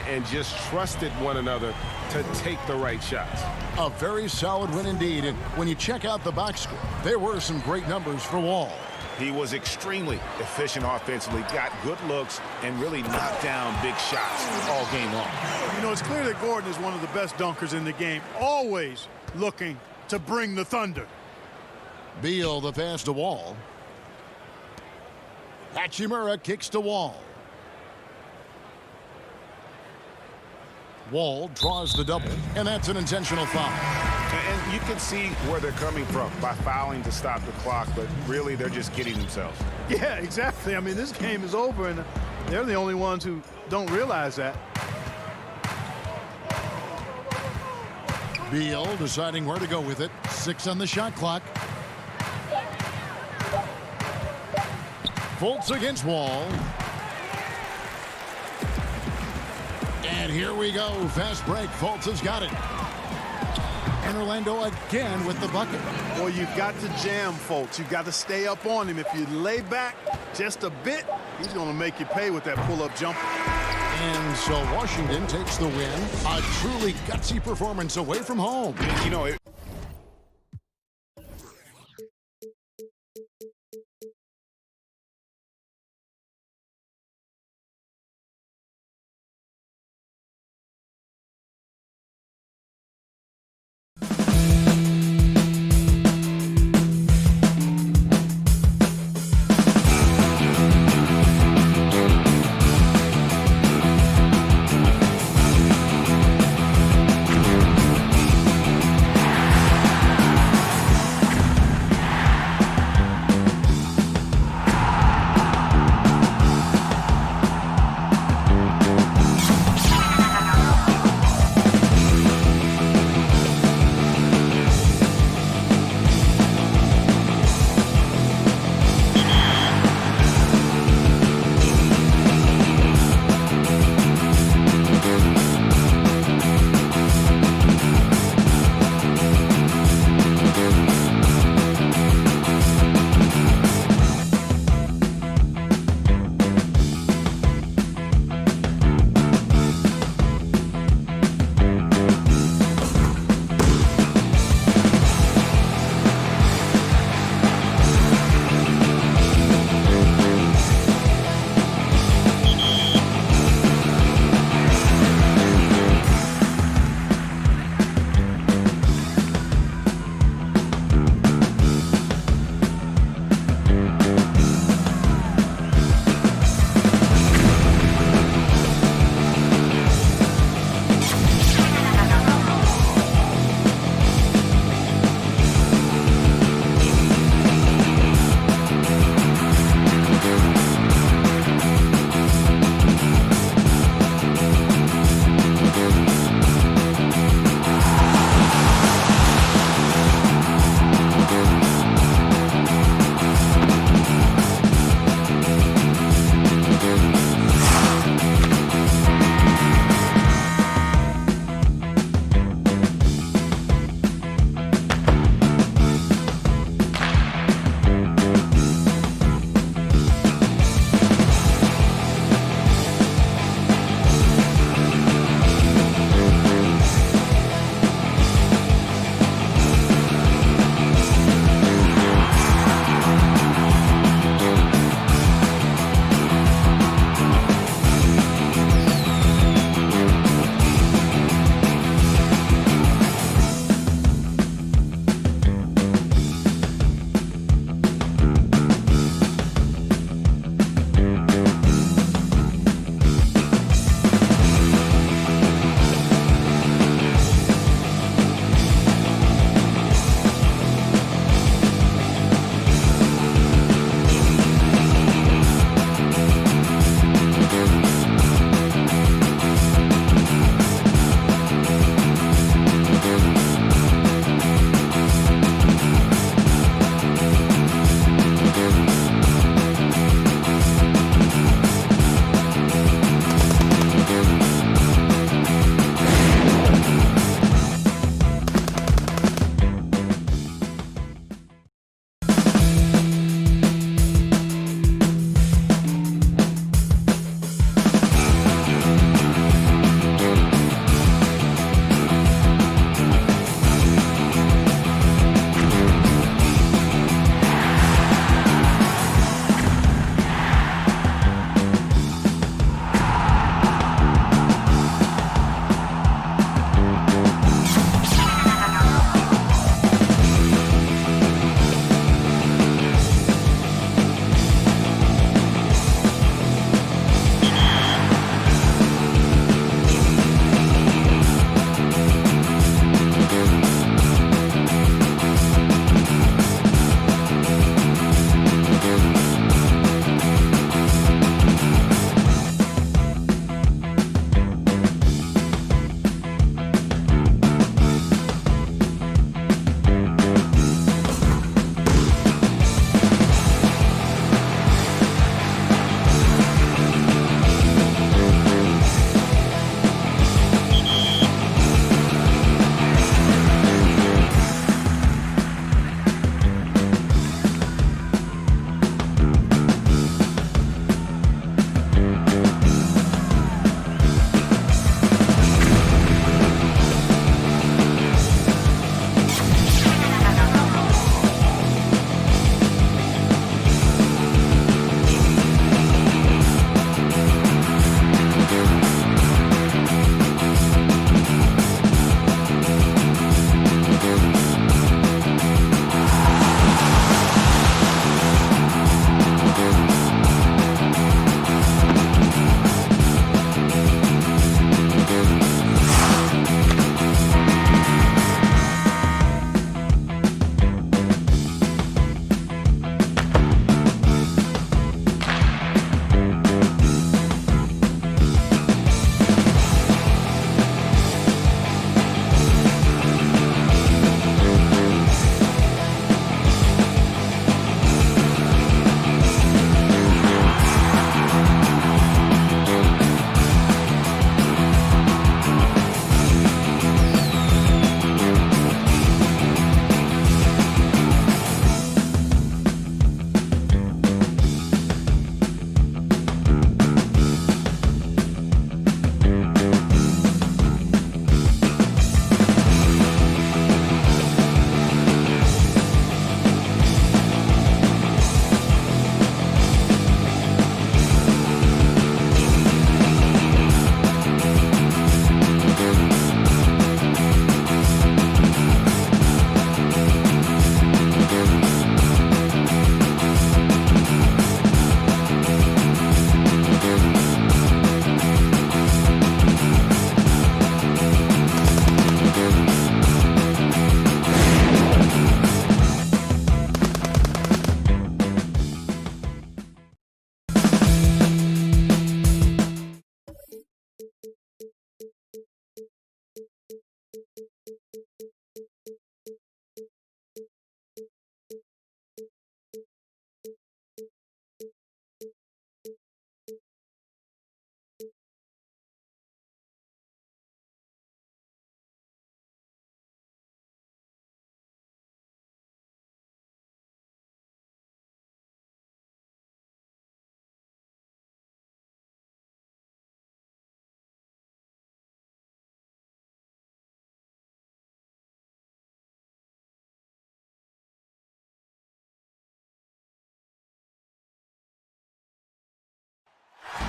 and just trusted one another to take the right shots. A very solid win indeed. And when you check out the box score, there were some great numbers for Wall. He was extremely efficient offensively, got good looks, and really knocked down big shots all game long. You know, it's clear that Gordon is one of the best dunkers in the game, always looking to bring the thunder. Beal the pass to Wall. Hachimura kicks to Wall. Wall draws the double, and that's an intentional foul. And you can see where they're coming from by fouling to stop the clock, but really they're just kidding themselves. Yeah, exactly. I mean, this game is over, and they're the only ones who don't realize that. Beal deciding where to go with it. 6 on the shot clock. Fultz against Wall. And here we go. Fast break. Fultz has got it. And Orlando again with the bucket. Well, you've got to jam Fultz. You've got to stay up on him. If you lay back just a bit, he's going to make you pay with that pull-up jumper. And so Washington takes the win. A truly gutsy performance away from home. You know,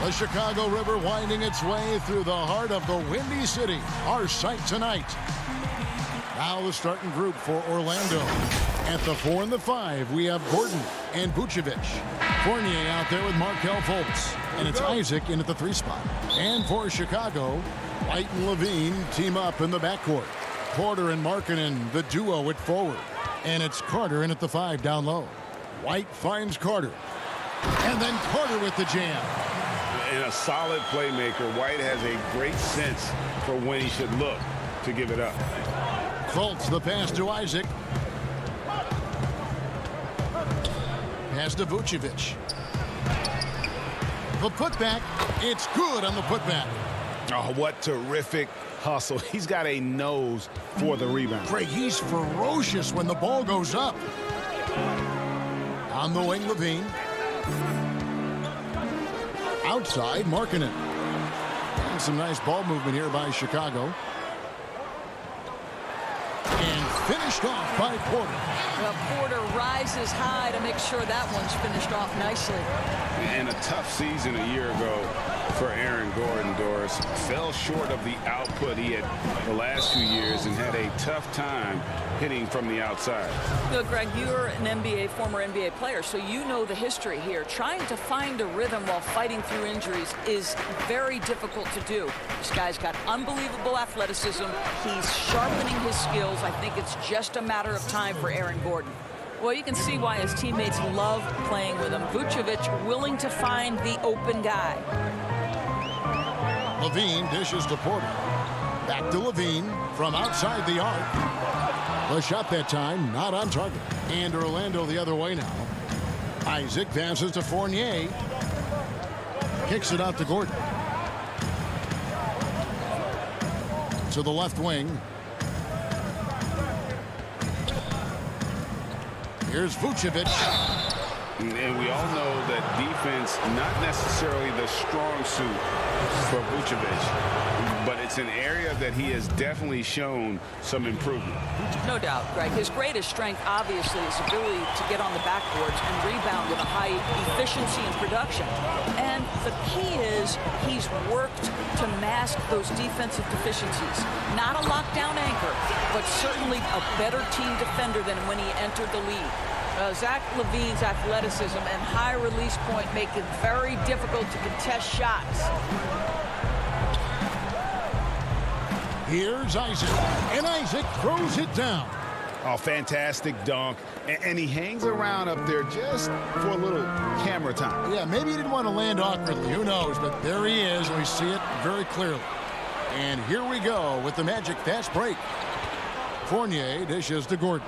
The Chicago River winding its way through the heart of the Windy City. Our sight tonight. Now the starting group for Orlando. At the 4 and the 5, we have Gordon and Vucevic. Fournier out there with Markelle Fultz. And it's Isaac in at the 3 spot. And for Chicago, White and Levine team up in the backcourt. Porter and Markkanen, the duo at forward. And it's Carter in at the 5 down low. White finds Carter. And then Carter with the jam. And a solid playmaker. White has a great sense for when he should look to give it up. Fultz, the pass to Isaac. Pass to Vucevic. The putback. It's good on the putback. Oh, what terrific hustle. He's got a nose for the rebound. Greg, he's ferocious when the ball goes up. On the wing, Levine. Outside, Markkanen. And some nice ball movement here by Chicago. And finished off by Porter. Well, Porter rises high to make sure that one's finished off nicely. And a tough season a year ago for Aaron Gordon, Doris. Fell short of the output he had the last few years and had a tough time hitting from the outside. Look, Greg, you're an former NBA player, so you know the history here. Trying to find a rhythm while fighting through injuries is very difficult to do. This guy's got unbelievable athleticism. He's sharpening his skills. I think it's just a matter of time for Aaron Gordon. Well, you can see why his teammates love playing with him. Vucevic willing to find the open guy. Levine dishes to Porter. Back to Levine from outside the arc. The shot that time not on target. And Orlando the other way now. Isaac passes to Fournier. Kicks it out to Gordon. To the left wing. Here's Vucevic. And we all know that defense, not necessarily the strong suit for Vucevic, but it's an area that he has definitely shown some improvement. No doubt, Greg. His greatest strength, obviously, is ability to get on the backboards and rebound with a high efficiency and production. And the key is he's worked to mask those defensive deficiencies. Not a lockdown anchor, but certainly a better team defender than when he entered the league. Zach Levine's athleticism and high release point make it very difficult to contest shots. Here's Isaac, and Isaac throws it down. Oh, fantastic dunk. And he hangs around up there just for a little camera time. Yeah, maybe he didn't want to land awkwardly. Who knows? But there he is. We see it very clearly. And here we go with the Magic fast break. Fournier dishes to Gordon.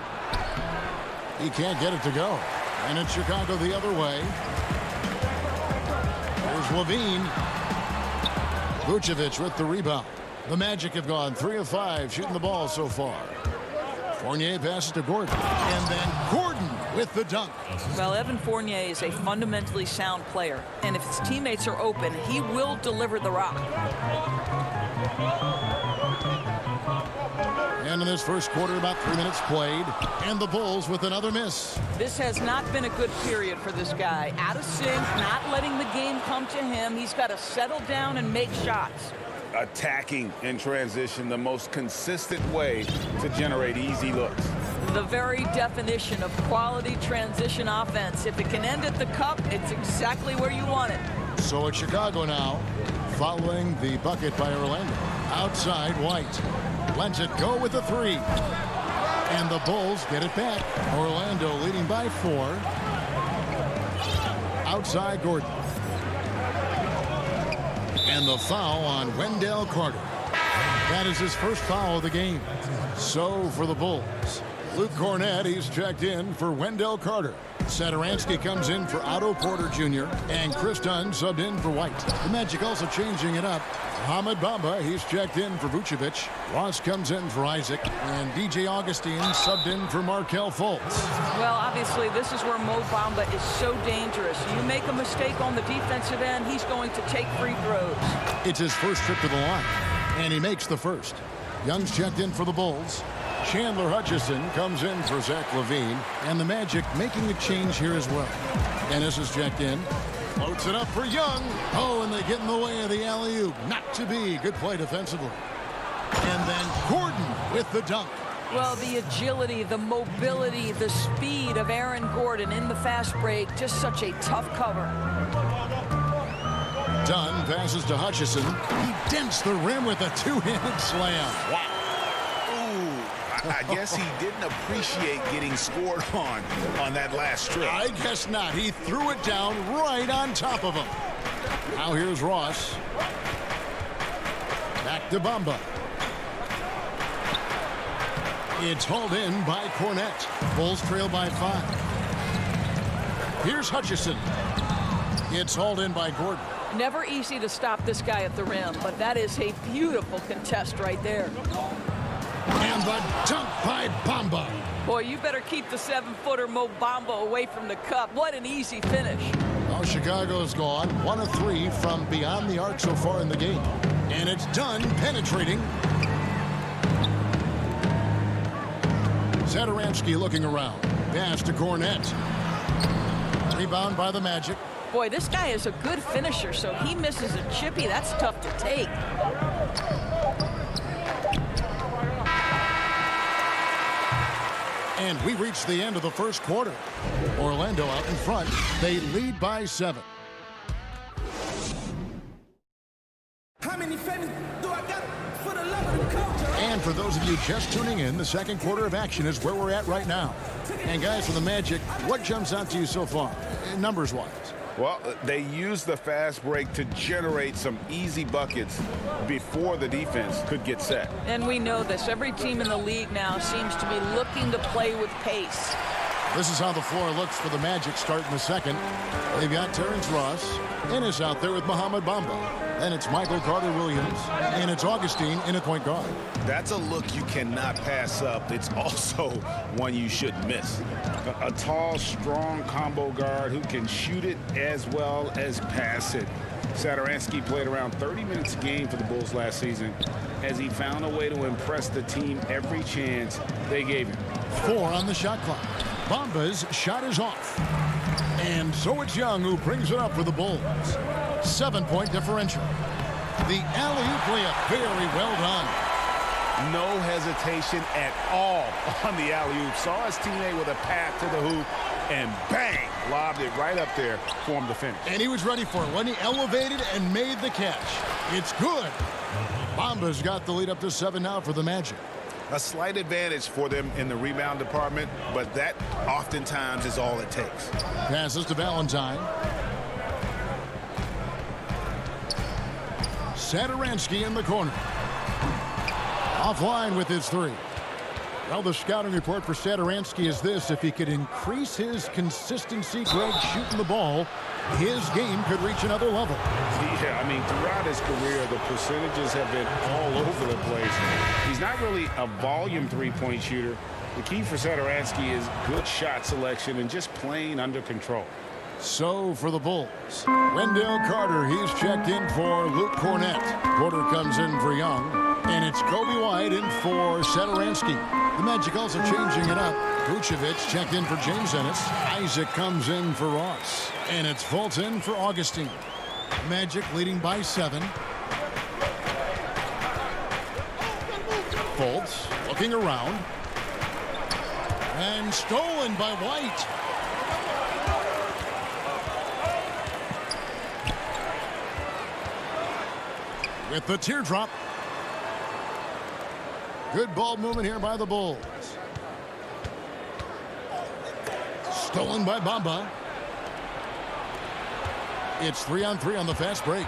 He can't get it to go. And it's Chicago the other way. Here's Levine. Vucevic with the rebound. The Magic have gone 3 of 5 shooting the ball so far. Fournier passes to Gordon. And then Gordon with the dunk. Well, Evan Fournier is a fundamentally sound player. And if his teammates are open, he will deliver the rock. And in this first quarter, about 3 minutes played. And the Bulls with another miss. This has not been a good period for this guy. Out of sync, not letting the game come to him. He's got to settle down and make shots. Attacking in transition, the most consistent way to generate easy looks. The very definition of quality transition offense. If it can end at the cup, it's exactly where you want it. So it's Chicago now, following the bucket by Orlando. Outside, White. Lets it go with a 3. And the Bulls get it back. Orlando leading by 4. Outside, Gordon. And the foul on Wendell Carter. That is his first foul of the game. So for the Bulls, Luke Cornett, he's checked in for Wendell Carter. Satoransky comes in for Otto Porter Jr. And Chris Dunn subbed in for White. The Magic also changing it up. Ahmed Bamba, he's checked in for Vucevic. Ross comes in for Isaac. And DJ Augustine subbed in for Markelle Fultz. Well, obviously, this is where Mo Bamba is so dangerous. You make a mistake on the defensive end, he's going to take free throws. It's his first trip to the line. And he makes the first. Young's checked in for the Bulls. Chandler Hutchison comes in for Zach Levine. And the Magic making a change here as well. Dennis is checked in Floats it up for Young. Oh, and they get in the way of the alley-oop. Not to be. Good play defensively. And then Gordon with the dunk. Well, the agility, the mobility, the speed of Aaron Gordon in the fast break, just such a tough cover. Dunn passes to Hutchison. He dents the rim with a two-handed slam. Wow. Ooh, I guess he didn't appreciate getting scored on that last strip. I guess not. He threw it down right on top of him. Now here's Ross. Back to Bamba. It's hauled in by Cornette. Bulls trail by 5. Here's Hutchison. It's hauled in by Gordon. Never easy to stop this guy at the rim, but that is a beautiful contest right there. And the dunk by Bamba. Boy, you better keep the 7-footer Mo Bamba away from the cup. What an easy finish. Well, Chicago's gone 1 of 3 from beyond the arc so far in the game. And it's Dunn penetrating. Satoransky looking around. Pass to Cornette. Rebound by the Magic. Boy, this guy is a good finisher, so he misses a chippy. That's tough to take. And we reached the end of the first quarter. Orlando out in front. They lead by 7. How many famous do I got for the love of the culture? And for those of you just tuning in, the second quarter of action is where we're at right now. And guys, for the Magic, what jumps out to you so far, numbers-wise? Well, they used the fast break to generate some easy buckets before the defense could get set. And we know this. Every team in the league now seems to be looking to play with pace. This is how the floor looks for the Magic starting the second. They've got Terrence Ross. Ennis out there with Muhammad Bamba. And it's Michael Carter-Williams. And it's Augustine in at point guard. That's a look you cannot pass up. It's also one you shouldn't miss. A tall, strong combo guard who can shoot it as well as pass it. Satoransky played around 30 minutes a game for the Bulls last season as he found a way to impress the team every chance they gave him. 4 on the shot clock. Bamba's shot is off. And so it's Young who brings it up for the Bulls. 7-point differential. The alley-oop layup, very well done. No hesitation at all on the alley-oop. Saw his teammate with a path to the hoop, and bang, lobbed it right up there for him to finish. And he was ready for it when he elevated and made the catch. It's good. Bamba's got the lead up to 7 now for the Magic. A slight advantage for them in the rebound department, but that oftentimes is all it takes. Passes to Valentine. Satoransky in the corner. Offline with his 3. Well, the scouting report for Satoransky is this. If he could increase his consistency, Greg, shooting the ball, his game could reach another level. Yeah, I mean, throughout his career, the percentages have been all over the place. He's not really a volume three-point shooter. The key for Satoransky is good shot selection and just playing under control. So for the Bulls, Wendell Carter, he's checked in for Luke Cornette. Porter comes in for Young, and it's Kobe White in for Satoransky. The Magic also changing it up. Vucevic checked in for James Ennis. Isaac comes in for Ross, and it's Fulton for Augustine. Magic leading by 7. Fultz looking around, and stolen by White. With the teardrop. Good ball movement here by the Bulls. Stolen by Bamba. It's 3-on-3 on the fast break.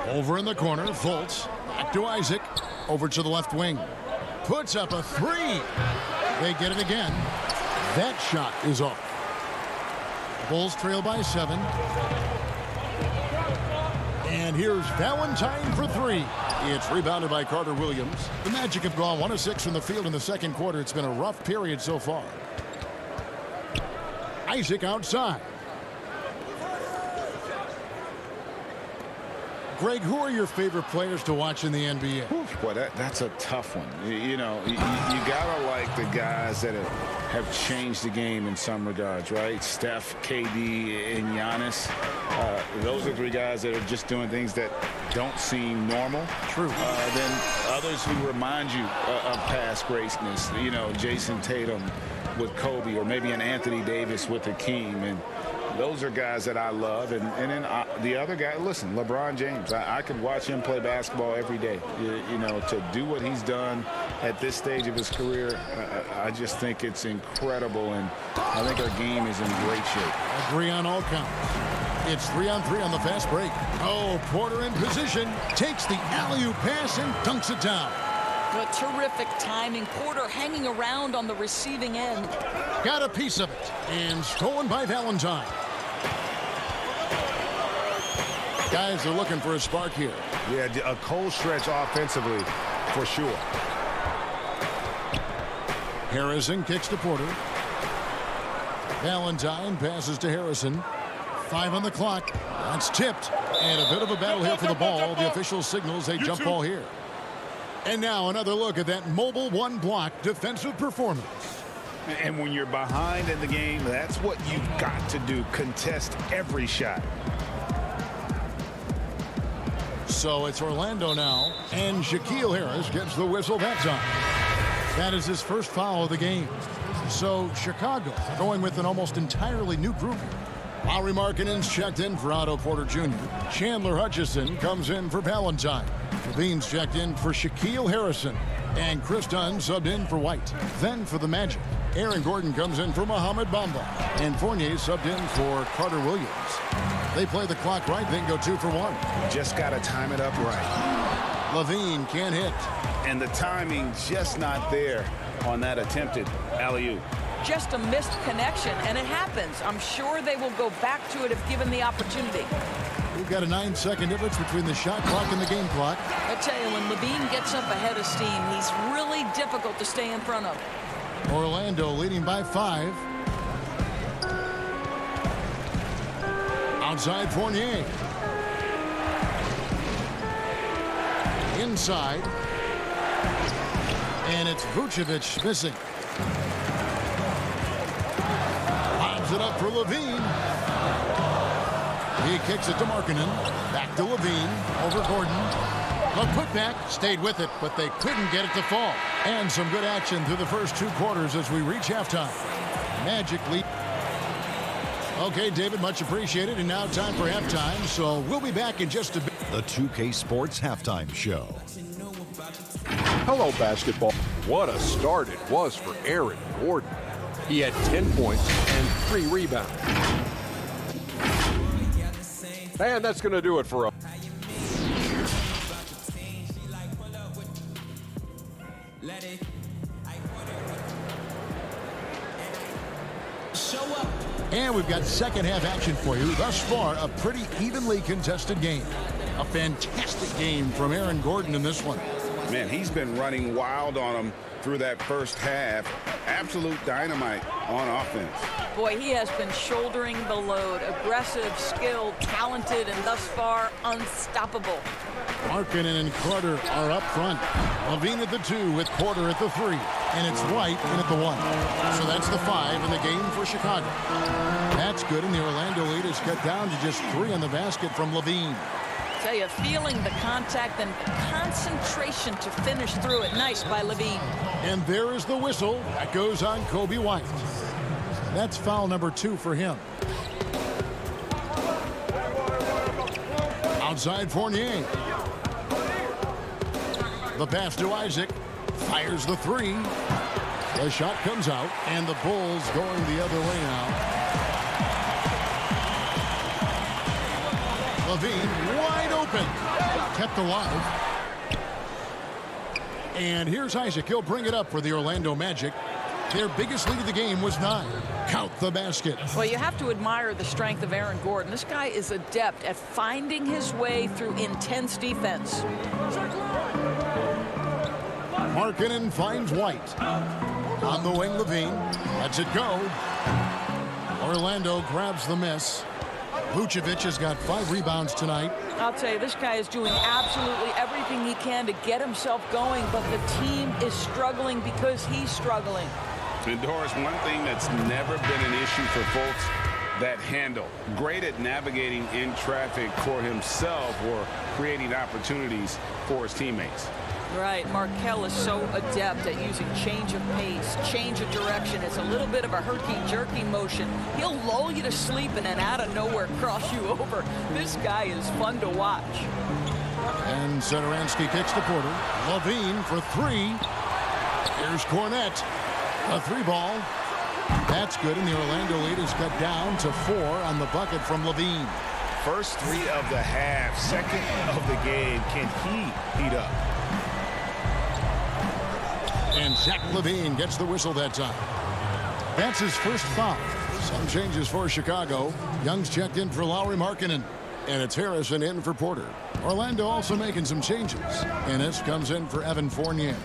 Over in the corner, Fultz. Back to Isaac. Over to the left wing. Puts up a 3. They get it again. That shot is off. Bulls trail by 7. And here's Valentine for 3. It's rebounded by Carter-Williams. The Magic have gone 1 of 6 from the field in the second quarter. It's been a rough period so far. Isaac outside. Greg, who are your favorite players to watch in the NBA? Well, that's a tough one. You know, you got to like the guys that have changed the game in some regards, right? Steph, KD, and Giannis. Those are three guys that are just doing things that don't seem normal. True. Then others who remind you of past greatness. You know, Jason Tatum with Kobe, or maybe an Anthony Davis with Hakeem. And those are guys that I love. And then the other guy, listen, LeBron James. I could watch him play basketball every day. You know, to do what he's done at this stage of his career, I just think it's incredible. And I think our game is in great shape. Agree on all counts. It's 3-on-3 on the fast break. Oh, Porter in position. Takes the alley-oop pass and dunks it down. But terrific timing. Porter hanging around on the receiving end. Got a piece of it. And stolen by Valentine. Guys are looking for a spark here. Yeah, a cold stretch offensively, for sure. Harrison kicks to Porter. Valentine passes to Harrison. 5 on the clock. That's tipped. And a bit of a battle here for the ball. The official signals a jump ball here. And now another look at that mobile one-block defensive performance. And when you're behind in the game, that's what you've got to do. Contest every shot. So it's Orlando now. And Shaquille Harris gets the whistle that time. That is his first foul of the game. So Chicago going with an almost entirely new group here. Lowry Markkanen's checked in for Otto Porter Jr. Chandler Hutchison comes in for Valentine. Levine's checked in for Shaquille Harrison. And Chris Dunn subbed in for White. Then for the Magic, Aaron Gordon comes in for Mohamed Bamba. And Fournier subbed in for Carter Williams. They play the clock right, then go 2 for 1. Just got to time it up right. Levine can't hit. And the timing just not there on that attempted alley-oop. Just a missed connection, and it happens. I'm sure they will go back to it if given the opportunity. We've got a 9-second difference between the shot clock and the game clock. I tell you, when Levine gets up ahead of steam, he's really difficult to stay in front of. Orlando leading by 5. Outside Fournier. Inside. And it's Vucevic missing. Lobs it up for Levine. He kicks it to Markkanen. Back to Levine. Over Gordon. The putback stayed with it, but they couldn't get it to fall. And some good action through the first 2 quarters as we reach halftime. Magic lead. Okay, David, much appreciated. And now time for halftime, so we'll be back in just a bit. The 2K Sports Halftime Show. Hello, basketball. What a start it was for Aaron Gordon. He had 10 points and 3 rebounds. And that's going to do it for us. And we've got second half action for you. Thus far, a pretty evenly contested game. A fantastic game from Aaron Gordon in this one. Man, he's been running wild on him through that first half. Absolute dynamite on offense. Boy, he has been shouldering the load. Aggressive, skilled, talented, and thus far unstoppable. Markkanen and Carter are up front. Levine at the 2 with Porter at the 3. And it's White in at the 1. So that's the 5 in the game for Chicago. That's good, and the Orlando lead is cut down to just 3 on the basket from Levine. Tell you, feeling the contact and concentration to finish through it. Nice by Levine. And there is the whistle. That goes on Kobe White. That's foul number 2 for him. Outside Fournier. The pass to Isaac. Fires the 3. The shot comes out, and the Bulls going the other way now. Levine wide open. Kept alive. And here's Isaac. He'll bring it up for the Orlando Magic. Their biggest lead of the game was 9. Count the basket. Well, you have to admire the strength of Aaron Gordon. This guy is adept at finding his way through intense defense. Markkanen finds White. On the wing, Levine lets it go. Orlando grabs the miss. Vucevic has got 5 rebounds tonight. I'll tell you, this guy is doing absolutely everything he can to get himself going, but the team is struggling because he's struggling. And Doris, one thing that's never been an issue for Fultz, that handle. Great at navigating in traffic for himself or creating opportunities for his teammates. Right, Markelle is so adept at using change of pace, change of direction. It's a little bit of a herky-jerky motion. He'll lull you to sleep and then out of nowhere cross you over. This guy is fun to watch. And Satoransky kicks to Porter. Levine for 3. Here's Cornette. A 3 ball. That's good, and the Orlando lead is cut down to 4 on the bucket from Levine. First 3 of the half, second of the game. Can he heat up? And Zach Levine gets the whistle that time. That's his first foul. Some changes for Chicago. Young's checked in for Lauri Markkanen. And it's Harrison in for Porter. Orlando also making some changes. Ennis comes in for Evan Fournier.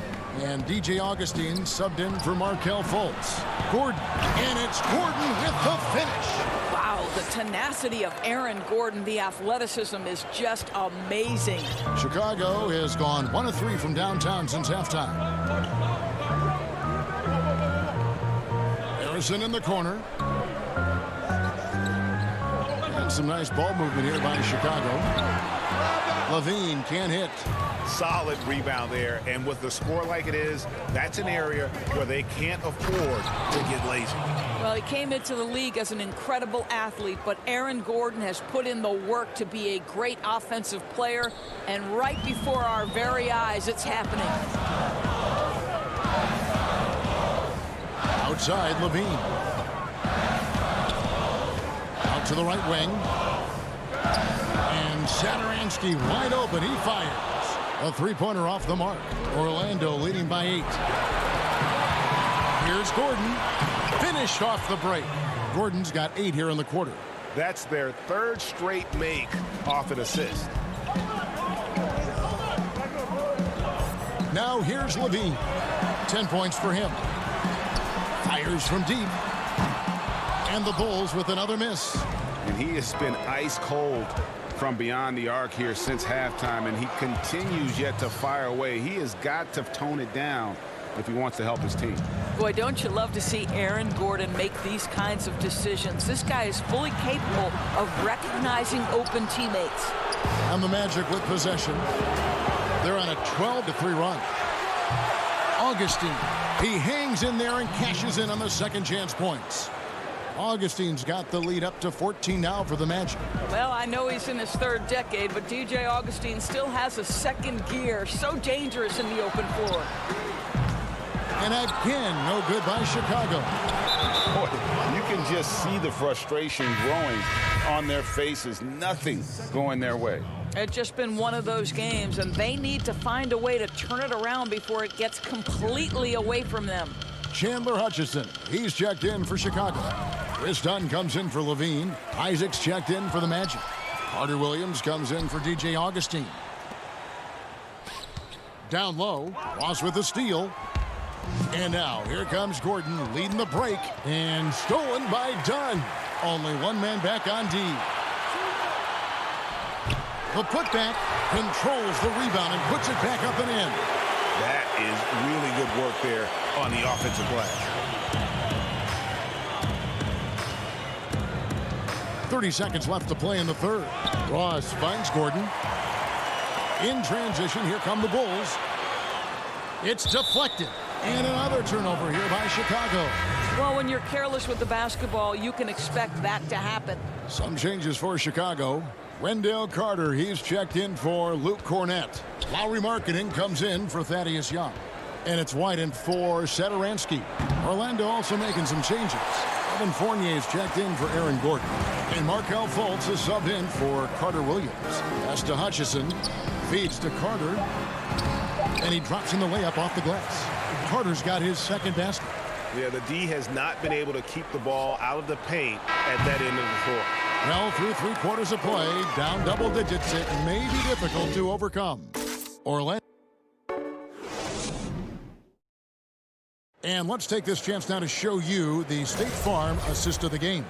And DJ Augustine subbed in for Markelle Fultz. Gordon. And it's Gordon with the finish. Wow, the tenacity of Aaron Gordon, the athleticism is just amazing. Chicago has gone 1 of 3 from downtown since halftime. Harrison in the corner. And some nice ball movement here by Chicago. Levine can't hit. Solid rebound there, and with the score like it is, that's an area where they can't afford to get lazy. Well, he came into the league as an incredible athlete, but Aaron Gordon has put in the work to be a great offensive player, and right before our very eyes, it's happening. Outside, Levine. Out to the right wing. And Satoransky wide open. He fires. A 3-pointer off the mark. Orlando leading by 8. Here's Gordon. Finished off the break. Gordon's got 8 here in the quarter. That's their 3rd straight make off an assist. Now here's Levine. 10 points for him. Fires from deep. And the Bulls with another miss. And he has been ice cold from beyond the arc here since halftime, and he continues yet to fire away. He has got to tone it down if he wants to help his team. Boy, don't you love to see Aaron Gordon make these kinds of decisions. This guy is fully capable of recognizing open teammates. And the Magic with possession. They're on a 12-3 run. Augustine, he hangs in there and cashes in on the second chance points. Augustine's got the lead up to 14 now for the Magic. Well, I know he's in his 3rd decade, but DJ Augustine still has a second gear. So dangerous in the open floor. And again, no good by Chicago. Boy, you can just see the frustration growing on their faces. Nothing going their way. It's just been one of those games, and they need to find a way to turn it around before it gets completely away from them. Chandler Hutchison, he's checked in for Chicago. Chris Dunn comes in for Levine. Isaac's checked in for the Magic. Carter Williams comes in for DJ Augustine. Down low, Ross with the steal. And now, here comes Gordon leading the break. And stolen by Dunn. Only one man back on D. The putback controls the rebound and puts it back up and in. That is really good work there on the offensive glass. 30 seconds left to play in the 3rd. Ross finds Gordon. In transition, here come the Bulls. It's deflected. And another turnover here by Chicago. Well, when you're careless with the basketball, you can expect that to happen. Some changes for Chicago. Wendell Carter, he's checked in for Luke Cornette. Lauri Markkanen comes in for Thaddeus Young. And it's White for Satoransky. Orlando also making some changes. Evan Fournier is checked in for Aaron Gordon. And Markelle Fultz is subbed in for Carter Williams. Pass to Hutchison. Feeds to Carter. And he drops in the layup off the glass. Carter's got his 2nd basket. Yeah, the D has not been able to keep the ball out of the paint at that end of the floor. Well, through 3 quarters of play, down double digits, it may be difficult to overcome. Orlando. And let's take this chance now to show you the State Farm assist of the game.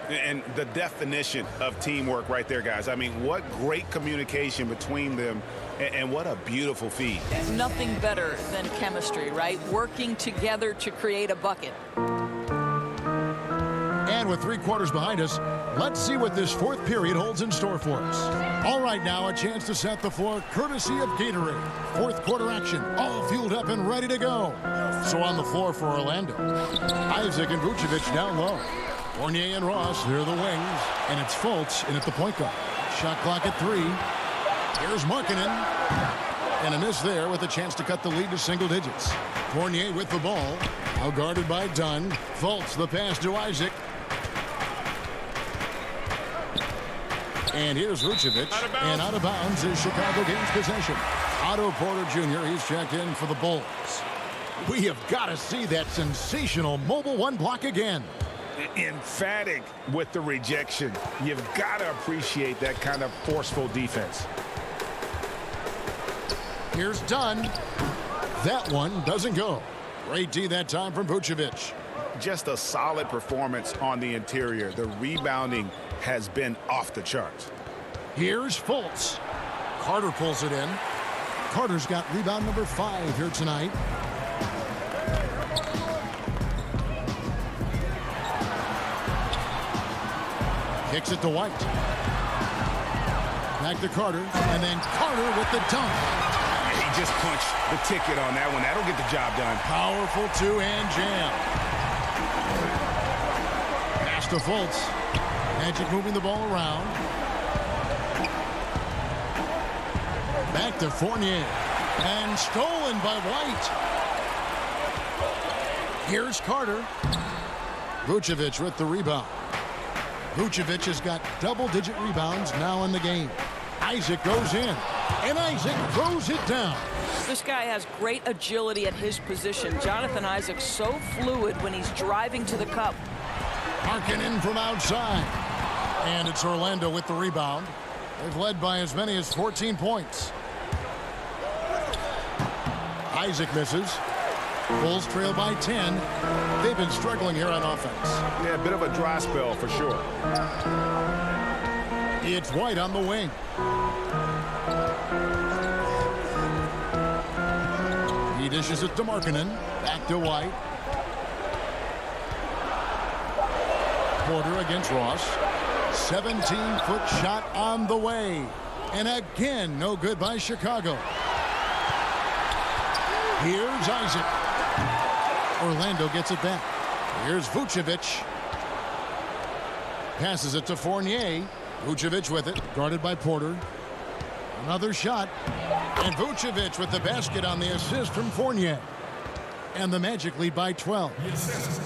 And the definition of teamwork right there, guys. I mean, what great communication between them, and what a beautiful feed. Nothing better than chemistry, right? Working together to create a bucket. And with 3 quarters behind us, let's see what this 4th period holds in store for us. All right, now a chance to set the floor courtesy of Gatorade. 4th quarter action, all fueled up and ready to go. So on the floor for Orlando, Isaac and Vucevic down low. Fournier and Ross, they're the wings. And it's Fultz in at the point guard. Shot clock at 3. Here's Markkanen. And a miss there with a chance to cut the lead to single digits. Fournier with the ball. Now guarded by Dunn. Fultz, the pass to Isaac. And here's Vucevic. And out of bounds is Chicago gains possession. Otto Porter Jr., he's checked in for the Bulls. We have got to see that sensational mobile 1 block again. Emphatic with the rejection. You've got to appreciate that kind of forceful defense. Here's Dunn. That one doesn't go. Great D that time from Vucevic. Just a solid performance on the interior. The rebounding has been off the charts. Here's Fultz. Carter pulls it in. Carter's got rebound number 5 here tonight. Kicks it to White. Back to Carter, and then Carter with the dunk. He just punched the ticket on that one. That'll get the job done. Powerful 2-hand jam. Pass to Fultz. Magic moving the ball around. Back to Fournier. And stolen by White. Here's Carter. Vucevic with the rebound. Vucevic has got double-digit rebounds now in the game. Isaac goes in, and Isaac throws it down. This guy has great agility at his position. Jonathan Isaac's so fluid when he's driving to the cup. Markkanen from outside. And it's Orlando with the rebound. They've led by as many as 14 points. Isaac misses. Bulls trail by 10. They've been struggling here on offense. Yeah, a bit of a dry spell for sure. It's White on the wing. He dishes it to Markkanen. Back to White. Porter against Ross. 17-foot shot on the way. And again, no good by Chicago. Here's Isaac. Orlando gets it back. Here's Vucevic. Passes it to Fournier. Vucevic with it, guarded by Porter. Another shot. And Vucevic with the basket on the assist from Fournier. And the Magic lead by 12.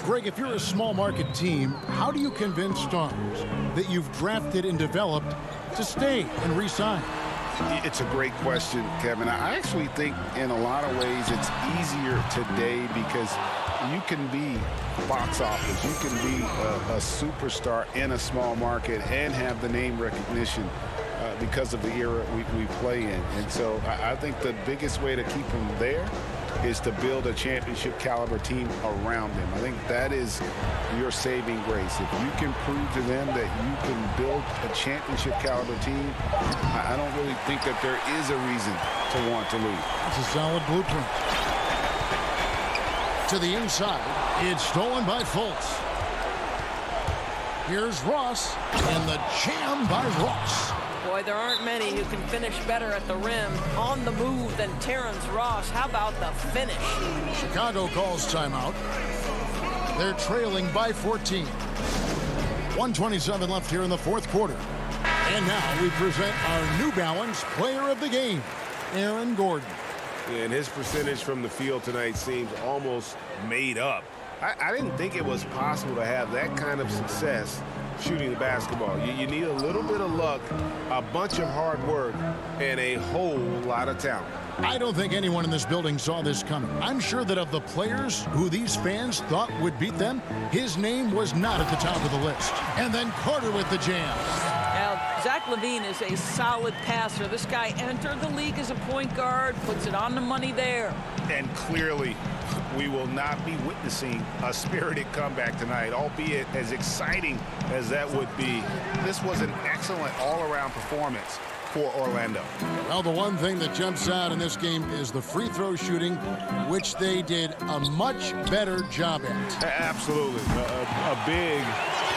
Greg, if you're a small market team, how do you convince stars that you've drafted and developed to stay and re-sign? It's a great question, Kevin. I actually think in a lot of ways it's easier today because you can be box office. You can be a superstar in a small market and have the name recognition because of the era we play in. And so I think the biggest way to keep them there is to build a championship caliber team around them. I think that is your saving grace. If you can prove to them that you can build a championship caliber team, I don't really think that there is a reason to want to leave. It's a solid blueprint. To the inside, it's stolen by Fultz. Here's Ross, and the jam by Ross. Boy, there aren't many who can finish better at the rim on the move than Terrence Ross. How about the finish? Chicago calls timeout. They're trailing by 14. 1:27 left here in the 4th quarter. And now we present our New Balance Player of the Game, Aaron Gordon. And his percentage from the field tonight seems almost made up. I didn't think it was possible to have that kind of success shooting the basketball. You need a little bit of luck, a bunch of hard work, and a whole lot of talent. I don't think anyone in this building saw this coming. I'm sure that of the players who these fans thought would beat them, his name was not at the top of the list. And then Carter with the jam. Now, Zach Levine is a solid passer. This guy entered the league as a point guard, puts it on the money there. And clearly, we will not be witnessing a spirited comeback tonight, albeit as exciting as that would be. This was an excellent all-around performance for Orlando. Well, the one thing that jumps out in this game is the free throw shooting, which they did a much better job at. Absolutely. A big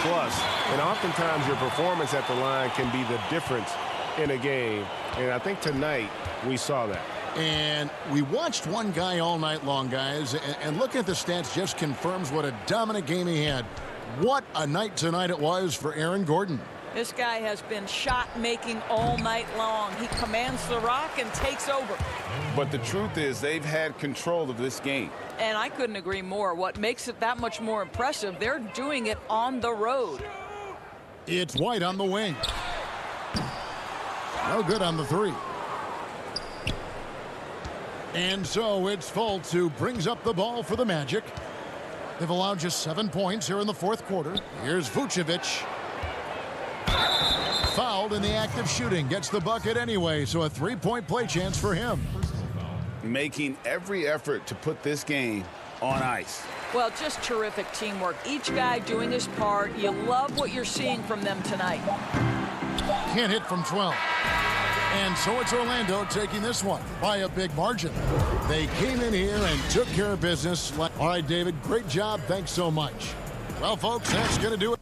plus. And oftentimes your performance at the line can be the difference in a game. And I think tonight we saw that. And we watched one guy all night long, guys, and looking at the stats just confirms what a dominant game he had. What a night tonight it was for Aaron Gordon. This guy has been shot-making all night long. He commands the rock and takes over. But the truth is they've had control of this game. And I couldn't agree more. What makes it that much more impressive, they're doing it on the road. It's White on the wing. No good on the three. And so it's Fultz who brings up the ball for the Magic. They've allowed just 7 points here in the fourth quarter. Here's Vucevic. Fouled in the act of shooting. Gets the bucket anyway, so a three-point play chance for him. Making every effort to put this game on ice. Well, just terrific teamwork. Each guy doing his part. You love what you're seeing from them tonight. Can't hit from 12. And so it's Orlando taking this one by a big margin. They came in here and took care of business. All right, David, great job. Thanks so much. Well, folks, that's going to do it.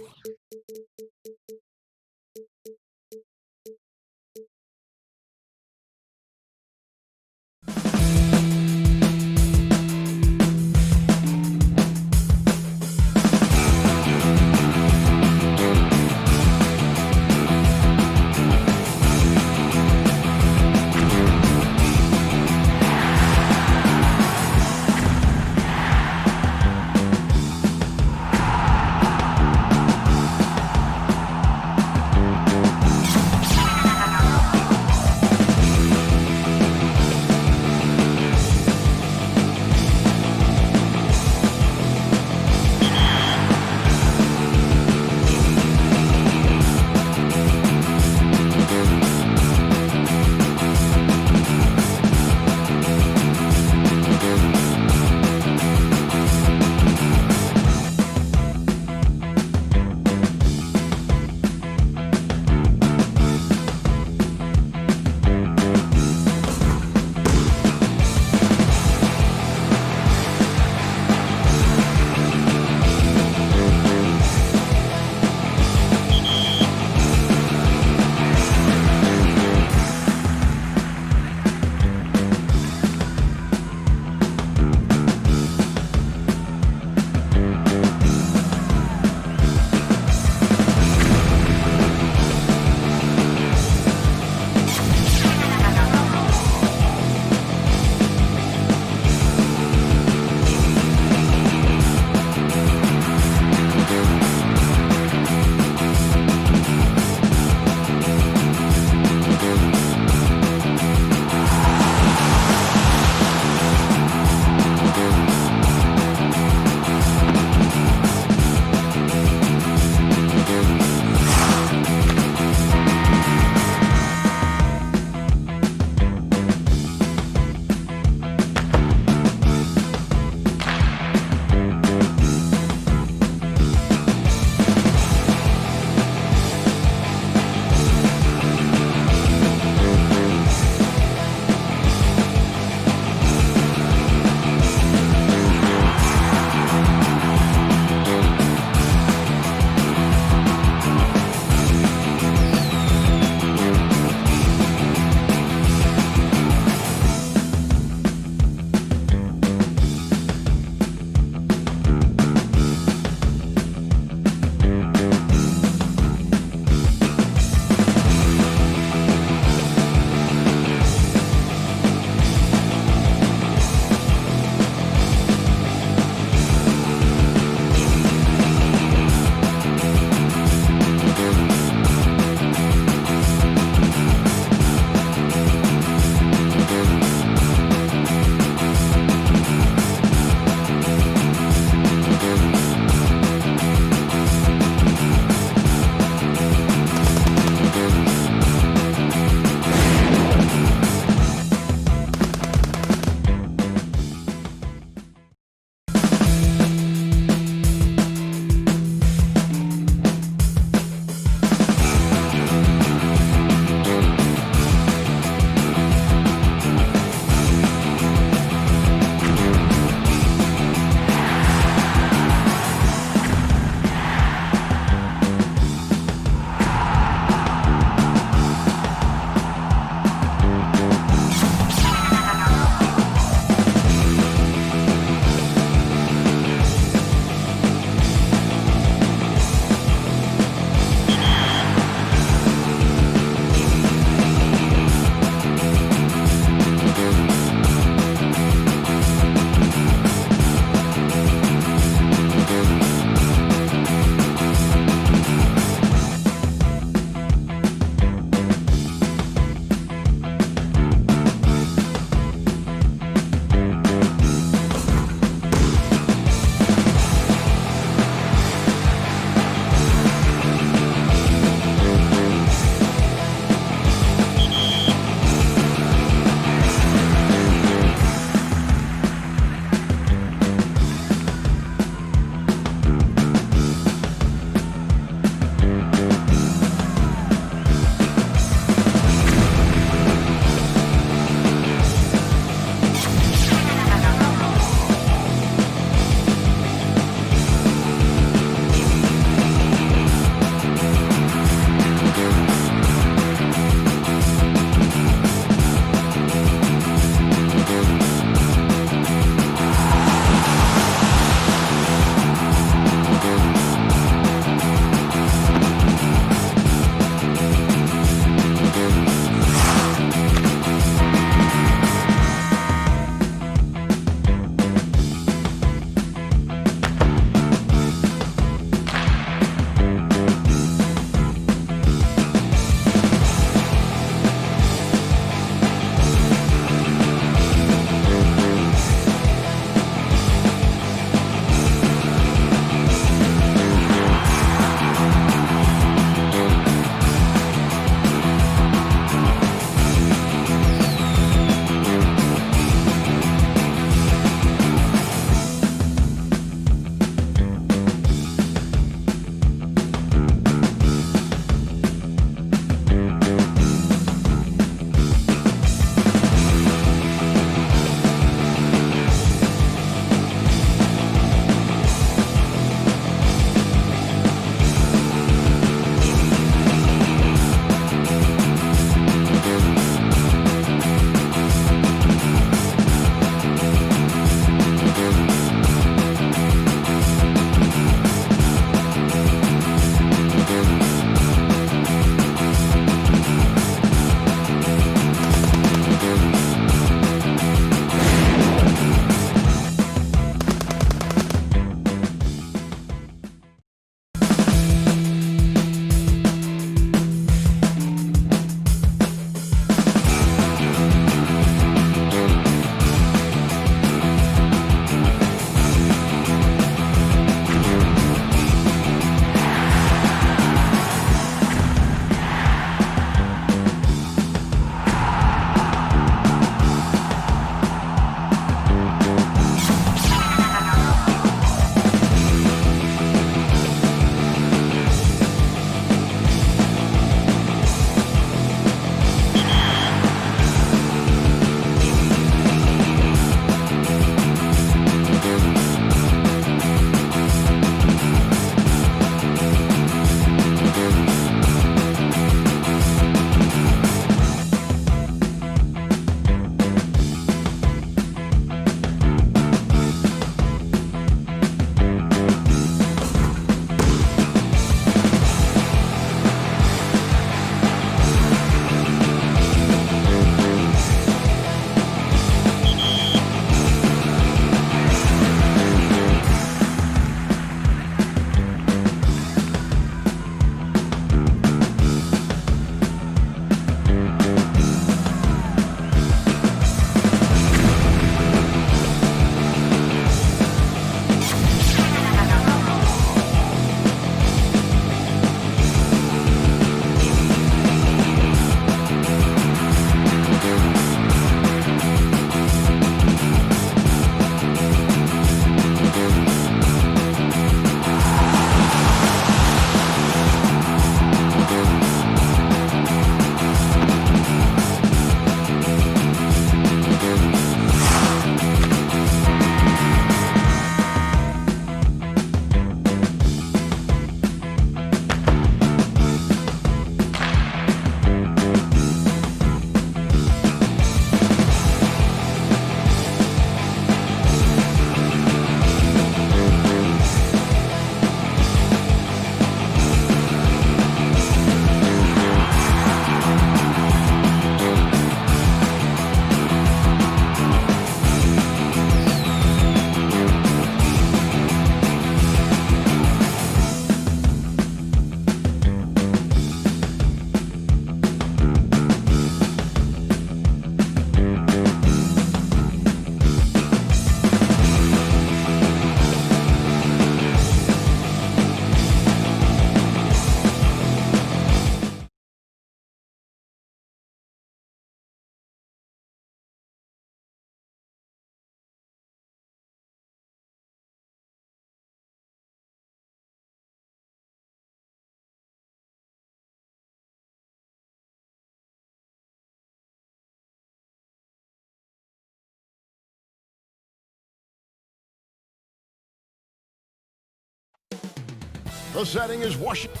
The setting is Washington.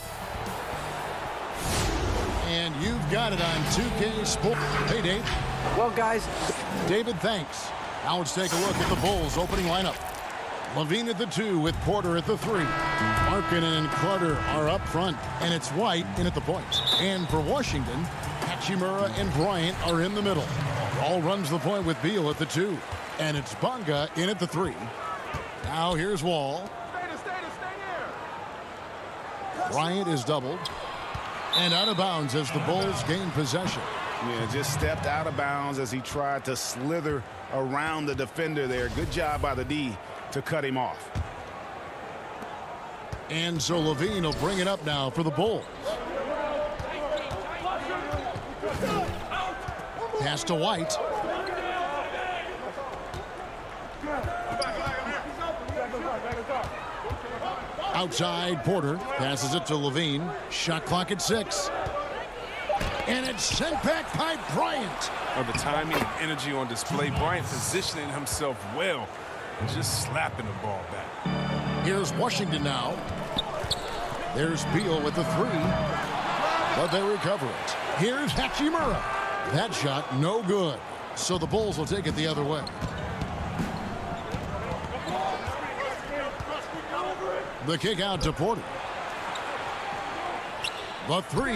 And you've got it on 2K Sports. Hey, Dave. Well, guys. David, thanks. Now let's take a look at the Bulls' opening lineup. Levine at the 2 with Porter at the 3. Markkanen and Carter are up front, and it's White in at the point. And for Washington, Hachimura and Bryant are in the middle. Wall runs the point with Beal at the 2. And it's Bonga in at the 3. Now here's Wall. Bryant is doubled. And out of bounds as the Bulls gain possession. Yeah, just stepped out of bounds as he tried to slither around the defender there. Good job by the D to cut him off. And so Levine will bring it up now for the Bulls. Pass to White. Outside, Porter passes it to Levine. Shot clock at 6. And it's sent back by Bryant. The timing and energy on display. Bryant positioning himself well. Just slapping the ball back. Here's Washington now. There's Beal with the 3. But they recover it. Here's Hachimura. That shot no good. So the Bulls will take it the other way. The kick out to Porter. The 3.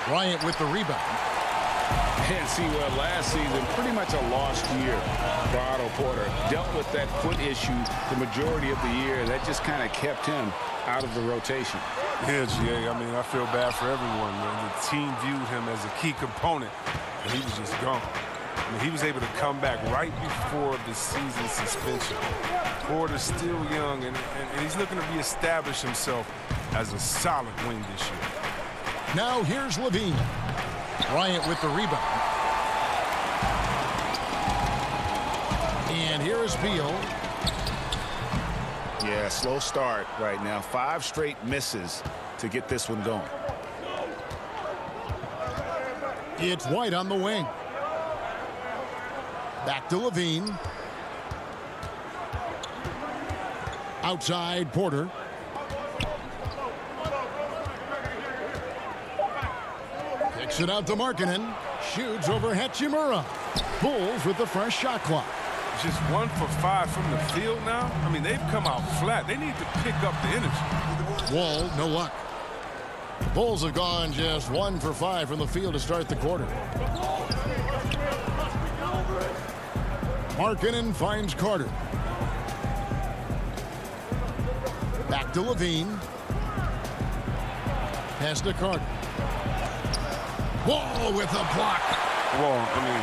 Bryant with the rebound. And see, well, last season, pretty much a lost year for Otto Porter. Dealt with that foot issue the majority of the year. That just kind of kept him out of the rotation. Yeah, GA, I mean, I feel bad for everyone, man. The team viewed him as a key component, and he was just gone. I mean, he was able to come back right before the season suspension. Porter's still young, and he's looking to reestablish himself as a solid wing this year. Now here's Levine. Bryant with the rebound. And here is Beal. Yeah, slow start right now. 5 straight misses to get this one going. It's White on the wing. Back to Levine. Outside, Porter. Kicks it out to Markkanen. Shoots over Hachimura. Bulls with the fresh shot clock. Just 1 for 5 from the field now. I mean, they've come out flat. They need to pick up the energy. Wall, no luck. Bulls have gone just 1 for 5 from the field to start the quarter. Markkanen finds Carter. Back to Levine. Pass to Carter. Wall with a block. Wall, I mean,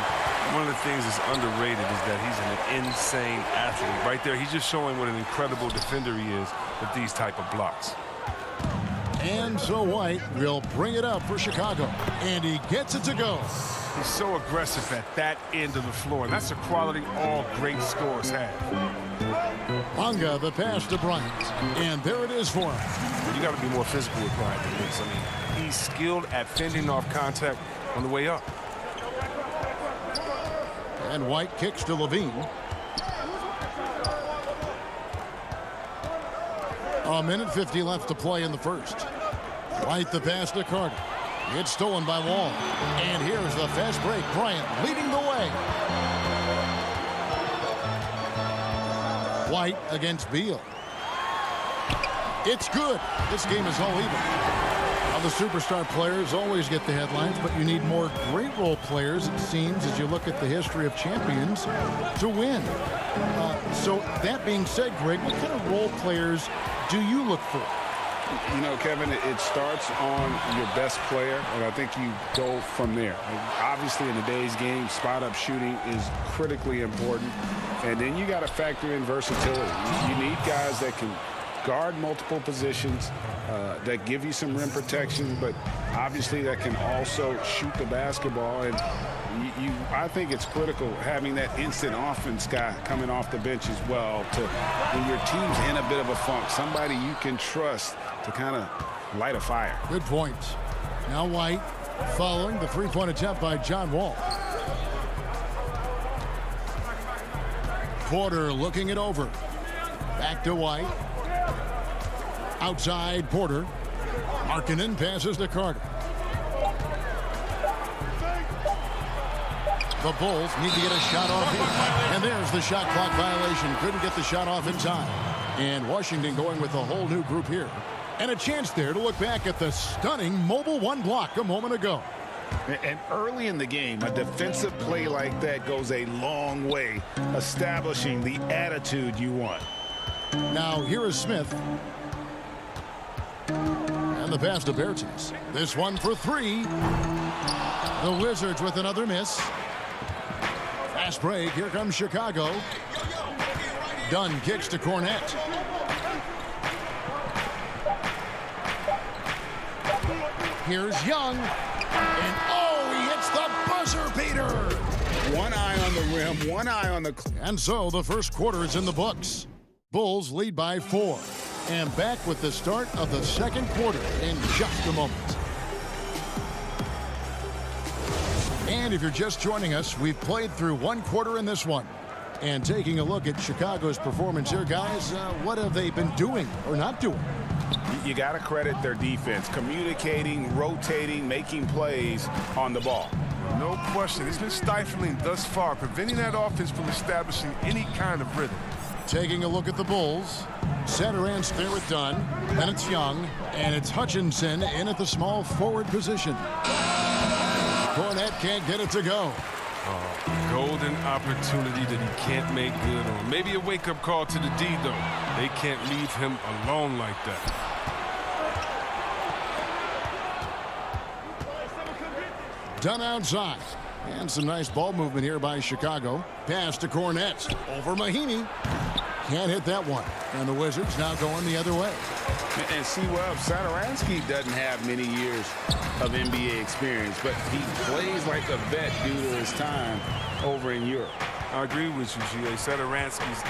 one of the things that's underrated is that he's an insane athlete. Right there, he's just showing what an incredible defender he is with these type of blocks. And so White will bring it up for Chicago. And he gets it to go. He's so aggressive at that end of the floor. And that's a quality all great scorers have. Bonga, the pass to Bryant. And there it is for him. You got to be more physical with Bryant than this. I mean, he's skilled at fending off contact on the way up. And White kicks to Levine. A minute 50 left to play in the first. White the pass to Carter. It's stolen by Wall. And here's the fast break. Bryant leading the way. White against Beal. It's good. This game is all even. Now, the superstar players always get the headlines, but you need more great role players, it seems, as you look at the history of champions, to win. So that being said, Greg, what kind of role players do you look for? You know, Kevin, it starts on your best player, and I think you go from there. Obviously, in today's game, spot-up shooting is critically important, and then you got to factor in versatility. You need guys that can guard multiple positions, that give you some rim protection, but obviously that can also shoot the basketball. And I think it's critical having that instant offense guy coming off the bench as well to, when your team's in a bit of a funk, somebody you can trust to kind of light a fire. Good point. Now White following the three-point attempt by John Wall. Porter looking it over. Back to White. Outside Porter. Markkanen passes to Carter. The Bulls need to get a shot off here. And there's the shot clock violation. Couldn't get the shot off in time. And Washington going with a whole new group here. And a chance there to look back at the stunning mobile one block a moment ago. And early in the game, a defensive play like that goes a long way, establishing the attitude you want. Now here is Smith. And the pass to Bertans. This one for three. The Wizards with another miss. Fast break. Here comes Chicago. Dunn kicks to Cornette. Here's Young. And oh, he hits the buzzer beater. One eye on the rim, one eye on the... And so the first quarter is in the books. Bulls lead by 4. And back with the start of the second quarter in just a moment. And if you're just joining us, we've played through one quarter in this one. And taking a look at Chicago's performance here, guys, what have they been doing or not doing? You got to credit their defense, communicating, rotating, making plays on the ball. No question. It's been stifling thus far, preventing that offense from establishing any kind of rhythm. Taking a look at the Bulls. Satoransky there with Dunn. Then it's Young. And it's Hutchinson in at the small forward position. Cornette can't get it to go. Golden opportunity that he can't make good on. Maybe a wake-up call to the D, though. They can't leave him alone like that. Dunn outside. And some nice ball movement here by Chicago. Pass to Cornette. Over Mahinmi. Can't hit that one. And the Wizards now going the other way. And see, well, Satoransky doesn't have many years of NBA experience, but he plays like a vet due to his time over in Europe. I agree with you, G.A. Satoransky's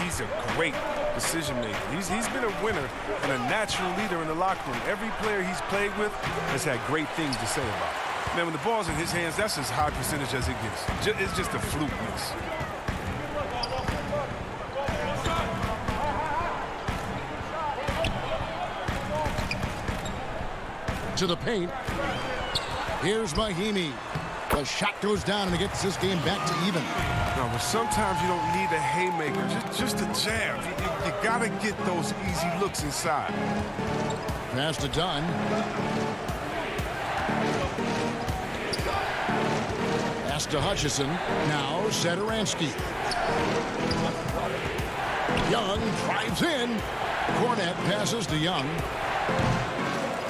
he's a great decision maker. He's been a winner and a natural leader in the locker room. Every player he's played with has had great things to say about it. Man, when the ball's in his hands, that's as high percentage as it gets. It's just a fluke miss. To the paint. Here's Mahinmi. The shot goes down and it gets this game back to even. No, but sometimes you don't need a haymaker, just a jab. You got to get those easy looks inside. Pass to Dunn. Pass to Hutchison. Now Satoransky. Young drives in. Cornette passes to Young.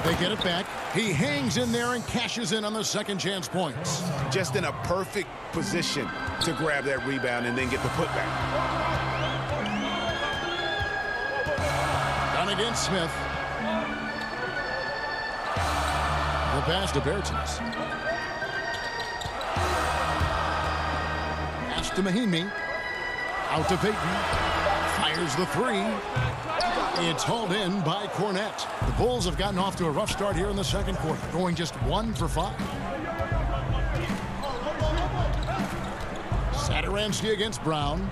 They get it back. He hangs in there and cashes in on the second chance points. Just in a perfect position to grab that rebound and then get the putback. Done against Smith. The pass to Bertans. Pass to Mahinmi. Out to Payton. Fires the three. It's hauled in by Cornette. The Bulls have gotten off to a rough start here in the second quarter, going just 1 for 5. Satoransky against Brown.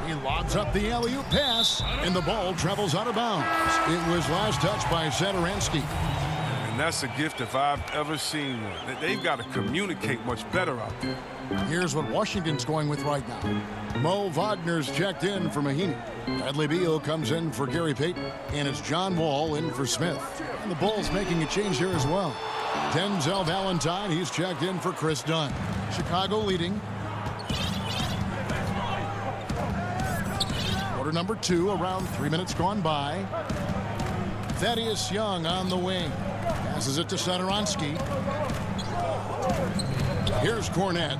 He lobs up the alley-oop pass, and the ball travels out of bounds. It was last touched by Satoransky. And that's a gift if I've ever seen one. They've got to communicate much better out there. Here's what Washington's going with right now. Mo Wagner's checked in for Mahinmi. Bradley Beal comes in for Gary Payton. And it's John Wall in for Smith. And the Bulls making a change here as well. Denzel Valentine, he's checked in for Chris Dunn. Chicago leading. Quarter number 2, around 3 minutes gone by. Thaddeus Young on the wing. Passes it to Satoransky. Here's Cornette.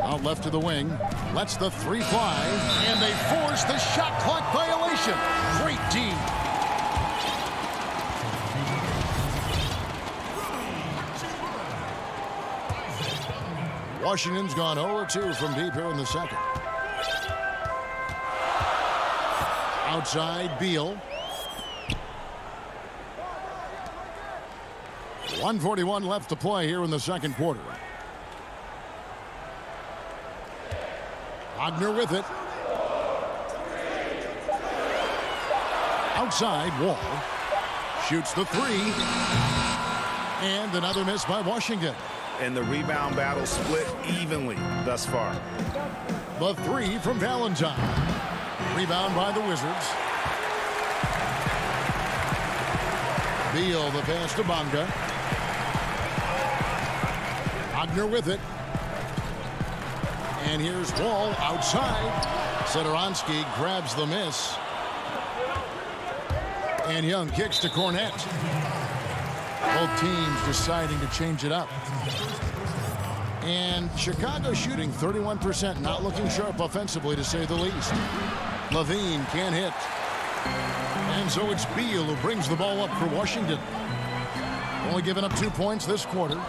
Out left to the wing. Lets the three fly. And they force the shot clock violation. Great D. Washington's gone 0-2 from deep here in the second. Outside Beal. 1:41 left to play here in the second quarter. Wagner with it. Outside, Wall shoots the three. And another miss by Washington. And the rebound battle split evenly thus far. The three from Valentine. Rebound by the Wizards. Beal the pass to Bonga. Wagner with it. And here's Wall outside. Satoransky grabs the miss. And Young kicks to Cornette. Both teams deciding to change it up. And Chicago shooting 31%, not looking sharp offensively to say the least. Levine can't hit. And so it's Beal who brings the ball up for Washington. Only giving up 2 points this quarter.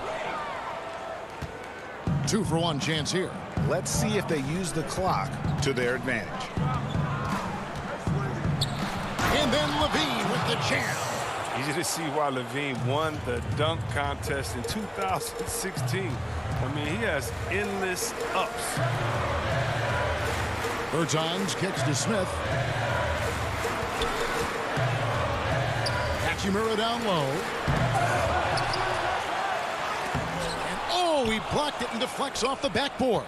2-for-1 chance here. Let's see if they use the clock to their advantage. And then Levine with the jam. Easy to see why Levine won the dunk contest in 2016. I mean, he has endless ups. Bertans kicks to Smith. Hachimura down low. And oh, he blocked it and deflects off the backboard.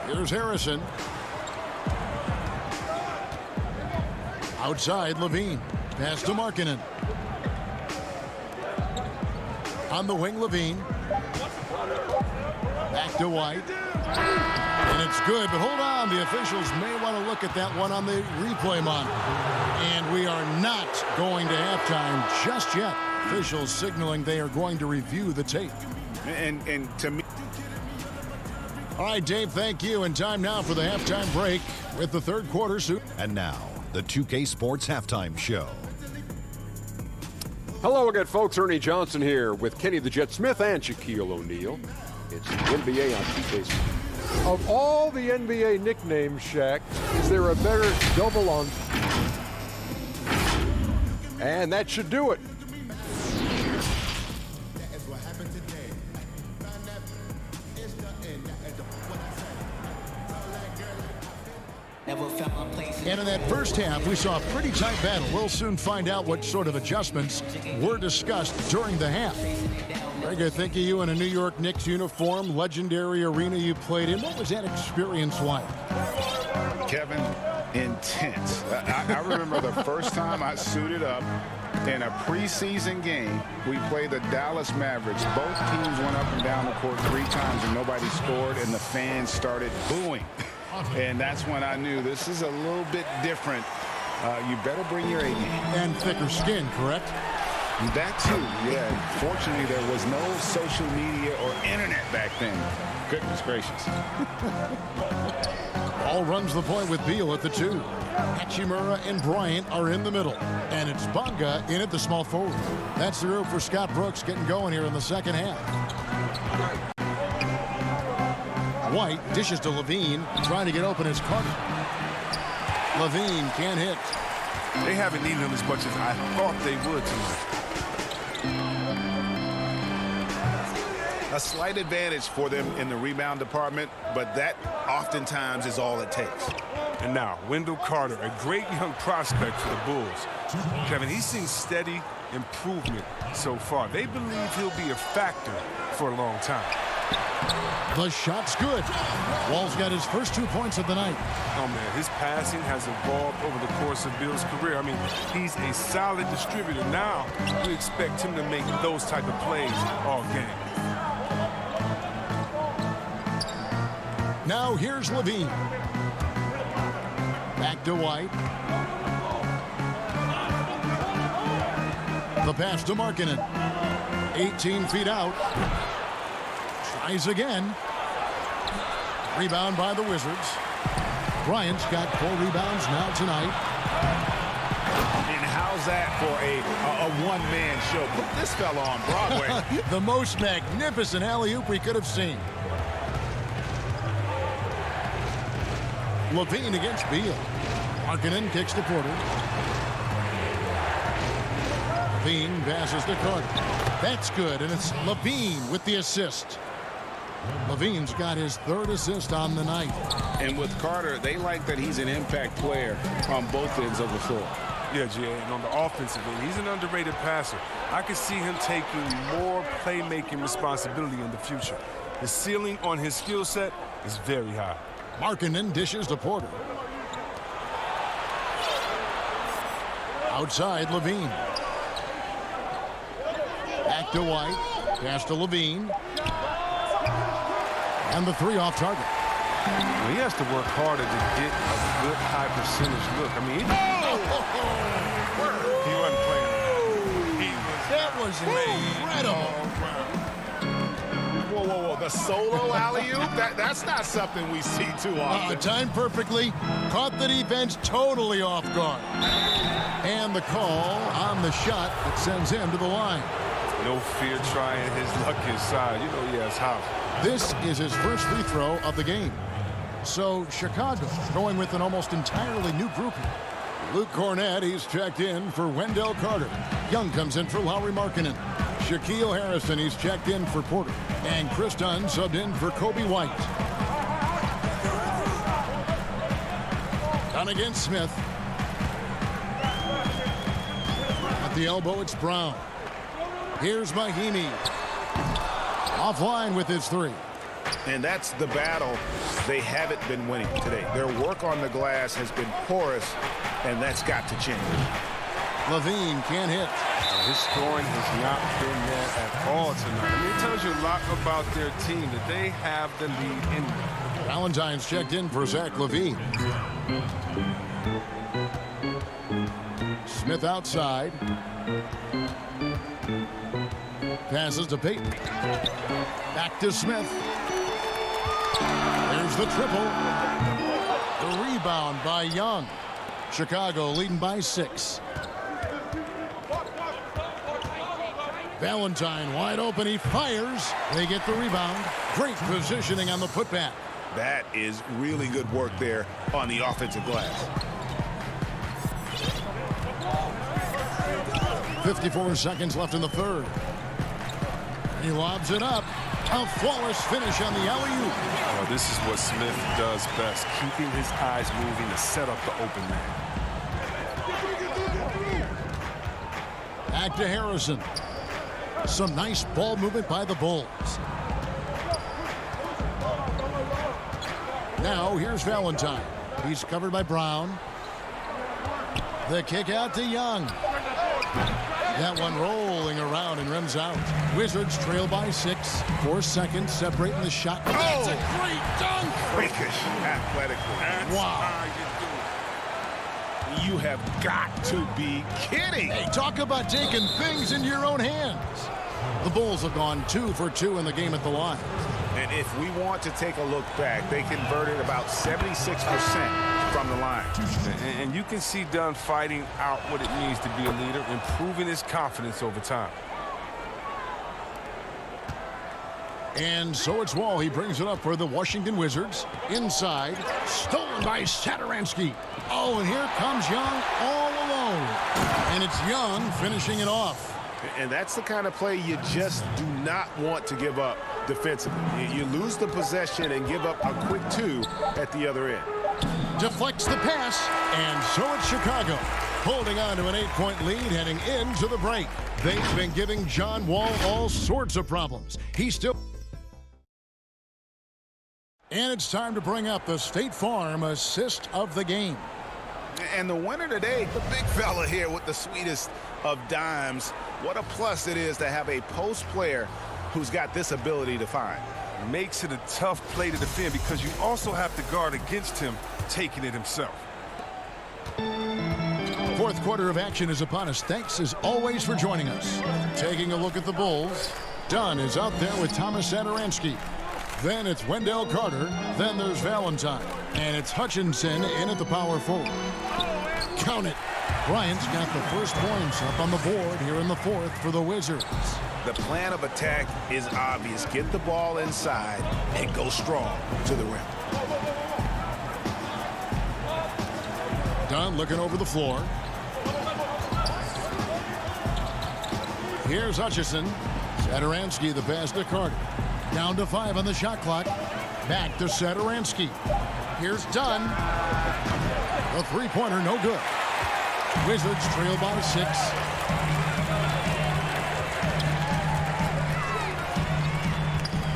Here's Harrison. Outside, Levine. Pass to Markkanen. On the wing, Levine. Back to White. And it's good, but hold on. The officials may want to look at that one on the replay monitor. And we are not going to halftime just yet. Officials signaling they are going to review the tape. And to me... All right, Dave, thank you. And time now for the halftime break with the third quarter suit. And now, the 2K Sports Halftime Show. Hello again, folks. Ernie Johnson here with Kenny the Jet Smith and Shaquille O'Neal. It's the NBA on 2K Sports. Of all the NBA nicknames, Shaq, is there a better double on? And that should do it. And in that first half, we saw a pretty tight battle. We'll soon find out what sort of adjustments were discussed during the half. Greg, I think of you in a New York Knicks uniform, legendary arena you played in. What was that experience like? Kevin, intense. I remember the first time I suited up in a preseason game. We played the Dallas Mavericks. Both teams went up and down the court 3 times and nobody scored, and the fans started booing. And that's when I knew this is a little bit different. You better bring your A game. And thicker skin, correct? That too, yeah. Fortunately, there was no social media or internet back then. Goodness gracious. All runs the point with Beal at the 2. Hachimura and Bryant are in the middle. And it's Bonga in at the small forward. That's the group for Scott Brooks getting going here in the second half. White dishes to Levine, trying to get open as Carter. Levine can't hit. They haven't needed him as much as I thought they would tonight. A slight advantage for them in the rebound department, but that oftentimes is all it takes. And now, Wendell Carter, a great young prospect for the Bulls. Kevin, he's seen steady improvement so far. They believe he'll be a factor for a long time. The shot's good. Wall's got his first 2 points of the night. Oh, man, his passing has evolved over the course of Bill's career. I mean, he's a solid distributor. Now, we expect him to make those type of plays all game. Now here's Levine. Back to White. The pass to Markkanen. 18 feet out. Tries again. Rebound by the Wizards. Bryant's got 4 rebounds now tonight. And how's that for a one-man show? Put this fella on Broadway. The most magnificent alley-oop we could have seen. Levine against Beal. Markkanen kicks to Porter. Levine passes to Carter. That's good, and it's Levine with the assist. Levine's got his 3rd assist on the night. And with Carter, they like that he's an impact player on both ends of the floor. Yeah, Jay, and on the offensive end, he's an underrated passer. I can see him taking more playmaking responsibility in the future. The ceiling on his skill set is very high. Markkanen dishes to Porter. Outside, Levine. Back to White. Pass to Levine. And the 3 off target. Well, he has to work harder to get a good high percentage look. I mean, he wasn't playing. That was incredible. Whoa, whoa, whoa. The solo alley-oop? That's not something we see too often. Timed perfectly. Caught the defense totally off guard. And the call on the shot that sends him to the line. No fear trying his luck inside. You know he has how. This is his first free throw of the game. So Chicago going with an almost entirely new group here. Luke Cornett, he's checked in for Wendell Carter. Young comes in for Lauri Markkanen. Shaquille Harrison, he's checked in for Porter. And Chris Dunn subbed in for Kobe White. Dunn against Smith. At the elbow, it's Brown. Here's Mahimi. Offline with his 3. And that's the battle they haven't been winning today. Their work on the glass has been porous, and that's got to change. Levine can't hit. His scoring has not been there at all tonight. I mean, it tells you a lot about their team that they have the lead in. Valentine's checked in for Zach Levine. Smith outside. Passes to Payton. Back to Smith. There's the triple. The rebound by Young. Chicago leading by 6. Valentine wide open. He fires. They get the rebound. Great positioning on the putback. That is really good work there on the offensive glass. 54 seconds left in the 3rd. He lobs it up. A flawless finish on the alley-oop. Oh, this is what Smith does best, keeping his eyes moving to set up the open man. Back to Harrison. Some nice ball movement by the Bulls. Now here's Valentine. He's covered by Brown. The kick out to Young. That one rolling around and rims out. Wizards trail by 6. 4 seconds separating the shot. That's a great dunk! Freakish athletically. That's wow. You have got to be kidding. Hey, talk about taking things into your own hands. The Bulls have gone 2 for 2 in the game at the line. And if we want to take a look back, they converted about 76% from the line. And you can see Dunn fighting out what it means to be a leader, improving his confidence over time. And so it's Wall. He brings it up for the Washington Wizards. Inside, stolen by Satoransky. Oh, and here comes Young all alone. And it's Young finishing it off. And that's the kind of play you just do not want to give up defensively. You lose the possession and give up a quick 2 at the other end. Deflects the pass, and so it's Chicago, holding on to an 8-point lead heading into the break. They've been giving John Wall all sorts of problems. He's still... And it's time to bring up the State Farm assist of the game. And the winner today, the big fella here with the sweetest of dimes. What a plus it is to have a post player who's got this ability to find. Makes it a tough play to defend because you also have to guard against him taking it himself. 4th quarter of action is upon us. Thanks as always for joining us. Taking a look at the Bulls. Dunn is out there with Thomas Satoransky. Then it's Wendell Carter. Then there's Valentine. And it's Hutchinson in at the power forward. Count it. Bryant's got the first points up on the board here in the 4th for the Wizards. The plan of attack is obvious. Get the ball inside and go strong to the rim. Dunn looking over the floor. Here's Hutchison. Satoransky the pass to Carter. Down to 5 on the shot clock. Back to Satoransky. Here's Dunn. The three-pointer, no good. Wizards trail by 6.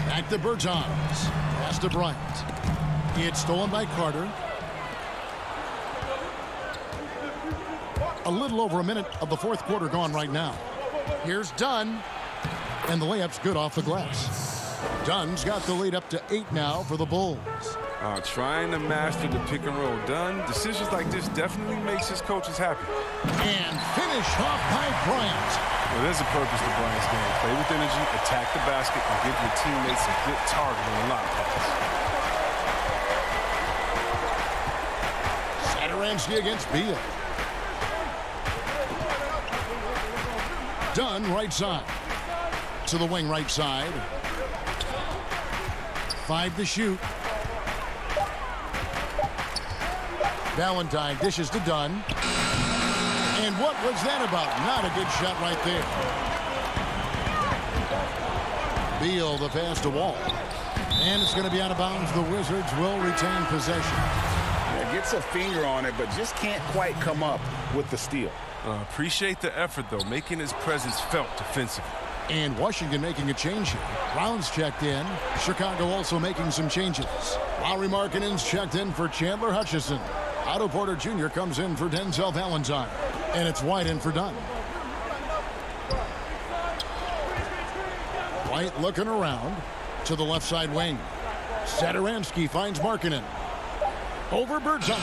Back to Bertans. Pass to Bryant. It's stolen by Carter. A little over a minute of the fourth quarter gone right now. Here's Dunn. And the layup's good off the glass. Dunn's got the lead up to 8 now for the Bulls. Trying to master the pick and roll. Dunn, decisions like this definitely makes his coaches happy. And finish off by Bryant. Well, there's a purpose to Bryant's game. Play with energy, attack the basket, and give your teammates a good target on the lot pass. Satoransky against Beal. Dunn right side. To the wing right side. 5 to shoot. Valentine dishes to Dunn. And what was that about? Not a good shot right there. Beal the pass to Wall. And it's going to be out of bounds. The Wizards will retain possession. Yeah, gets a finger on it, but just can't quite come up with the steal. Appreciate the effort, though, making his presence felt defensively. And Washington making a change here. Brown's checked in. Chicago also making some changes. Lauri Markkanen's checked in for Chandler Hutchison. Otto Porter Jr. comes in for Denzel Valentine. And it's White in for Dunn. White looking around to the left side wing. Satoransky finds Markkanen. Over Bertans.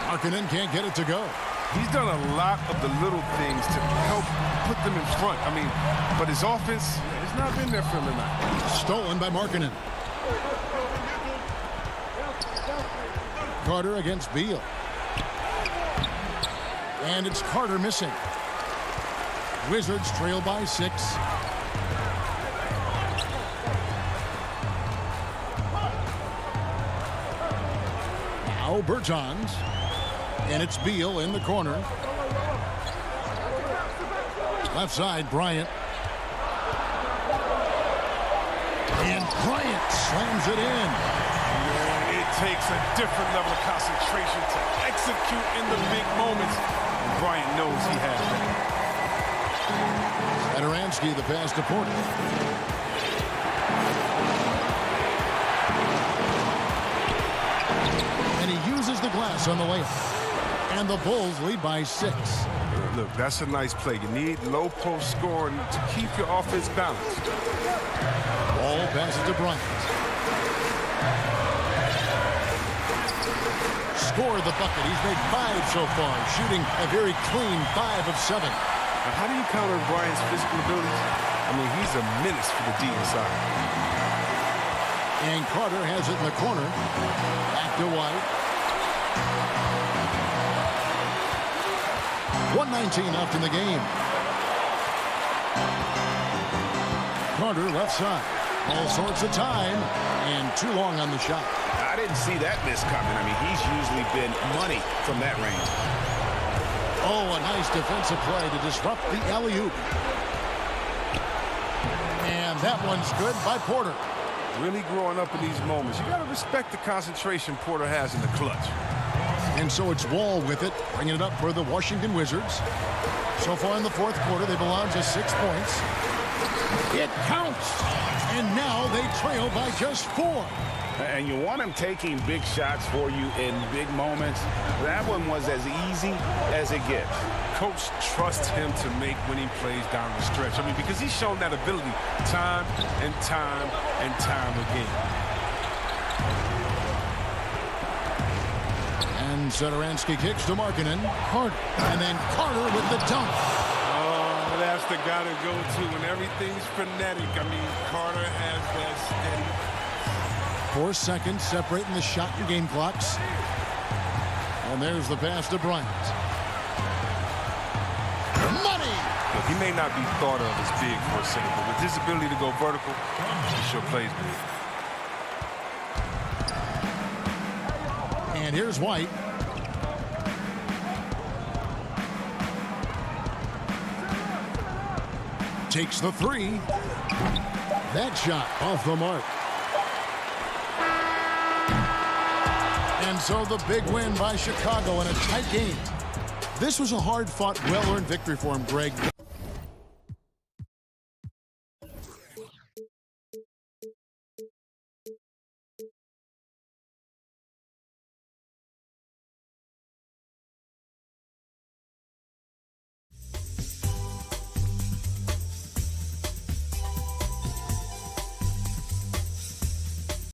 Markkanen can't get it to go. He's done a lot of the little things to help put them in front. But his offense has not been there for him tonight. Stolen by Markkanen. Carter against Beal. And it's Carter missing. Wizards trail by 6. Now Bertans. And it's Beal in the corner. Left side, Bryant. And Bryant slams it in. It takes a different level of concentration to execute in the big moments. And Bryant knows he has that. Satoransky the pass to Porter. And he uses the glass on the layup. And the Bulls lead by 6. Look, that's a nice play. You need low post scoring to keep your offense balanced. Ball passes to Bryant. Scored the bucket. He's made 5 so far, shooting a very clean 5 of 7. Now, how do you counter Bryant's physical abilities? He's a menace for the D inside. And Carter has it in the corner. Back to White. 1:19 left in the game. Carter left side. All sorts of time. And too long on the shot. I didn't see that miss coming. He's usually been money from that range. Oh, a nice defensive play to disrupt the alley-oop. And that one's good by Porter. Really growing up in these moments. You got to respect the concentration Porter has in the clutch. And so it's Wall with it, bringing it up for the Washington Wizards. So far in the fourth quarter, they belong to 6 points. It counts! And now they trail by just 4. And you want him taking big shots for you in big moments. That one was as easy as it gets. Coach trusts him to make winning plays down the stretch. Because he's shown that ability time and time and time again. And Satoransky kicks to Markkanen. Carter. And then Carter with the dunk. Oh, that's the guy to go to when everything's frenetic. Carter has that steady. 4 seconds separating the shot and game clocks. And there's the pass to Bryant. Money! Look, he may not be thought of as big for a center, but with his ability to go vertical, he sure plays big. And here's White. Takes the 3. That shot off the mark. And so the big win by Chicago in a tight game. This was a hard-fought, well-earned victory for him, Greg.